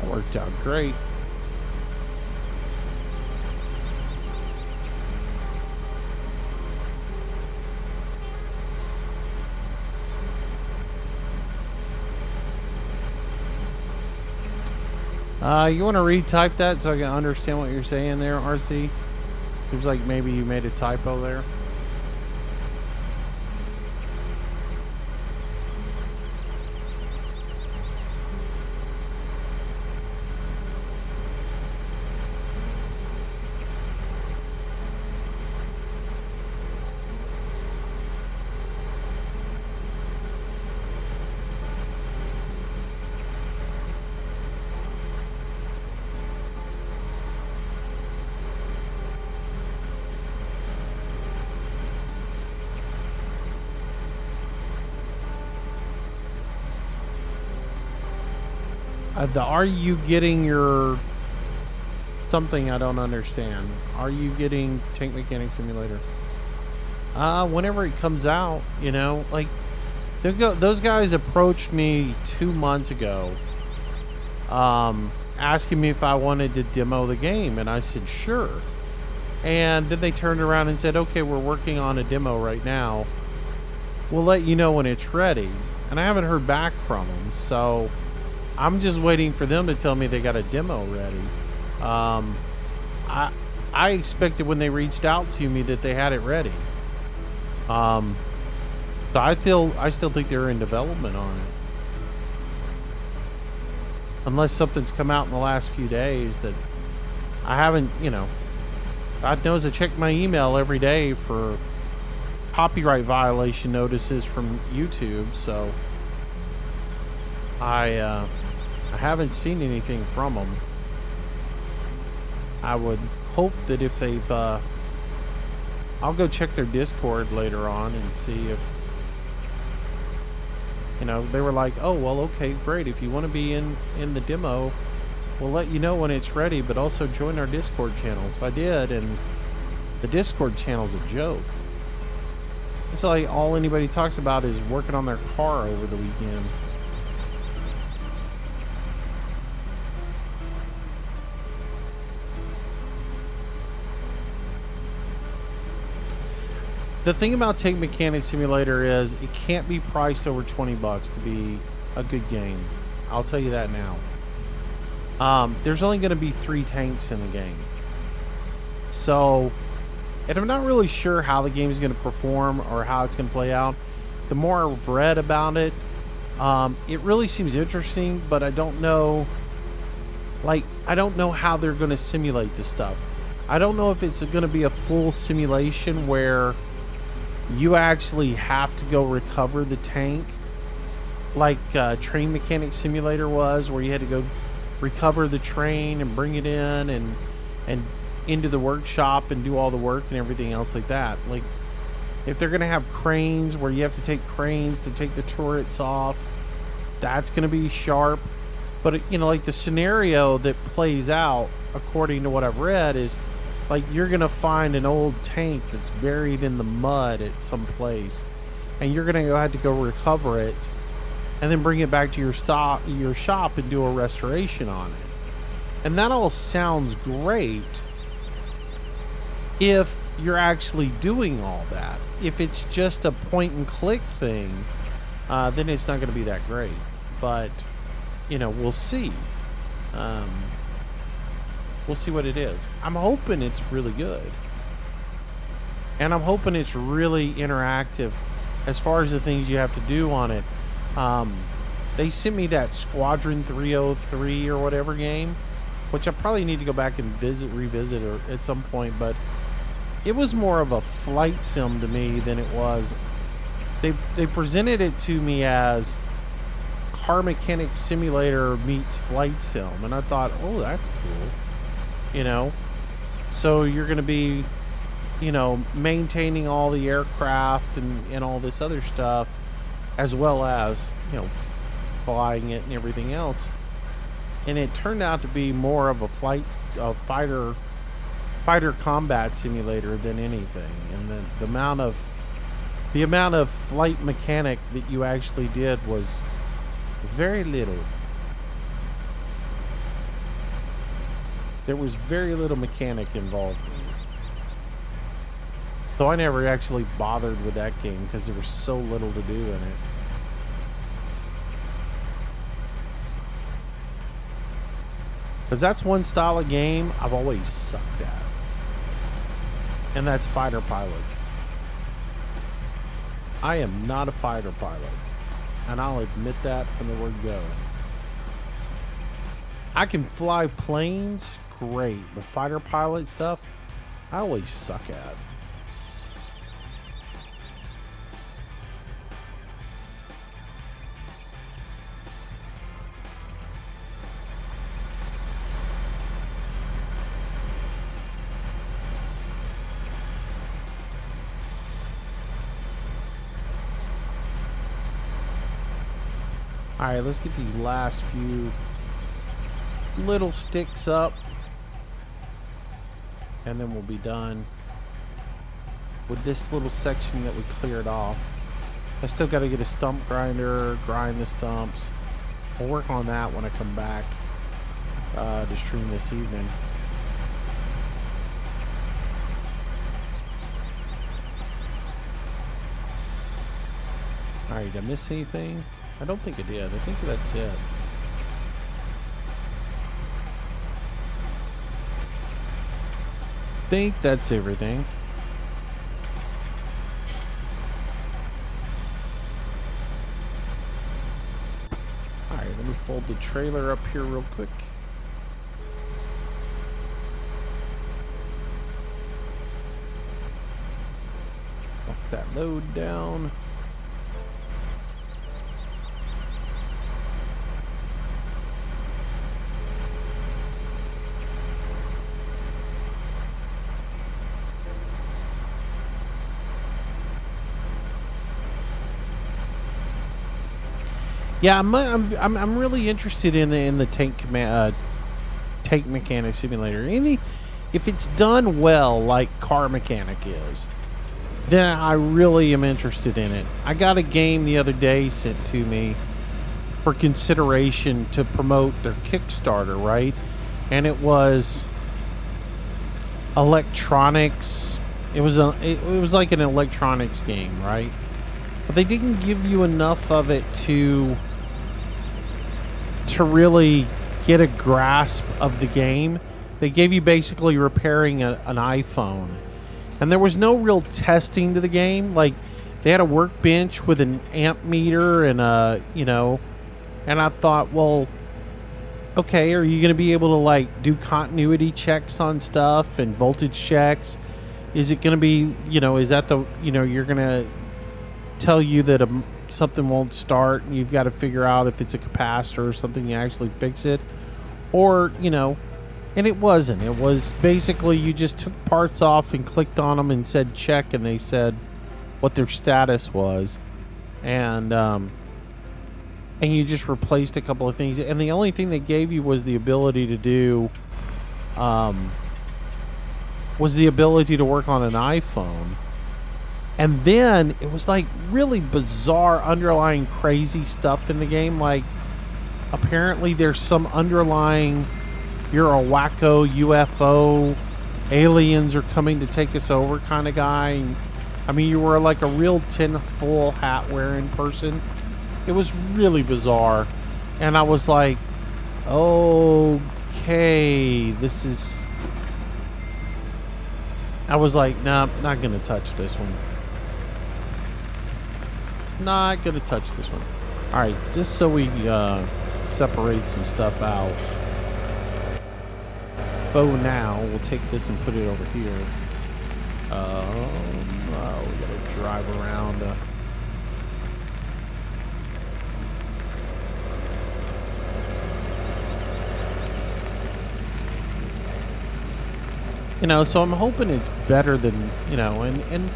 That worked out great. You want to retype that so I can understand what you're saying there, RC? Seems like maybe you made a typo there. Are you getting your something I don't understand? Are you getting Tank Mechanic Simulator? Whenever it comes out, you know, like those guys approached me 2 months ago, asking me if I wanted to demo the game, and I said sure. And then they turned around and said, okay, we're working on a demo right now. We'll let you know when it's ready. And I haven't heard back from them, so I'm just waiting for them to tell me they got a demo ready. I expected when they reached out to me that they had it ready. So I still think they're in development on it. Unless something's come out in the last few days that I haven't, you know. God knows I check my email every day for copyright violation notices from YouTube, so I haven't seen anything from them. I would hope that if they've, I'll go check their Discord later on and see if, you know, they were like, oh, well, okay, great. If you want to be in the demo, we'll let you know when it's ready, but also join our Discord channel. So I did, and the Discord channel's a joke. It's like all anybody talks about is working on their car over the weekend. The thing about Tank Mechanic Simulator is it can't be priced over 20 bucks to be a good game. I'll tell you that now. There's only going to be 3 tanks in the game. So, and I'm not really sure how the game is going to perform or how it's going to play out. The more I've read about it, it really seems interesting, but I don't know, like, I don't know how they're going to simulate this stuff. I don't know if it's going to be a full simulation where you actually have to go recover the tank like Train Mechanic Simulator was, where you had to go recover the train and bring it in and into the workshop and do all the work and everything else like that. Like, if they're gonna have cranes where you have to take cranes to take the turrets off, that's gonna be sharp. But you know, like the scenario that plays out according to what I've read is like you're gonna find an old tank that's buried in the mud at some place, and you're gonna have to go recover it and then bring it back to your shop and do a restoration on it. And that all sounds great if you're actually doing all that. If it's just a point and click thing, then it's not going to be that great. But, you know, we'll see. We'll see what it is. I'm hoping it's really good. And I'm hoping it's really interactive as far as the things you have to do on it. They sent me that Squadron 303 or whatever game, which I probably need to go back and revisit at some point, but it was more of a flight sim to me than it was. They presented it to me as Car Mechanic Simulator meets flight sim, and I thought, oh, that's cool. You know, so you're going to be, you know, maintaining all the aircraft and all this other stuff, as well as, you know, flying it and everything else. And it turned out to be more of a fighter combat simulator than anything. And the amount of flight mechanic that you actually did was very little. there was very little mechanic involved in it. So I never actually bothered with that game because there was so little to do in it. Because that's one style of game I've always sucked at. And that's fighter pilots. I am not a fighter pilot. And I'll admit that from the word go. I can fly planes, great. But fighter pilot stuff, I always suck at. Alright, let's get these last few little sticks up. And then we'll be done with this little section that we cleared off. I still got to get a stump grinder, grind the stumps. We'll work on that when I come back to stream this evening. Alright, did I miss anything? I don't think I did. I think that's it. I think that's everything. Alright, let me fold the trailer up here real quick. Lock that load down. Yeah, I'm really interested in the tank mechanic simulator. If it's done well, like car mechanic is, then I really am interested in it. I got a game the other day sent to me for consideration to promote their Kickstarter, right? And it was electronics. It was like an electronics game, right? But they didn't give you enough of it to really get a grasp of the game. They gave you basically repairing an iPhone. And there was no real testing to the game. Like, they had a workbench with an amp meter and and I thought, well, okay, are you going to be able to, like, do continuity checks on stuff and voltage checks? Is it going to be, is that the, you're going to tell you that something won't start and you've got to figure out if it's a capacitor or something, you actually fix it? Or, and it wasn't. It was basically you just took parts off and clicked on them and said check, and they said what their status was. And you just replaced a couple of things. And the only thing they gave you was the ability to do, was the ability to work on an iPhone. And then it was like really bizarre underlying crazy stuff in the game. Like, apparently there's some underlying, you're a wacko UFO, aliens are coming to take us over kind of guy. And, I mean, you were like a real tinfoil hat wearing person. It was really bizarre. And I was like, okay, this is... I was like, nah, not going to touch this one. Not going to touch this one. Alright, just so we separate some stuff out. For now, we'll take this and put it over here. We gotta drive around. So I'm hoping it's better than, and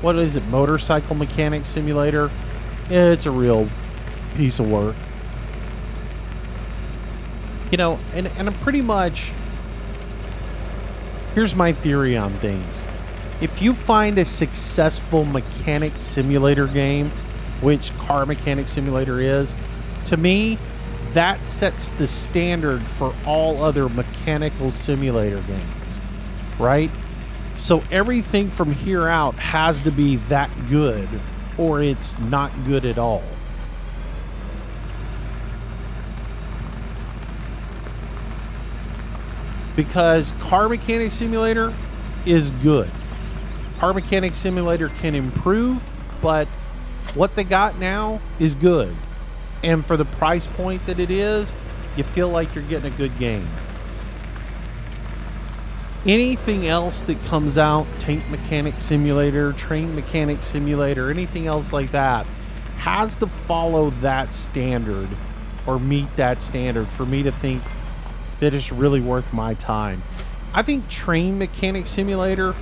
what is it, Motorcycle Mechanic Simulator? It's a real piece of work. And I'm pretty much, here's my theory on things. If you find a successful mechanic simulator game, which Car Mechanic Simulator is, to me, that sets the standard for all other mechanical simulator games, right? So everything from here out has to be that good, or it's not good at all. Because Car Mechanic Simulator is good. Car Mechanic Simulator can improve, but what they got now is good. And for the price point that it is, you feel like you're getting a good game. Anything else that comes out, Tank Mechanic Simulator, Train Mechanic Simulator, anything else like that, has to follow that standard or meet that standard for me to think that it's really worth my time. I think Train Mechanic Simulator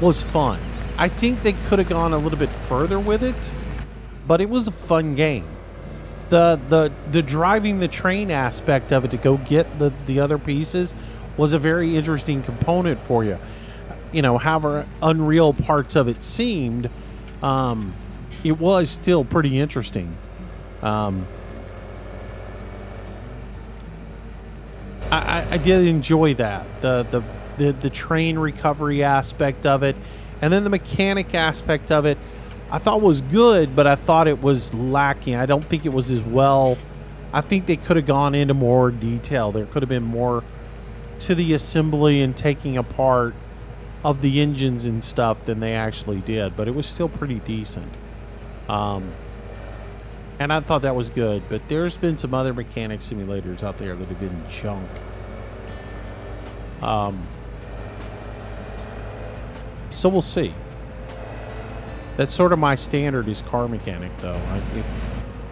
was fun. I think they could have gone a little bit further with it, but it was a fun game. The driving the train aspect of it to go get the other pieces was a very interesting component for you. You know, however unreal parts of it seemed, it was still pretty interesting. I did enjoy that. The train recovery aspect of it, and then the mechanic aspect of it, I thought was good, but I thought it was lacking. I don't think it was as well. I think they could have gone into more detail. There could have been more to the assembly and taking apart of the engines and stuff than they actually did, but it was still pretty decent. And I thought that was good, but there's been some other mechanic simulators out there that have been junk. So we'll see. That's sort of my standard is Car Mechanic, though. If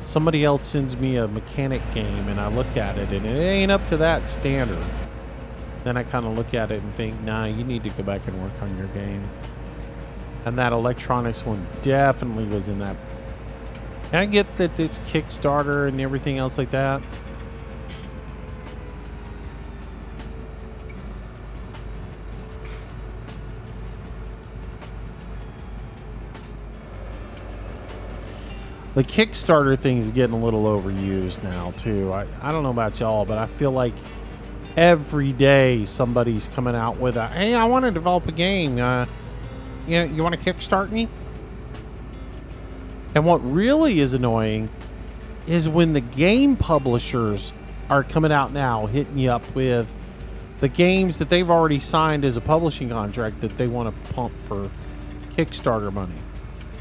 somebody else sends me a mechanic game and I look at it and it ain't up to that standard, then I kind of look at it and think, nah, you need to go back and work on your game. And that electronics one definitely was in that. And I get that it's Kickstarter and everything else like that. The Kickstarter thing is getting a little overused now, too. I don't know about y'all, but I feel like every day somebody's coming out with a, hey, I want to develop a game. You want to kickstart me? And what really is annoying is when the game publishers are coming out now hitting you up with the games that they've already signed as a publishing contract that they want to pump for Kickstarter money.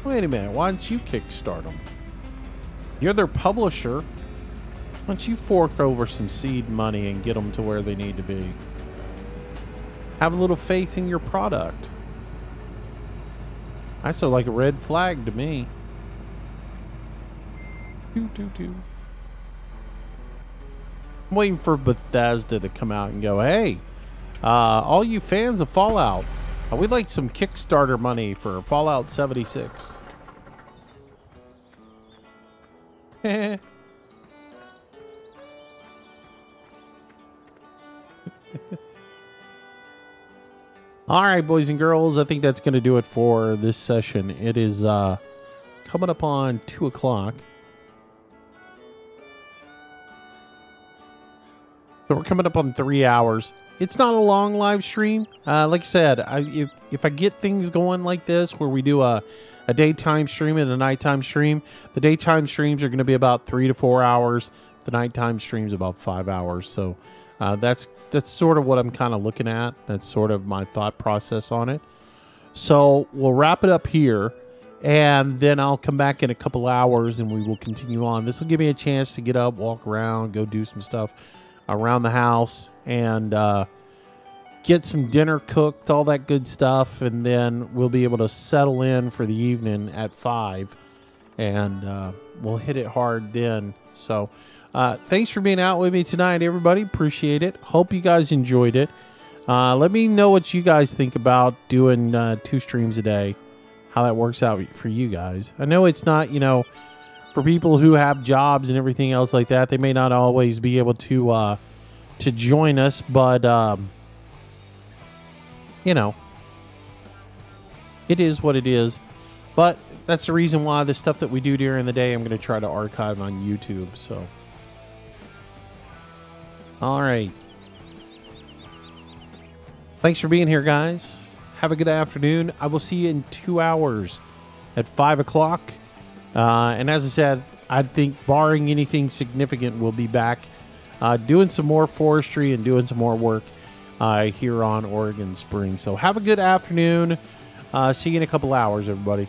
Wait a minute, why don't you kickstart them? You're their publisher. Why don't you fork over some seed money and get them to where they need to be? Have a little faith in your product. I sound like a red flag to me. I'm waiting for Bethesda to come out and go, hey, all you fans of Fallout, we'd like some Kickstarter money for Fallout 76. All right, boys and girls, I think that's going to do it for this session. It is coming up on 2 o'clock. So we're coming up on 3 hours. It's not a long live stream. Like I said, if I get things going like this, where we do a daytime stream and a nighttime stream, the daytime streams are going to be about 3 to 4 hours. The nighttime streams about 5 hours. So that's sort of what I'm kind of looking at. That's sort of my thought process on it. So we'll wrap it up here, and then I'll come back in a couple hours and we will continue on. This will give me a chance to get up, walk around, go do some stuff around the house, and get some dinner cooked, all that good stuff, and then we'll be able to settle in for the evening at 5, and we'll hit it hard then. So thanks for being out with me tonight, everybody. Appreciate it. Hope you guys enjoyed it. Let me know what you guys think about doing 2 streams a day, how that works out for you guys. I know it's not, for people who have jobs and everything else like that, they may not always be able to join us, but it is what it is. But that's the reason why the stuff that we do during the day, I'm going to try to archive on YouTube. So All right. Thanks for being here, guys. Have a good afternoon. I will see you in 2 hours at 5 o'clock. And as I said, I think barring anything significant, we'll be back doing some more forestry and doing some more work here on Oregon Spring. So have a good afternoon. See you in a couple hours, everybody.